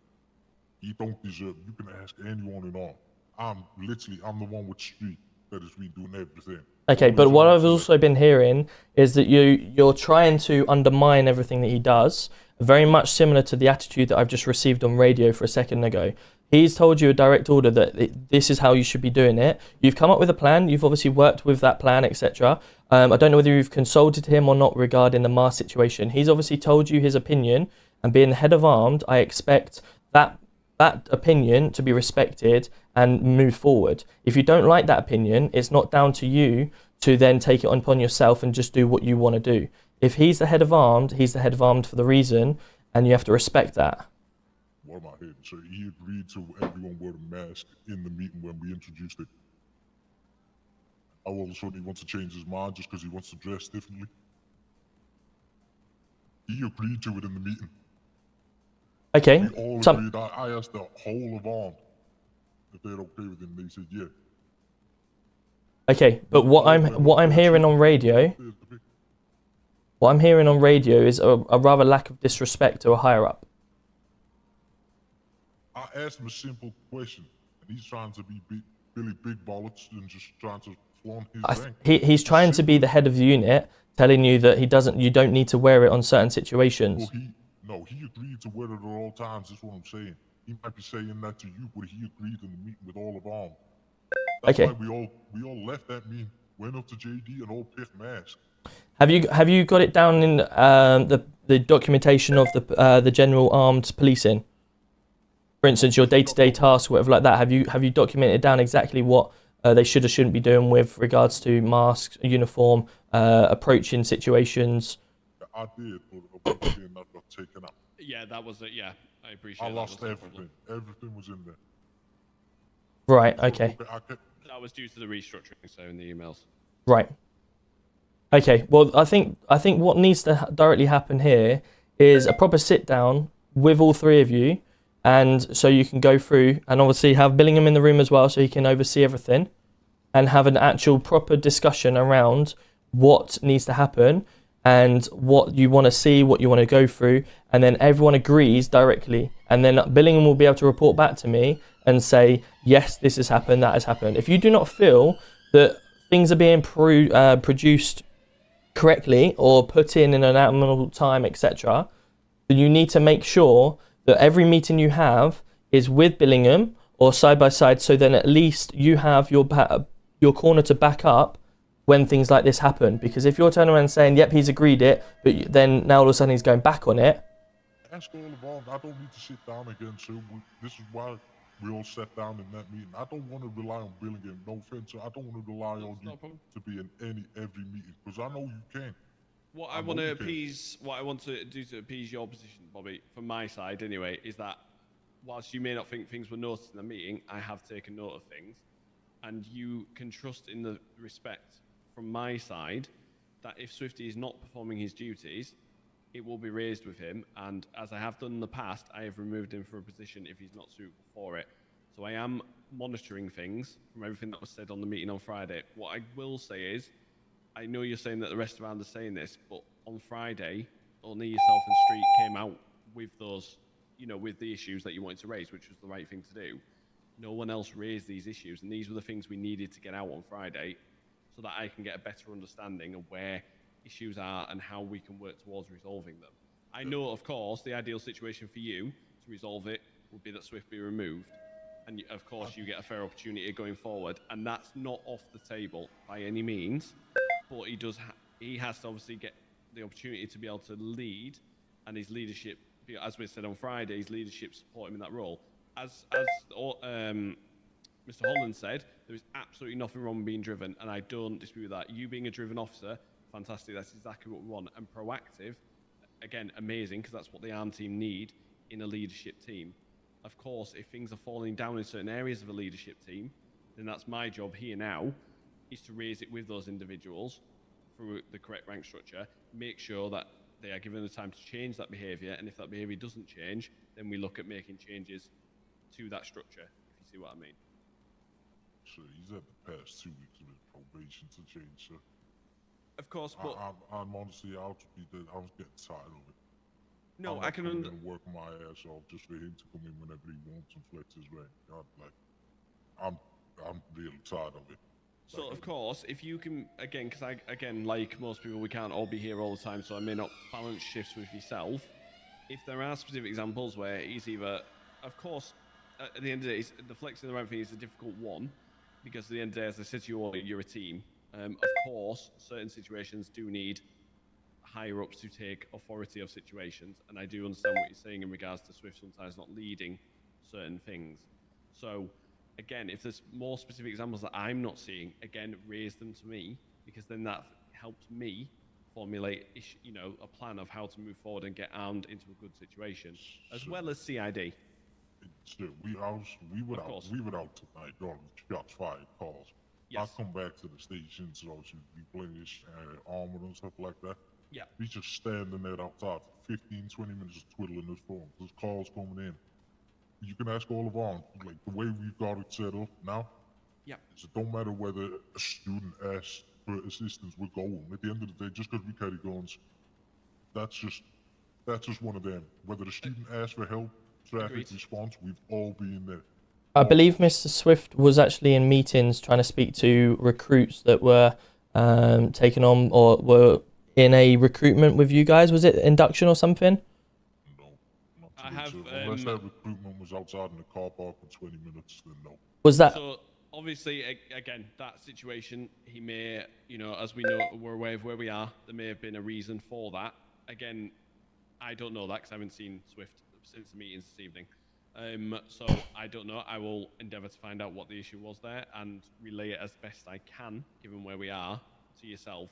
He don't deserve. You can ask anyone and all. I'm the one with Street that has been doing everything. Okay, but what I've also been hearing is that you're trying to undermine everything that he does, very much similar to the attitude that I've just received on radio for a second ago. He's told you a direct order that this is how you should be doing it. You've come up with a plan. You've obviously worked with that plan, etc. I don't know whether you've consulted him or not regarding the mask situation. He's obviously told you his opinion, and being the head of armed, I expect that opinion to be respected and move forward. If you don't like that opinion, it's not down to you to then take it upon yourself and just do what you want to do. If he's the head of armed, he's the head of armed for the reason, and you have to respect that. What am I hearing? So he agreed to everyone wear a mask in the meeting when we introduced it. All of a sudden he wants to change his mind just because he wants to dress differently. He agreed to it in the meeting. Okay. We all agreed. I asked the whole of armed if they're okay with him. They said yeah. Okay, but what I'm hearing on radio, is a rather lack of disrespect to a higher up. I asked him a simple question, and he's trying to be Billy Big Bollocks and just trying to flaunt his rank. He's trying to be the head of the unit, telling you that you don't need to wear it on certain situations. Well, he agreed to wear it at all times. That's what I'm saying. He might be saying that to you, but he agreed in the meeting with all of armed. That's why we all left that meeting, went up to JD, and all picked masks. Have you got it down in the documentation of the general armed policing? For instance, your day-to-day tasks, whatever like that. Have you documented down exactly what they should or shouldn't be doing with regards to masks, uniform, approaching situations? I did, but again, that got taken out. Yeah, that was it. Yeah, I appreciate. I lost everything. Everything was in there. Right. Okay. That was due to the restructuring, so in the emails. Right. Okay. Well, I think what needs to directly happen here is a proper sit down with all three of you, and so you can go through and obviously have Billingham in the room as well, so he can oversee everything, and have an actual proper discussion around what needs to happen and what you want to see, what you want to go through, and then everyone agrees directly, and then Billingham will be able to report back to me and say, yes, this has happened, that has happened. If you do not feel that things are being produced correctly or put in an abnormal time, etc., then you need to make sure that every meeting you have is with Billingham or side by side, so then at least you have your corner to back up when things like this happen. Because if you're turning around and saying, yep, he's agreed it, but then now all of a sudden he's going back on it. Ask all involved. I don't need to sit down again, so this is why we all sat down in that meeting. I don't want to rely on Billingham. No offense, I don't want to rely on you to be in every meeting, because I know you can. What I want to appease, what I want to do to appease your position, Bobby, from my side anyway, is that whilst you may not think things were noticed in the meeting, I have taken note of things, and you can trust in the respect from my side that if Swifty is not performing his duties, it will be raised with him, and as I have done in the past, I have removed him from a position if he's not suitable for it. So I am monitoring things from everything that was said on the meeting on Friday. What I will say is, I know you're saying that the rest around are saying this, but on Friday, only yourself and Street came out with those, you know, with the issues that you wanted to raise, which was the right thing to do. No one else raised these issues, and these were the things we needed to get out on Friday so that I can get a better understanding of where issues are and how we can work towards resolving them. I know, of course, the ideal situation for you to resolve it would be that Swift be removed, and of course you get a fair opportunity going forward, and that's not off the table by any means, but he has to obviously get the opportunity to be able to lead, and his leadership, as we said on Friday, his leadership support him in that role. As Mr. Holland said, there is absolutely nothing wrong with being driven, and I don't dispute that. You being a driven officer, fantastic, that's exactly what we want. And proactive, again, amazing, because that's what the ARM team need in a leadership team. Of course, if things are falling down in certain areas of a leadership team, then that's my job here now, is to raise it with those individuals through the correct rank structure, make sure that they are given the time to change that behaviour, and if that behaviour doesn't change, then we look at making changes to that structure, if you see what I mean. So he's had the past 2 weeks of his probation to change, sir. Of course, but I'm honestly, I was getting tired of it. No, I'm I can work my ass off just for him to come in whenever he wants and flex his rank. I'm really tired of it. So of course, if you can, again, because again, like most people, we can't all be here all the time, so I may not balance shifts with yourself. If there are specific examples where he's either, of course, at the end of the day, the flexing the rank thing is a difficult one, because at the end of the day, as I said to you all, you're a team. Of course, certain situations do need higher ups to take authority of situations, and I do understand what you're saying in regards to Swift sometimes not leading certain things. So, again, if there's more specific examples that I'm not seeing, again, raise them to me, because then that helps me formulate, you know, a plan of how to move forward and get armed into a good situation, as well as CID. Still, we were out tonight, all shots fired, calls. Yes. I come back to the station, so to replenish armor and stuff like that. Yeah. He's just standing there outside for 15, 20 minutes just twiddling his phone. There's calls coming in. You can ask all of our, like, the way we've got it set up now. Yeah. It don't matter whether a student asks for assistance, we're going. At the end of the day, just because we carry guns, that's just one of them. Whether the student asks for help, traffic response, we've all been there. I believe Mr. Swift was actually in meetings trying to speak to recruits that were taken on or were in a recruitment with you guys. Was it induction or something? I have. Unless that recruitment was outside in the car park for 20 minutes, then no. Was that? So obviously, again, that situation, he may, you know, as we know, we're aware of where we are. There may have been a reason for that. Again, I don't know that because I haven't seen Swift since the meetings this evening. So I don't know. I will endeavour to find out what the issue was there and relay it as best I can, given where we are, to yourself,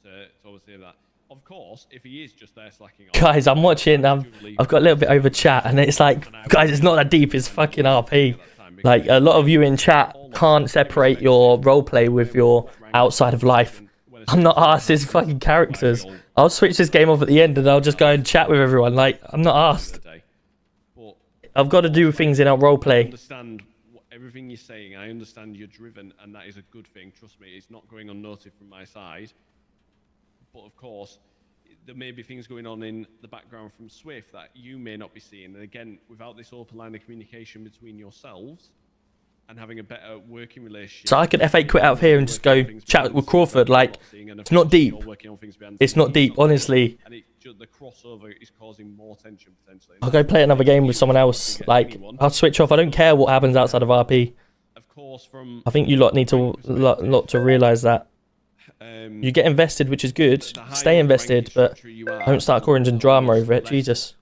to obviously that. of course, if he is just there slacking off, Guys, I'm watching. I've got a little bit over chat, and it's like, guys, it's not that deep. It's fucking RP. Like a lot of you in chat can't separate your roleplay with your outside of life. I'm not asked his fucking characters. I'll switch this game off at the end, and I'll just go and chat with everyone. Like I'm not asked. I've got to do things in our I roleplay. understand everything you're saying. I understand you're driven, and that is a good thing. Trust me, it's not going unnoticed from my side. But of course, there may be things going on in the background from Swift that you may not be seeing. And again, without this open line of communication between yourselves and having a better working relationship. So I could F8 quit out of here and just go chat with Crawford. Like, it's not deep. It's not deep, honestly. And the crossover is causing more tension potentially. I'll go play another game with someone else. Like, I'll switch off. I don't care what happens outside of RP. Of course, from I think you lot need to realise that. You get invested, which is good. Stay invested, but don't start causing drama over it. Jesus.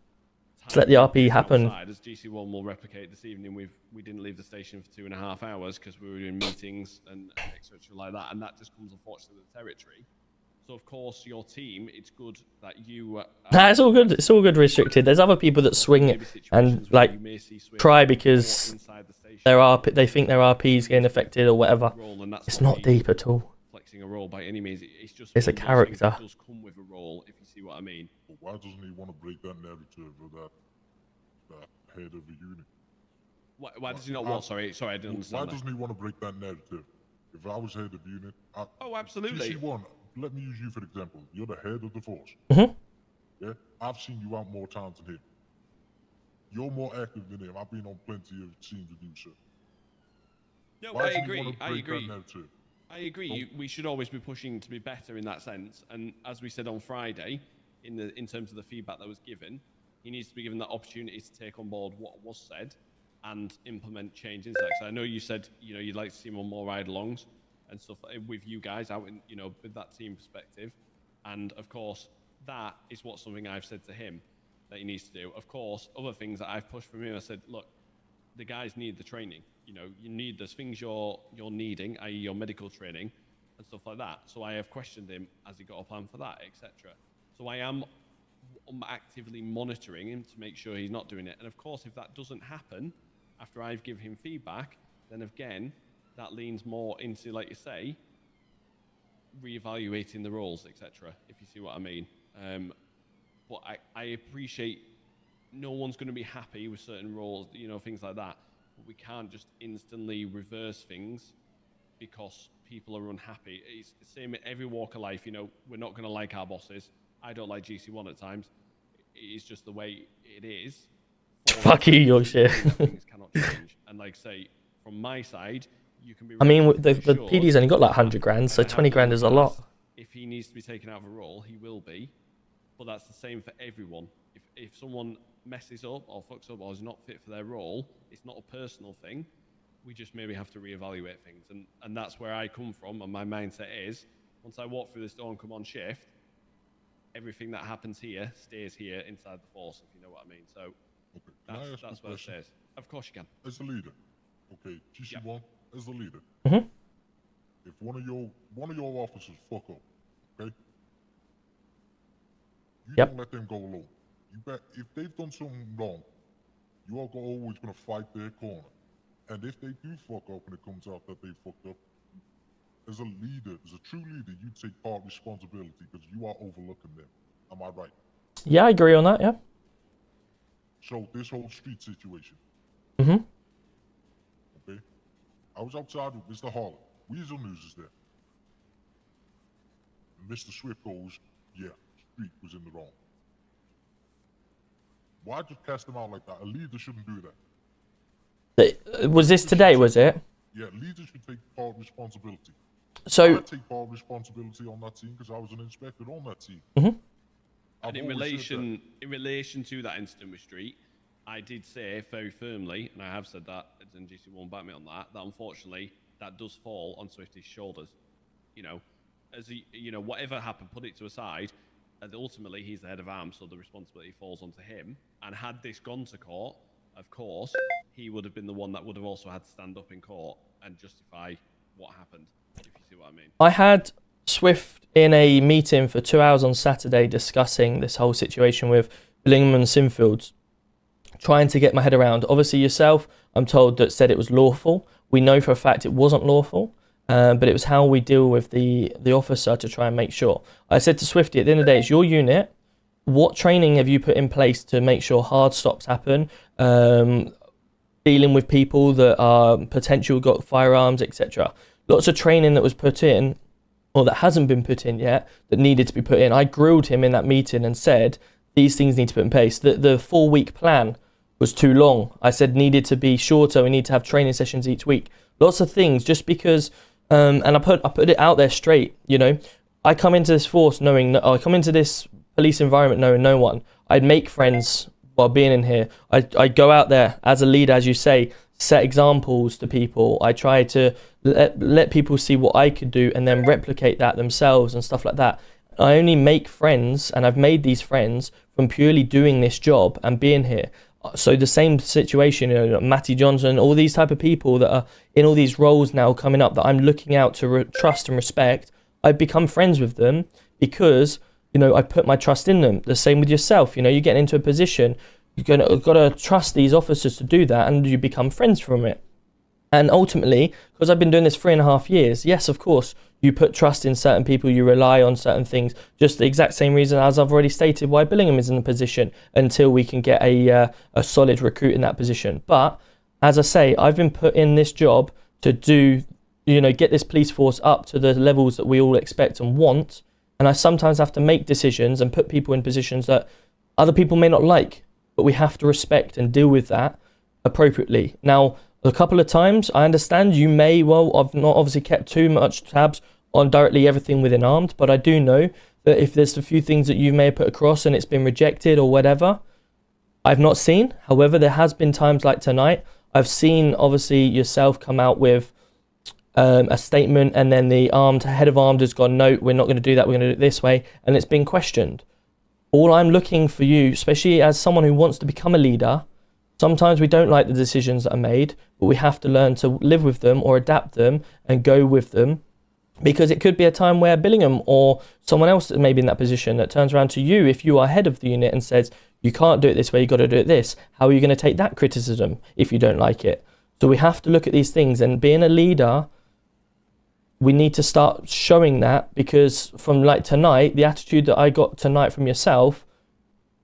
Just let the RP happen. As GC1 will replicate this evening, we didn't leave the station for 2.5 hours because we were doing meetings and etc. like that, and that just comes unfortunately with the territory. So of course your team, it's good that you. Nah, it's all good. It's all good. Restricted. There's other people that swing it and like try because they think their RP is getting affected or whatever. It's not deep at all. Flexing a role by any means. It's a character. It does come with a role, if you see what I mean. But why doesn't he want to break that narrative of that head of a unit? Why does he not want? Sorry, I didn't understand. Why doesn't he want to break that narrative? If I was head of unit, oh, absolutely. GC1, let me use you for example. You're the head of the force. Yeah, I've seen you out more times than him. You're more active than him. I've been on plenty of scenes with you, sir. No, I agree. I agree. We should always be pushing to be better in that sense. And as we said on Friday, in terms of the feedback that was given, he needs to be given that opportunity to take on board what was said and implement change in sex. I know you said you'd like to see more ride-alongs and stuff with you guys out in with that team perspective, and of course that is something I've said to him that he needs to do. Of course, other things that I've pushed from him, I said, look, the guys need the training. There's things you're needing, i.e. your medical training and stuff like that. So I have questioned him, has he got a plan for that, etc. So I am actively monitoring him to make sure he's not doing it. And of course, if that doesn't happen after I've given him feedback, then again, that leans more into, like you say, reevaluating the roles, etc. If you see what I mean. But I appreciate no one's going to be happy with certain roles, things like that. But we can't just instantly reverse things because people are unhappy. It's the same in every walk of life. We're not going to like our bosses. I don't like GC1 at times. It's just the way it is. Fuck you, Yorkshire. Things cannot change. And like say, from my side, you can be. I mean, the PD's only got like 100 grand, so 20 grand is a lot. If he needs to be taken out of a role, he will be. But that's the same for everyone. If someone messes up or fucks up or is not fit for their role, it's not a personal thing. We just maybe have to reevaluate things. And that's where I come from, and my mindset is, once I walk through this door and come on shift, everything that happens here stays here inside the force, if you know what I mean. So that's what it says. Of course you can. As a leader, okay, GC1, as a leader, if one of your officers fuck up, okay, you don't let them go alone. You bet if they've done something wrong, you are always going to fight their corner. And if they do fuck up and it comes out that they fucked up, as a leader, as a true leader, you take part responsibility because you are overlooking them. Am I right? Yeah, I agree on that, yeah. So this whole street situation. Okay. I was outside with Mr. Harlan. Weasel News is there. And Mr. Swift goes, yeah, street was in the wrong. Why just cast them out like that? A leader shouldn't do that. Was this today, was it? Yeah, leaders should take part responsibility. So I take part responsibility on that team because I was an inspector on that team. And in relation to that incident with Street, I did say very firmly, and I have said that, and GC won't back me on that, that unfortunately that does fall on Swifty's shoulders. Whatever happened, put it to a side. And ultimately, he's the head of arms, so the responsibility falls onto him. And had this gone to court, of course, he would have been the one that would have also had to stand up in court and justify what happened, if you see what I mean. Swift in a meeting for 2 hours on Saturday discussing this whole situation with Billingham and Sinfields, trying to get my head around. Obviously yourself, I'm told, that said it was lawful. We know for a fact it wasn't lawful, but it was how we deal with the officer to try and make sure. I said to Swifty, at the end of the day, it's your unit. What training have you put in place to make sure hard stops happen? Dealing with people that are potential got firearms, etc. Lots of training that was put in, or that hasn't been put in yet, that needed to be put in. I grilled him in that meeting and said, these things need to be put in place. The 4-week plan was too long. I said needed to be shorter. We need to have training sessions each week. Lots of things, just because, and I put it out there straight, you know. I come into this force knowing, I come into this police environment knowing no one. I'd make friends while being in here. I go out there as a leader, as you say, set examples to people. I try to let people see what I could do and then replicate that themselves and stuff like that. I only make friends, and I've made these friends from purely doing this job and being here. So the same situation, you know, Matty Johnson, all these type of people that are in all these roles now coming up that I'm looking out to trust and respect, I've become friends with them because, you know, I put my trust in them. The same with yourself, you know, you get into a position, you've got to trust these officers to do that, and you become friends from it. And ultimately, because I've been doing this 3.5 years, yes, of course, you put trust in certain people, you rely on certain things, just the exact same reason as I've already stated why Billingham is in the position until we can get a solid recruit in that position. But as I say, I've been put in this job to do, you know, get this police force up to the levels that we all expect and want. And I sometimes have to make decisions and put people in positions that other people may not like, but we have to respect and deal with that appropriately. Now, a couple of times, I understand you may, well, I've not obviously kept too much tabs on directly everything within Armed, but I do know that if there's a few things that you may have put across and it's been rejected or whatever, I've not seen. However, there has been times like tonight, I've seen obviously yourself come out with a statement, and then the head of Armed has gone, no, we're not going to do that, we're going to do it this way, and it's been questioned. All I'm looking for you, especially as someone who wants to become a leader, sometimes we don't like the decisions that are made, but we have to learn to live with them or adapt them and go with them, because it could be a time where Billingham or someone else that may be in that position that turns around to you if you are head of the unit and says, you can't do it this way, you've got to do it this. How are you going to take that criticism if you don't like it? So we have to look at these things, and being a leader, we need to start showing that, because from like tonight, the attitude that I got tonight from yourself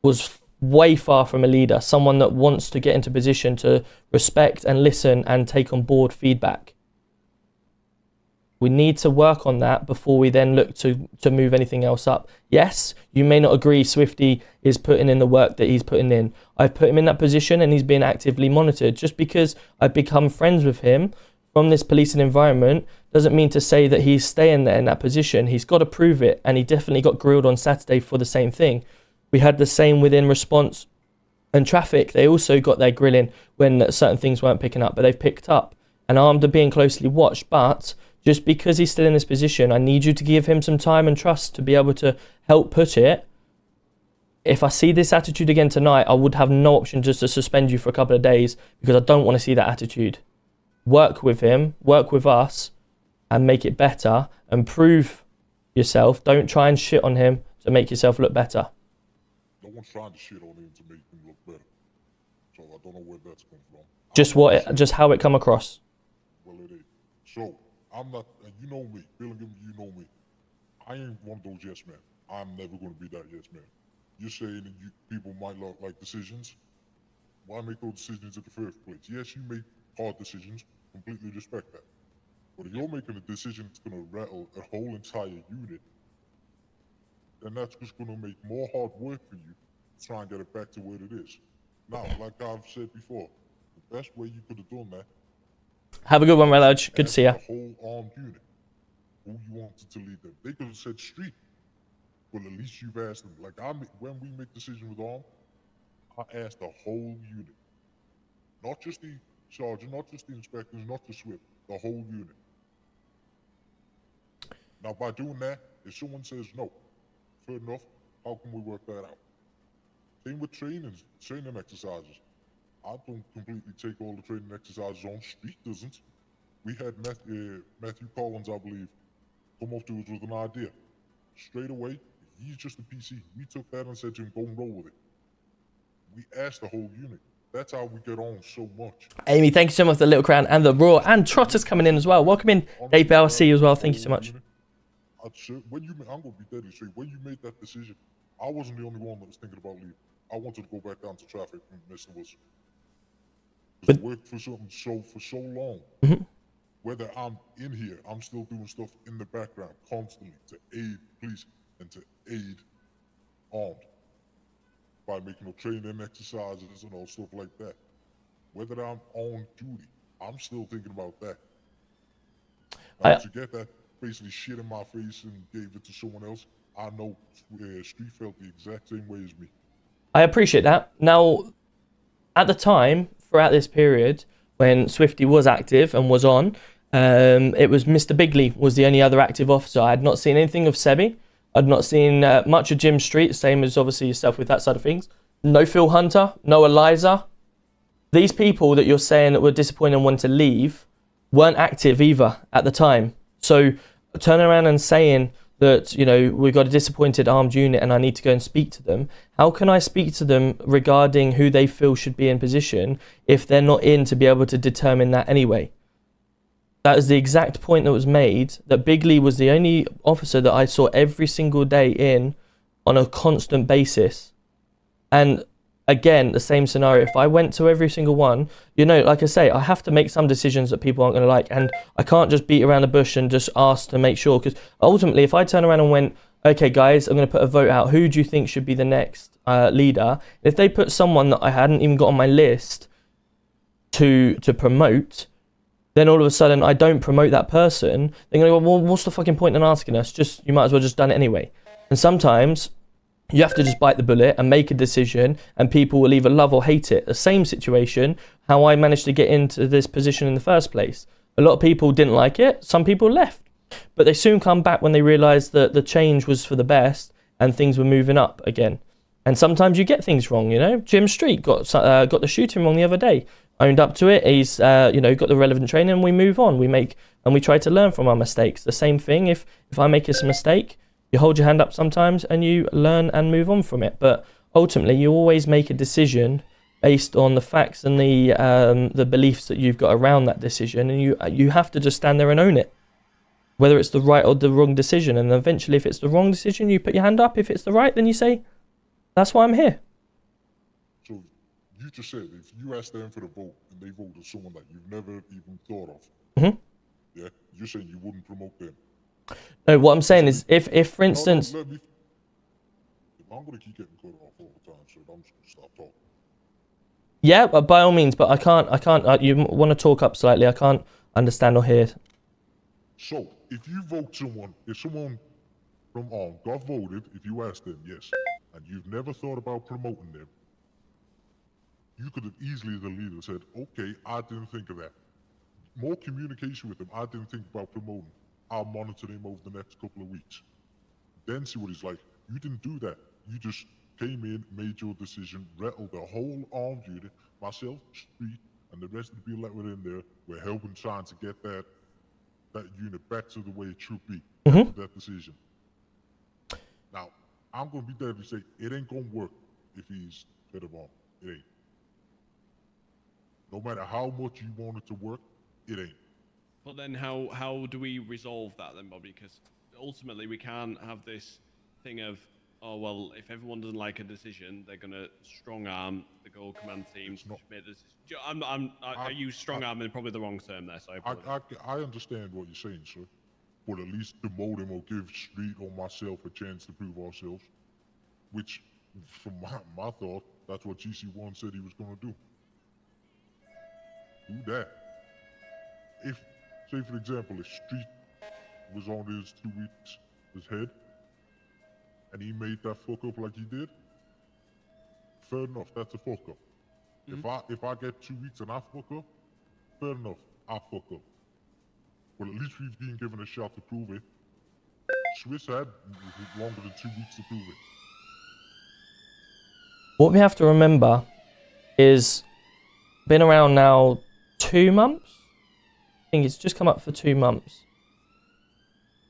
was way far from a leader, someone that wants to get into position to respect and listen and take on board feedback. We need to work on that before we then look to move anything else up. Yes, you may not agree Swifty is putting in the work that he's putting in. I've put him in that position and he's being actively monitored. Just because I've become friends with him from this policing environment doesn't mean to say that he's staying there in that position. He's got to prove it, and he definitely got grilled on Saturday for the same thing. We had the same within response and traffic. They also got their grilling when certain things weren't picking up, but they've picked up. And Armed are being closely watched, but just because he's still in this position, I need you to give him some time and trust to be able to help put it. If I see this attitude again tonight, I would have no option just to suspend you for a couple of days, because I don't want to see that attitude. Work with him, work with us, and make it better and prove yourself. Don't try and shit on him to make yourself look better. No one's trying to shit on him to make him look better. So I don't know where that's come from. Just how it come across. Well, it is. So I'm not, and you know me, Billingham, you know me. I ain't one of those yes men. I'm never going to be that yes man. You're saying that people might not like decisions. Why make those decisions in the first place? Yes, you make hard decisions. Completely respect that. But if you're making a decision that's going to rattle a whole entire unit, then that's just going to make more hard work for you to try and get it back to where it is. Now, like I've said before, the best way you could have done that. Have a good one, Relodge. Good to see you. The whole armed unit, who you wanted to lead them. They could have said street. Well, at least you've asked them. Like when we make decisions with armed, I asked the whole unit. Not just the sergeant, not just the inspectors, not the SWIP, the whole unit. Now, by doing that, if someone says no, fair enough, how can we work that out? Same with training exercises. I don't completely take all the training exercises on. Street doesn't. We had Matthew Collins, I believe, come up to us with an idea. Straight away, if he's just a PC, we took that and said to him, go and roll with it. We asked the whole unit. That's how we get on so much. Amy, thank you so much for the little crown and the raw. And Trotter's coming in as well. Welcome in, Dave Bell. I see you as well. Thank you so much. When you, I'm going to be dead straight. When you made that decision, I wasn't the only one that was thinking about leaving. I wanted to go back down to traffic and Mr. Wilson. But I worked for something for so long. Whether I'm in here, I'm still doing stuff in the background constantly to aid police and to aid armed by making up training exercises and all stuff like that. Whether I'm on duty, I'm still thinking about that. To get that basically shit in my face and gave it to someone else, I know Street felt the exact same way as me. I appreciate that. Now, at the time, throughout this period, when Swifty was active and was on, it was Mr. Bigley was the only other active officer. I had not seen anything of Sebi. I'd not seen much of Jim Street, same as obviously yourself with that side of things. No Phil Hunter, no Eliza. These people that you're saying that were disappointed and wanted to leave weren't active either at the time. So turning around and saying that, you know, we've got a disappointed armed unit and I need to go and speak to them. How can I speak to them regarding who they feel should be in position if they're not in to be able to determine that anyway? That is the exact point that was made, that Bigley was the only officer that I saw every single day in on a constant basis. And again, the same scenario. If I went to every single one, you know, like I say, I have to make some decisions that people aren't going to like. And I can't just beat around the bush and just ask to make sure. Because ultimately, if I turn around and went, okay, guys, I'm going to put a vote out. Who do you think should be the next leader? If they put someone that I hadn't even got on my list to promote, then all of a sudden I don't promote that person, they're going to go, well, what's the fucking point in asking us? You might as well just done it anyway. And sometimes you have to just bite the bullet and make a decision, and people will either love or hate it. The same situation, how I managed to get into this position in the first place. A lot of people didn't like it. Some people left. But they soon come back when they realise that the change was for the best and things were moving up again. And sometimes you get things wrong, you know. Jim Street got the shooting wrong the other day. Owned up to it. He's you know, got the relevant training, and we move on. We try to learn from our mistakes. The same thing, if I make a mistake, you hold your hand up sometimes and you learn and move on from it. But ultimately, you always make a decision based on the facts and the beliefs that you've got around that decision, and you have to just stand there and own it, whether it's the right or the wrong decision. And eventually, if it's the wrong decision, you put your hand up. If it's the right, then you say, that's why I'm here. So you just said if you ask them for the vote and they voted someone that you've never even thought of, yeah, you're saying you wouldn't promote them. No, what I'm saying is, if for instance, I'm going to keep getting cut off all the time, so I'm just going to stop talking. Yeah, by all means, but I can't. You want to talk up slightly? I can't understand or hear. So if you vote someone, if someone from ARM got voted, if you ask them, yes, and you've never thought about promoting them, you could have easily, the leader, said, okay, I didn't think of that. More communication with them. I didn't think about promoting. I'll monitor him over the next couple of weeks. Then see what he's like. You didn't do that. You just came in, made your decision, rattled the whole armed unit. Myself, Street, and the rest of the people that were in there were helping trying to get that unit back to the way it should be. That decision. Now, I'm going to be there to say, it ain't going to work if he's head of arm. It ain't. No matter how much you want it to work, it ain't. But then how do we resolve that then, Bobby? Because ultimately we can't have this thing of, oh, well, if everyone doesn't like a decision, they're going to strong arm the goal command team to make the decision. I use strong arm in probably the wrong term there, so I understand what you're saying, sir. But at least demote him or give Street or myself a chance to prove ourselves. Which, from my thought, that's what GC1 said he was going to do. Do that. If, say for example, if Street was on his 2 weeks, his head, and he made that fuck up like he did, fair enough, that's a fuck up. If I get 2 weeks and I fuck up, fair enough, I fuck up. But at least we've been given a shot to prove it. Swiss had longer than 2 weeks to prove it. What we have to remember is, been around now 2 months. I think it's just come up for 2 months.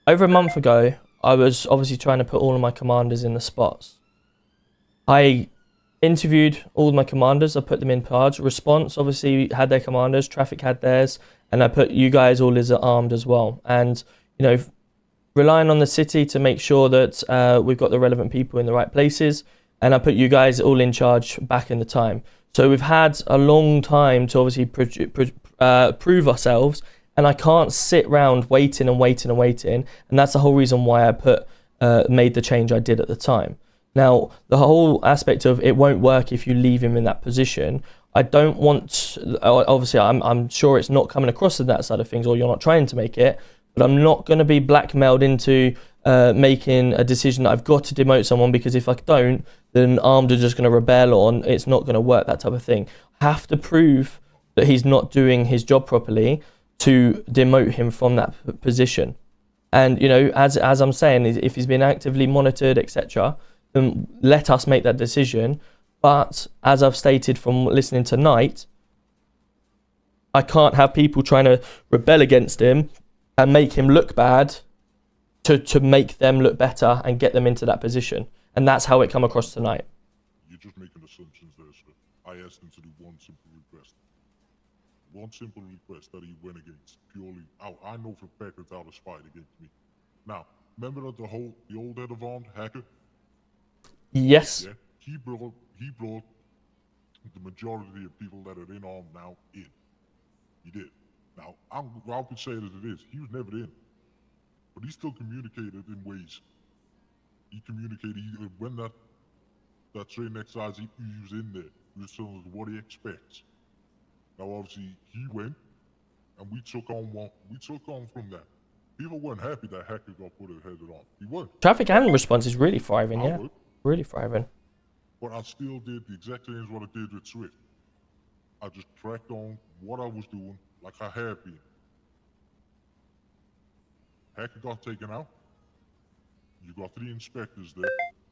over a month ago, I was obviously trying to put all of my commanders in the spots. I interviewed all of my commanders. I put them in charge. Response obviously had their commanders. Traffic had theirs, and I put you guys all as armed as well. And you know, relying on the city to make sure that we've got the relevant people in the right places. And I put you guys all in charge back in the time. So we've had a long time to obviously prove ourselves. And I can't sit around waiting and waiting and waiting. And that's the whole reason why I made the change I did at the time. Now, the whole aspect of it won't work if you leave him in that position. I don't want, obviously, I'm sure it's not coming across to that side of things, or you're not trying to make it, but I'm not going to be blackmailed into making a decision that I've got to demote someone, because if I don't, then armed are just going to rebel on, it's not going to work, that type of thing. I have to prove that he's not doing his job properly to demote him from that position. And, you know, as I'm saying, if he's been actively monitored, etc., then let us make that decision. But as I've stated from listening tonight, I can't have people trying to rebel against him and make him look bad to make them look better and get them into that position. And that's how it come across tonight. You're just making assumptions there, sir. I asked him to do one simple request. One simple request that he went against purely out. I know for a fact it's out of spite against me. Now, remember that the old head of armed hacker? Yes. Yeah, he brought the majority of people that are in armed now in. He did. Now, I could say it as it is. He was never in. But he still communicated in ways. He communicated when that train exercise, he was in there. He was telling us what he expects. Now, obviously, he went, and we took on from that. People weren't happy that Hacker got put headed on. He was. Traffic and response is really thriving, yeah. Really thriving. But I still did the exact same as what I did with Swift. I just tracked on what I was doing like I had been. Hacker got taken out. You got 3 inspectors there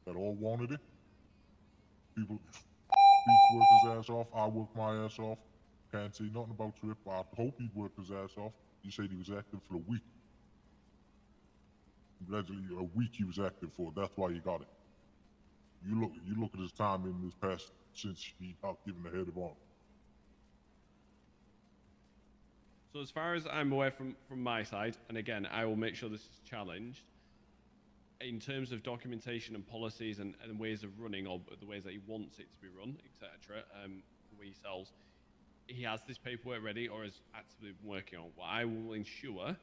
that all wanted it. People, Beach worked his ass off. I worked my ass off. Can't say nothing about Swift, but I hope he worked his ass off. He said he was active for a week. Allegedly, a week he was active for. That's why he got it. You look at his time in this past since he got given the head of arm. So as far as I'm aware from my side, and again, I will make sure this is challenged, in terms of documentation and policies and ways of running, or the ways that he wants it to be run, etc., the way he sells, he has this paperwork ready or is actively working on. What I will ensure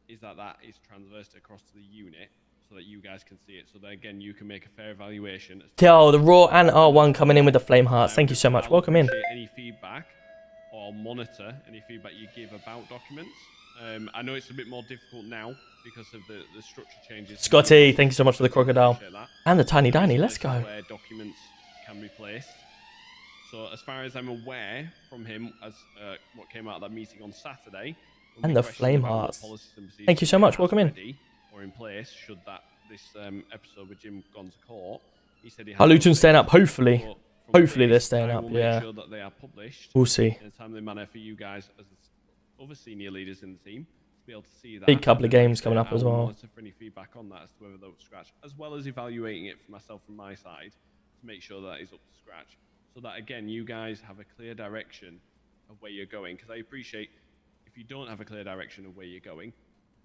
is that is transversed across to the unit so that you guys can see it. So that, again, you can make a fair evaluation. Yo, the Raw and R1 coming in with the flame hearts. Thank you so much. Welcome in. Any feedback or monitor any feedback you give about documents. I know it's a bit more difficult now because of the structure changes. Scotty, thank you so much for the crocodile. And the tiny Danny, let's go. Where documents can be placed. So as far as I'm aware from him, as what came out of that meeting on Saturday, and the flame hearts. Thank you so much. Welcome in. Or in place, should this episode with Jim gone to court, he said he Are Luton staying up? Hopefully. Hopefully they're staying up, yeah. Make sure that they are published. We'll see. In a timely manner for you guys as other senior leaders in the team to be able to see that. Big couple of games coming up as well. For any feedback on that as to whether they're up to scratch, as well as evaluating it for myself from my side to make sure that is up to scratch, so that again you guys have a clear direction of where you're going. Because I appreciate if you don't have a clear direction of where you're going,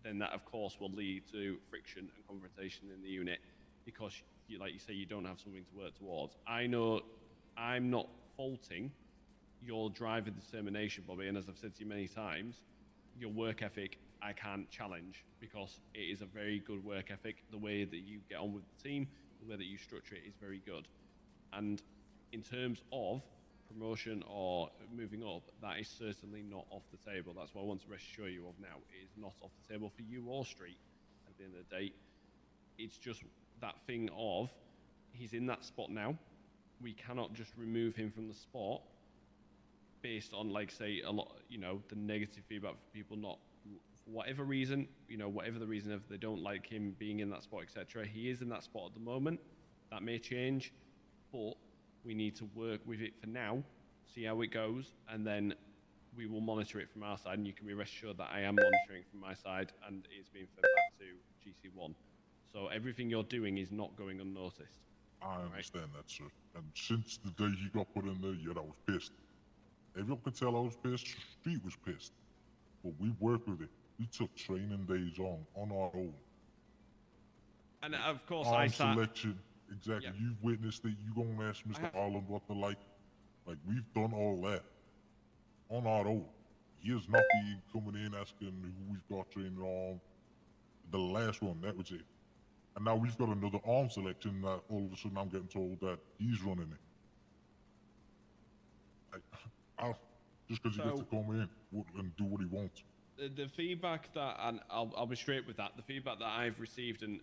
then that of course will lead to friction and confrontation in the unit, because like you say, you don't have something to work towards. I know I'm not faulting your drive and determination, Bobby, and as I've said to you many times, your work ethic I can't challenge, because it is a very good work ethic. The way that you get on with the team, the way that you structure it is very good. And in terms of promotion or moving up, that is certainly not off the table. That's what I want to reassure you of now. It is not off the table for you or Street at the end of the day. It's just that thing of, he's in that spot now. We cannot just remove him from the spot based on, like, say, a lot, the negative feedback for people not, for whatever reason, whatever the reason if they don't like him being in that spot, etc. He is in that spot at the moment. That may change, but we need to work with it for now, see how it goes, and then we will monitor it from our side, and you can be rest assured that I am monitoring from my side, and it's being fed back to GC1. So everything you're doing is not going unnoticed. I understand that, sir. And since the day he got put in there, I was pissed. Everyone could tell I was pissed. The street was pissed. But we worked with it. We took training days on our own. And of course, Arm selection, exactly. Yeah. You've witnessed it. You gonna ask Mr. Harlan what they're like. Like, we've done all that on our own. He has not been coming in asking who we've got training on. The last one, that was it. And now we've got another arm selection that all of a sudden I'm getting told that he's running it. Just because he gets to come in and do what he wants. The feedback that, and I'll be straight with that, the feedback that I've received and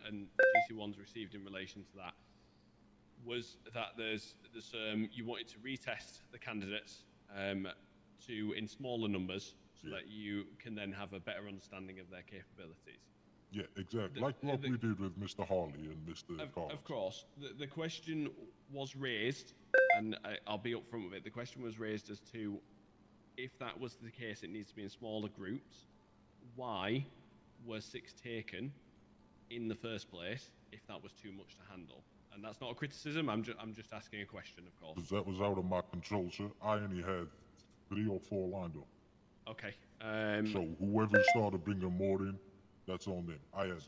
GC1's received in relation to that was that there's you wanted to retest the candidates in smaller numbers so that you can then have a better understanding of their capabilities. Yeah, exactly. Like what we did with Mr. Harley and Mr. Collins. Of course. The question was raised, and I'll be upfront with it, the question was raised as to if that was the case, it needs to be in smaller groups. Why were 6 taken in the first place if that was too much to handle? And that's not a criticism, I'm just asking a question, of course. Because that was out of my control, sir. I only had 3 or 4 lined up. Okay. So whoever started bringing more in, that's on them. I had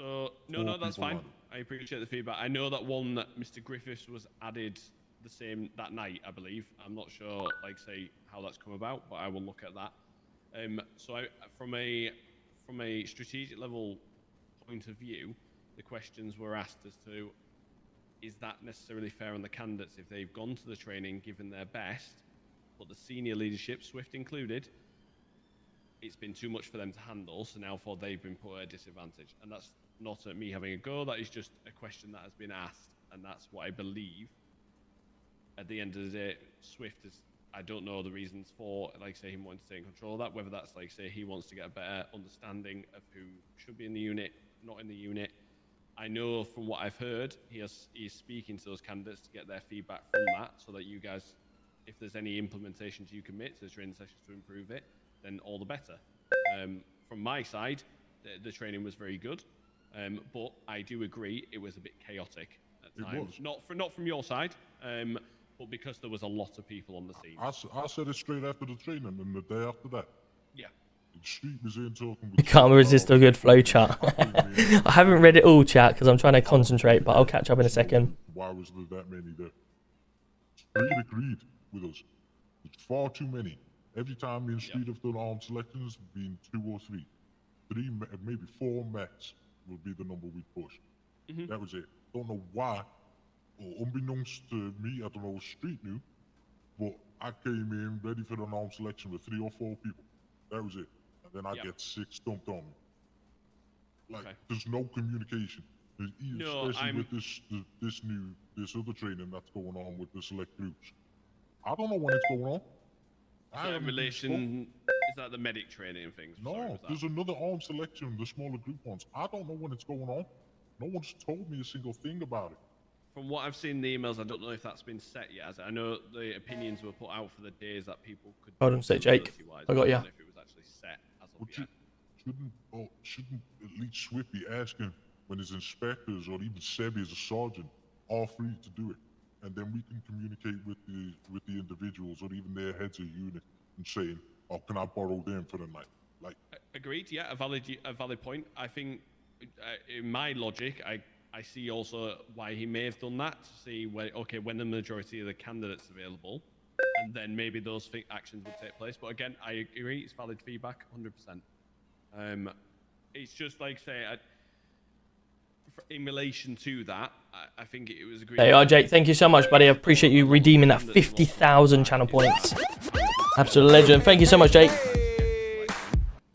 no, that's fine. I appreciate the feedback. I know that one that Mr. Griffiths was added the same that night, I believe. I'm not sure, say how that's come about, but I will look at that. So from a strategic level point of view, the questions were asked as to, is that necessarily fair on the candidates if they've gone to the training, given their best, but the senior leadership, Swift included, it's been too much for them to handle, so now they've been put at a disadvantage. And that's not at me having a go, that is just a question that has been asked, and that's what I believe. At the end of the day, Swift is, I don't know the reasons for, say, him wanting to take control of that, whether that's, say, he wants to get a better understanding of who should be in the unit, not in the unit. I know from what I've heard, he is speaking to those candidates to get their feedback from that, so that you guys, if there's any implementations you commit to the training sessions to improve it, then all the better. From my side, the training was very good, but I do agree it was a bit chaotic at times. Not from your side, but because there was a lot of people on the scene. I said it straight after the training and the day after that. Yeah. The street was in talking with You can't resist a good flow chart. I haven't read it all, chat, because I'm trying to concentrate, but I'll catch up in a second. Why was there that many there? Street agreed with us. It's far too many. Every time me and Street have done arm selections, been 2 or 3. 3, maybe 4 max would be the number we'd push. That was it. Don't know why, or unbeknownst to me, I don't know what Street knew, but I came in ready for an arm selection with 3 or 4 people. That was it. And then I get 6 dumped on me. There's no communication. Especially with this other training that's going on with the select groups. I don't know when it's going on. In relation, is that the medic training and things? No, there's another arm selection, the smaller group ones. I don't know when it's going on. No one's told me a single thing about it. From what I've seen in the emails, I don't know if that's been set yet. I know the opinions were put out for the days that people could. Hold on a sec, Jake. I got ya. If it was actually set as of yet. Shouldn't at least Swift be asking when his inspectors or even Sebi as a sergeant are free to do it? And then we can communicate with the individuals or even their heads of unit and saying, "Oh, can I borrow them for the night?" Agreed. Yeah, a valid point. I think, in my logic, I see also why he may have done that to see when the majority of the candidates available, and then maybe those actions would take place. But again, I agree. It's valid feedback, 100%. It's just in relation to that, I think it was agreed. Hey, Jake, thank you so much, buddy. I appreciate you redeeming that 50,000 channel points. Absolute legend. Thank you so much, Jake.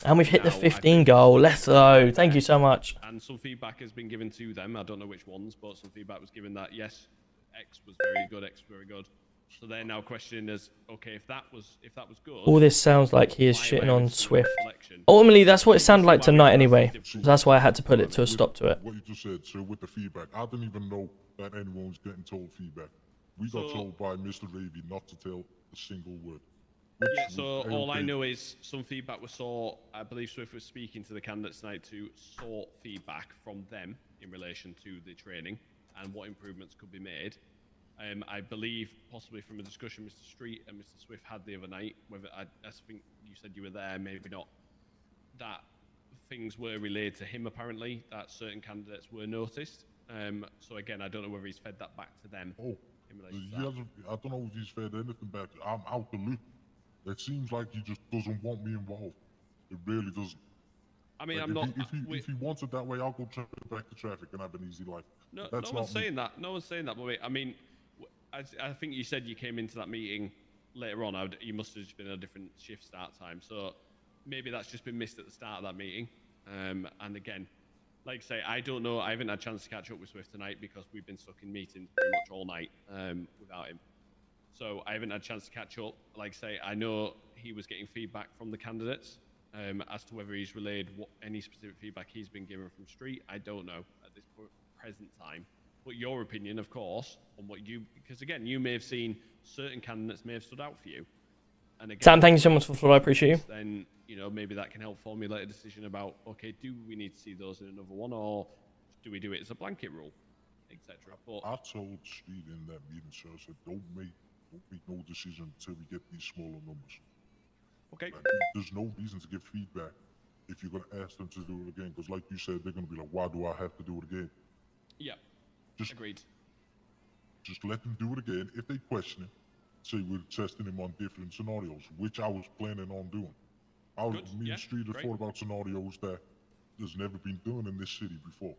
And we've hit the 15 goal. Let's go. Thank you so much. And some feedback has been given to them. I don't know which ones, but some feedback was given that, yes, X was very good, X was very good. So they're now questioning as, okay, if that was good. All this sounds like he is shitting on Swift. Ultimately, that's what it sounded like tonight anyway. So that's why I had to put it to a stop to it. What you just said, sir, with the feedback, I didn't even know that anyone was getting told feedback. We got told by Mr. Ravy not to tell a single word. Yeah, so all I know is some feedback was sought. I believe Swift was speaking to the candidates tonight to sort feedback from them in relation to the training and what improvements could be made. I believe possibly from a discussion Mr. Street and Mr. Swift had the other night, whether I think you said you were there, maybe not, that things were relayed to him apparently, that certain candidates were noticed. So again, I don't know whether he's fed that back to them. Oh, in relation to he that. hasn't, I don't know if he's fed anything back. I'm out the loop. It seems like he just doesn't want me involved. It really doesn't. I mean, Like, I'm not. If he wants it that way, I'll go back to traffic and have an easy life. No, That's no one's not me. saying that. No one's saying that. But wait, I mean, I think you said you came into that meeting later on. You must have just been a different shift start time. So maybe that's just been missed at the start of that meeting. And again, like I say, I don't know. I haven't had a chance to catch up with Swift tonight because we've been stuck in meetings pretty much all night without him. So I haven't had a chance to catch up. Like I say, I know he was getting feedback from the candidates as to whether he's relayed any specific feedback he's been given from Street. I don't know at this present time. But your opinion, of course, on what you, because again, you may have seen certain candidates may have stood out for you. And again, Sam, thank you so much for the follow. I appreciate you. Then, you know, maybe that can help formulate a decision about, okay, do we need to see those in another one, or do we do it as a blanket rule, etc. But I told Street in that meeting, sir, I said, don't make no decision until we get these smaller numbers. Okay. Like, there's no reason to give feedback if you're going to ask them to do it again, because like you said, they're going to be like, why do I have to do it again? yeah, Agreed. Just let them do it again. If they question it, say we're testing them on different scenarios, which I was planning on doing. Me and Street have thought about scenarios that there's never been done in this city before.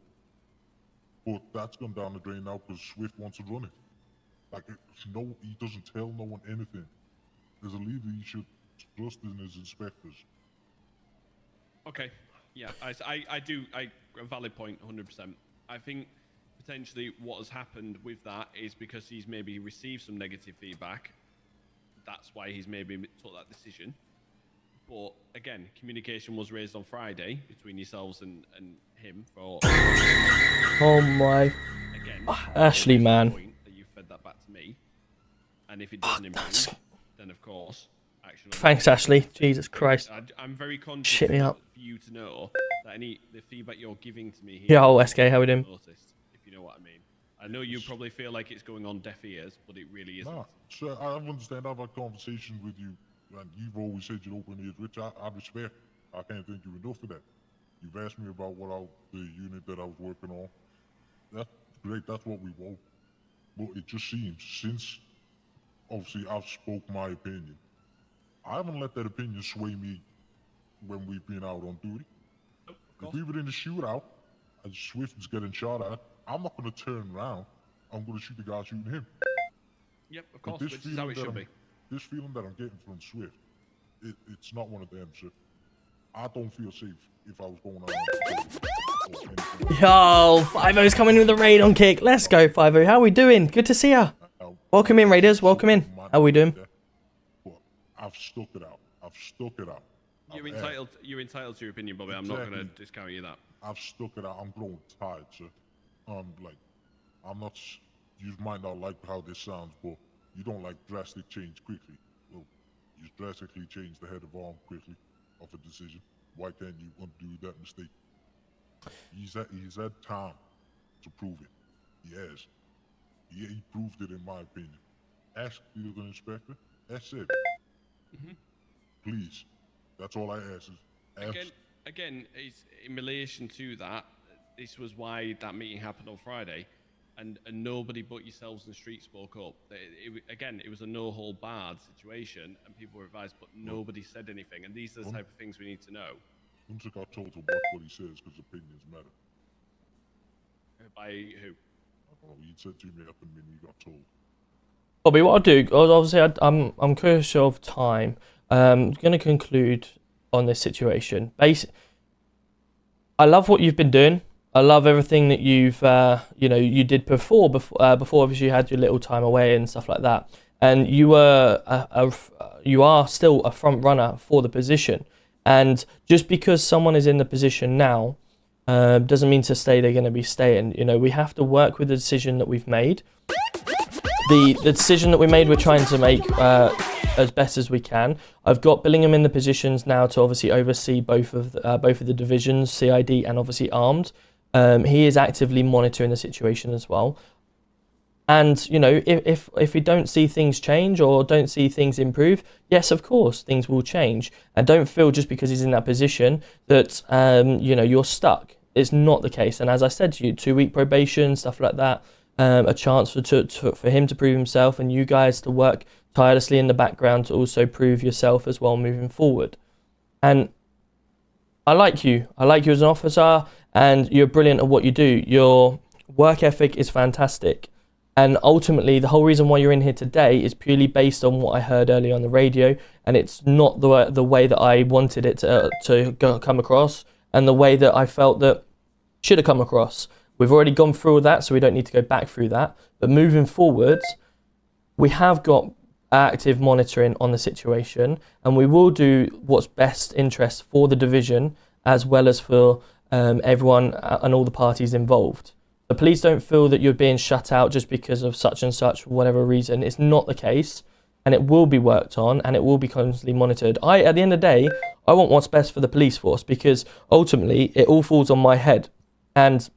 But that's gone down the drain now because Swift wants to run it. Like, he doesn't tell no one anything. As a leader, he should trust in his inspectors. okay, yeah, a valid point, 100%. I think potentially what has happened with that is because he's maybe received some negative feedback. That's why he's maybe took that decision. But again, communication was raised on Friday between yourselves and him for. Oh my. Again, Ashley, man. Point that you fed that back to me, and if it doesn't improve, then of course action. Thanks, Ashley. Jesus Christ. I'm very conscious Shit me up. for you to know that the feedback you're giving to me here. Yeah, oh, SK, how we doing? Noticed, if you know what I mean. I know you probably feel like it's going on deaf ears, but it really isn't. Nah, sir, I understand. I've had conversations with you, and you've always said you're open ears, which I respect. I can't thank you enough for that. You've asked me about the unit that I was working on. That's great. That's what we want. But it just seems, since obviously I've spoke my opinion, I haven't let that opinion sway me when we've been out on duty. If we were in a shootout and Swift is getting shot at, I'm not going to turn around. I'm going to shoot the guy shooting him. Yep, of course, which is how it should be. This feeling that I'm getting from Swift, it's not one of them, sir. I don't feel safe if I was going out. Yo, Five-O's coming with a raid on kick. Let's go, Five-O. How we doing? Good to see ya. Welcome in, Raiders. Welcome in. How we doing? I've stuck it out. You're entitled to your opinion, Bobby. I'm not going to discount you that. I've stuck it out. I'm growing tired, sir. I'm not. You might not like how this sounds, but you don't like drastic change quickly. Well, you drastically change the head of arm quickly of a decision. Why can't you undo that mistake? He's had time to prove it. He has. He proved it, in my opinion. Ask the other inspector. That's it. Please. That's all I ask. Again, it's in relation to that. This was why that meeting happened on Friday, and nobody but yourselves in the street spoke up. It was a no-hold-barred situation, and people were advised, but nobody said anything. And these are the type of things we need to know. Hunter got told to watch what he says because opinions matter. By who? I don't know. He said to me up and he got told. Bobby, what I'll do, obviously, I'm curious of time. I'm going to conclude on this situation. I love what you've been doing. I love everything that you've, you did before obviously you had your little time away and stuff like that. And you are still a front runner for the position. And just because someone is in the position now, doesn't mean to stay they're going to be staying. You know, we have to work with the decision that we've made. The decision that we made, we're trying to make as best as we can. I've got Billingham in the positions now to obviously oversee both of the divisions, CID and obviously armed. He is actively monitoring the situation as well. And, you know, if we don't see things change or don't see things improve, yes, of course, things will change. And don't feel just because he's in that position that, you know, you're stuck. It's not the case. And as I said to you, 2-week probation, stuff like that, a chance for him to prove himself and you guys to work tirelessly in the background to also prove yourself as well moving forward. And I like you. I like you as an officer, and you're brilliant at what you do. Your work ethic is fantastic. And ultimately, the whole reason why you're in here today is purely based on what I heard earlier on the radio, and it's not the way that I wanted it to come across, and the way that I felt that should have come across. We've already gone through all that, so we don't need to go back through that. But moving forwards, we have got active monitoring on the situation, and we will do what's best interest for the division as well as for everyone and all the parties involved. So please don't feel that you're being shut out just because of such and such for whatever reason. It's not the case, and it will be worked on, and it will be constantly monitored. At the end of the day, I want what's best for the police force, because ultimately it all falls on my head. And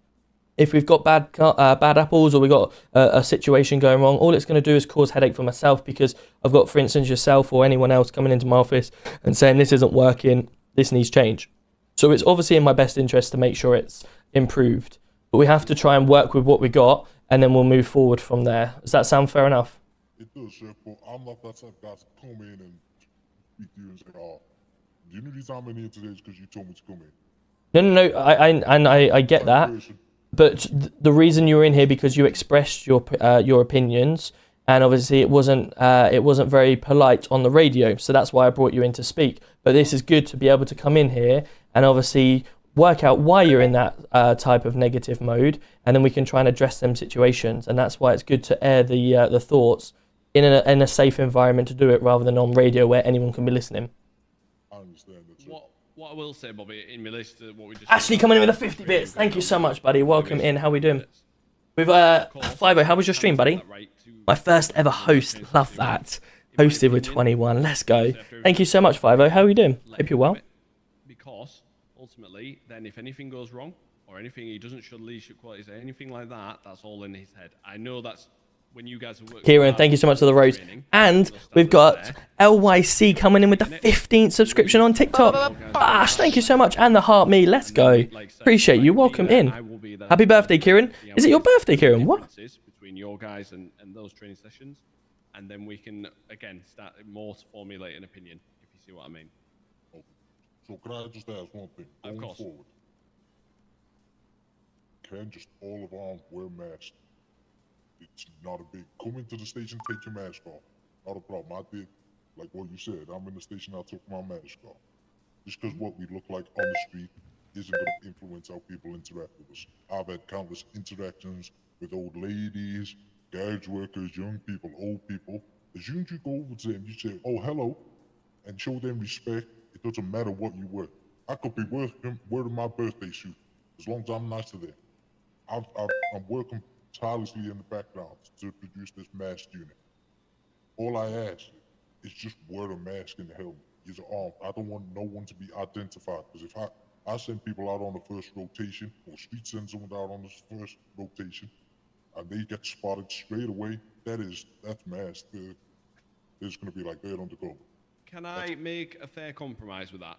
if we've got bad apples, or we've got a situation going wrong, all it's going to do is cause headache for myself, because I've got, for instance, yourself or anyone else coming into my office and saying this isn't working, this needs change. So it's obviously in my best interest to make sure it's improved. But we have to try and work with what we got, and then we'll move forward from there. Does that sound fair enough? It does, Chef, but I'm not that type of guy to come in and speak to you and say, oh, the only reason I'm in here today is because you told me to come in. No, I get that. But the reason you were in here because you expressed your opinions, and obviously it wasn't very polite on the radio, so that's why I brought you in to speak. But this is good to be able to come in here and obviously work out why you're in that type of negative mode, and then we can try and address them situations. And that's why it's good to air the thoughts in a safe environment to do it, rather than on radio where anyone can be listening. I understand that. What I will say, Bobby, in relation to what we just... Ashley coming in with a 50 bits. Thank you so much, buddy. Welcome in. How we doing? With FiveM, how was your stream, buddy? My first ever host. Love that. Hosted with 21. Let's go. Thank you so much, FiveM. How are you doing? Hope you're well. Because ultimately, then if anything goes wrong, or anything he doesn't show leadership qualities, or anything like that, that's all in his head. I know that's when you guys have worked. Kieran, thank you so much for the rose. And we've got LYC coming in with the 15th subscription on TikTok. Ash, thank you so much. And the heart me. Let's go. Appreciate you. Welcome in. Happy birthday, Kieran. Is it your birthday, Kieran? What? Between your guys and those training sessions, and then we can again start more to formulate an opinion, if you see what I mean. So can I just ask one thing? Of course. Forward, can just all of arms wear masks? It's not a big... Come into the station, take your mask off. Not a problem. I did, like what you said. I'm in the station, I took my mask off. Just because what we look like on the street isn't going to influence how people interact with us. I've had countless interactions with old ladies, garage workers, young people, old people. As soon as you go over to them, you say, oh, hello, and show them respect. It doesn't matter what you wear. I could be wearing my birthday suit, as long as I'm nice to them. I'm working tirelessly in the background to produce this mask unit. All I ask is just wear a mask in the helmet. You're armed. I don't want no one to be identified, because if I send people out on the first rotation, or Street sends someone out on the first rotation, and they get spotted straight away, that's mask. They're just going to be like dead on the go. Can I make a fair compromise with that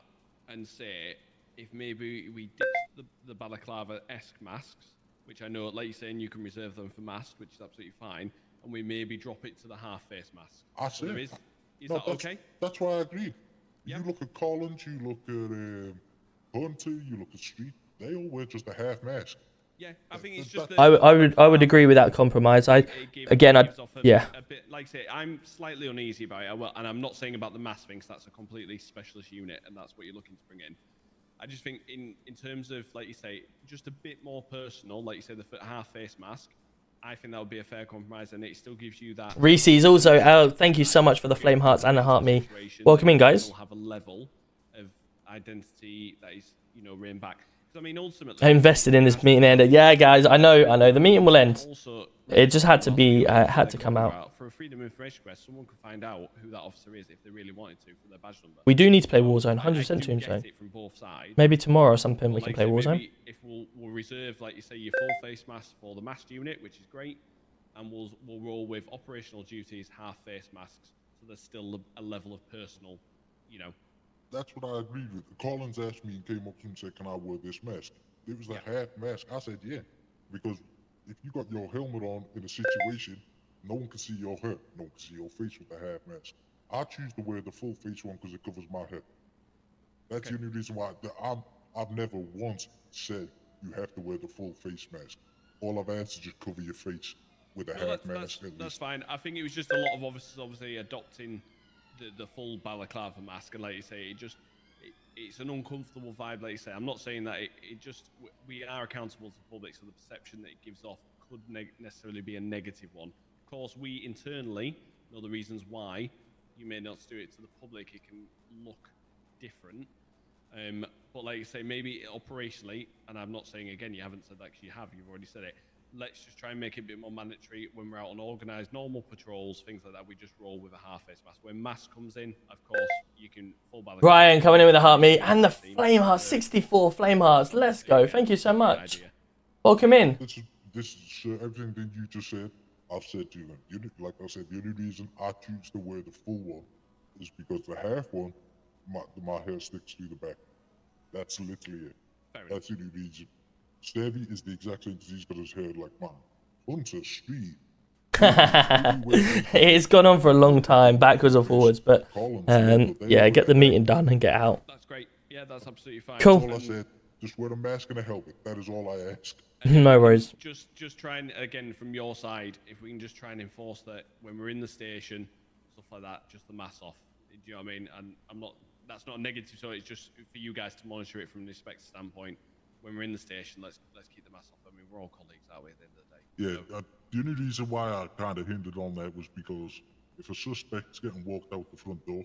and say, if maybe we ditch the balaclava-esque masks, which I know, like you're saying, you can reserve them for masks, which is absolutely fine, and we maybe drop it to the half-face mask? I see. Is that okay? That's why I agreed. You look at Collins, you look at Hunter, you look at Street, they all wear just a half mask. Yeah, I think it's just... I would agree with that compromise. Yeah. A bit, like I say, I'm slightly uneasy about it, and I'm not saying about the mask thing, because that's a completely specialist unit, and that's what you're looking to bring in. I just think in terms of, like you say, just a bit more personal, like you say, the half-face mask, I think that would be a fair compromise, and it still gives you that... Reese's also, thank you so much for the flame hearts and the heart me. Welcome in, guys. Have a level of identity that is, rein back. I mean, ultimately... I invested in this meeting end. Yeah, guys, I know. The meeting will end. Also, it just had to be had to come out. For a freedom of information request, someone could find out who that officer is if they really wanted to for their badge number. We do need to play Warzone, 100% Tombstone. Maybe tomorrow or something we can play Warzone. Maybe if we'll reserve, like you say, your full face mask for the masked unit, which is great, and we'll roll with operational duties, half face masks, so there's still a level of personal, you know. That's what I agreed with. Collins asked me and came up to me and said, "Can I wear this mask?" It was a half mask. I said, "Yeah," because if you got your helmet on in a situation, no one can see your head, no one can see your face with the half mask. I choose to wear the full face one because it covers my head. That's the only reason why. I've never once said you have to wear the full face mask. All I've asked is just cover your face with a half mask. That's fine. I think it was just a lot of officers obviously adopting the full balaclava mask, and like you say, it's an uncomfortable vibe. Like you say, I'm not saying that we are accountable to the public, so the perception that it gives off could necessarily be a negative one. Of course, we internally know the reasons why you may not do it to the public. It can look different, but like you say, maybe operationally, and I'm not saying again you haven't said that because you've already said it. Let's just try and make it a bit more mandatory when we're out on organised normal patrols, things like that. We just roll with a half face mask. When mask comes in, of course, you can full balance. Ryan coming in with a heart meet and the flame heart, 64 flame hearts. Let's go. Thank you so much. Welcome in. This is everything that you just said. I've said to you. Like I said, the only reason I choose to wear the full one is because the half one, my hair sticks through the back. That's literally it. That's the only reason. Savvy is the exact same disease but his hair like mine. Hunter Speed. It's gone on for a long time, backwards or forwards, but yeah, get the meeting done and get out. That's great. Yeah, that's absolutely fine. Cool. That's all I said. Just wear a mask and a helmet. That is all I ask. No worries. Just try and, again, from your side, if we can just try and enforce that when we're in the station, stuff like that, just the mask off. Do you know what I mean? And that's not a negative, so it's just for you guys to monitor it from a respect standpoint. When we're in the station, let's keep the mask off. I mean, we're all colleagues, aren't we, at the end of the day? Yeah, the only reason why I kind of hinted on that was because if a suspect's getting walked out the front door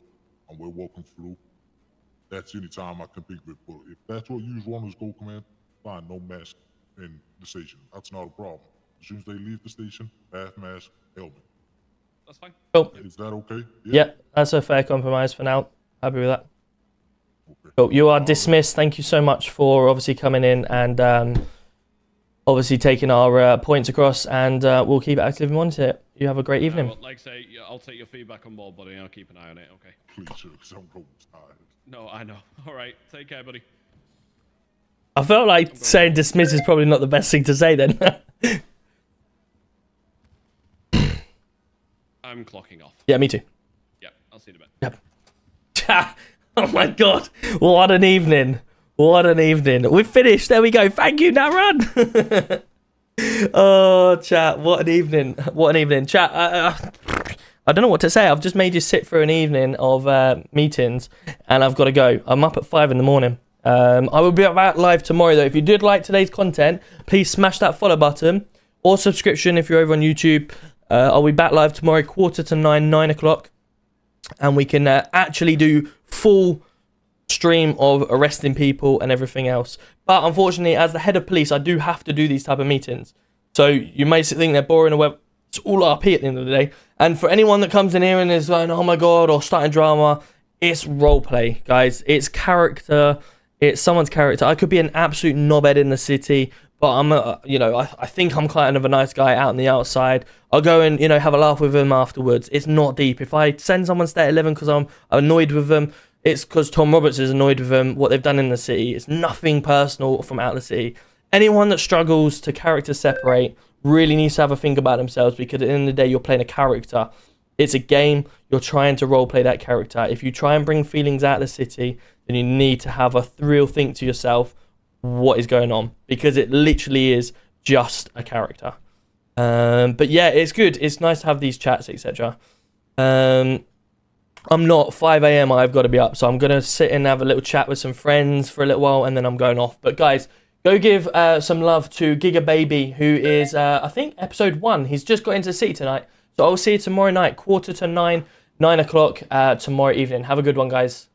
and we're walking through, that's the only time I can think of it. But if that's what you want as Gold Command, fine, no mask in the station. That's not a problem. As soon as they leave the station, half mask, helmet. That's fine. Cool. Is that okay? Yeah, that's a fair compromise for now. Happy with that. Cool. You are dismissed. Thank you so much for obviously coming in and obviously taking our points across, and we'll keep it active and monitor it. You have a great evening. Well, like I say, I'll take your feedback on board, buddy, and I'll keep an eye on it, okay? Please, sir, because I'm going tired. No, I know. All right, take care, buddy. I felt like saying dismiss is probably not the best thing to say then. I'm clocking off. Yeah, me too. Yep, I'll see you in a bit. Yep. Oh my god, what an evening. What an evening. We've finished. There we go. Thank you. Now run. Oh, chat. What an evening. What an evening. Chat, I don't know what to say. I've just made you sit through an evening of meetings and I've got to go. I'm up at 5 in the morning. I will be back live tomorrow though. If you did like today's content, please smash that follow button or subscription if you're over on YouTube. I'll be back live tomorrow, 9:15, 9 o'clock. And we can actually do full stream of arresting people and everything else. But unfortunately, as the head of police, I do have to do these type of meetings. So you may think they're boring or whatever. It's all RP at the end of the day. And for anyone that comes in here and is like, oh my god, or starting drama, it's roleplay, guys. It's character. It's someone's character. I could be an absolute knobhead in the city, but I'm I think I'm kind of a nice guy out on the outside. I'll go and, have a laugh with them afterwards. It's not deep. If I send someone stay at 11 because I'm annoyed with them, it's because Tom Roberts is annoyed with them, what they've done in the city. It's nothing personal from out of the city. Anyone that struggles to character separate really needs to have a think about themselves, because at the end of the day, you're playing a character. It's a game. You're trying to roleplay that character. If you try and bring feelings out of the city, then you need to have a real think to yourself, what is going on? Because it literally is just a character. But yeah, it's good. It's nice to have these chats, etc. I'm not 5 a.m. I've got to be up, so I'm gonna sit and have a little chat with some friends for a little while, and then I'm going off. But guys, go give some love to Giga Baby, who is I think episode 1. He's just got into the city tonight, so I'll see you tomorrow night, 9:15, 9 o'clock tomorrow evening. Have a good one, guys.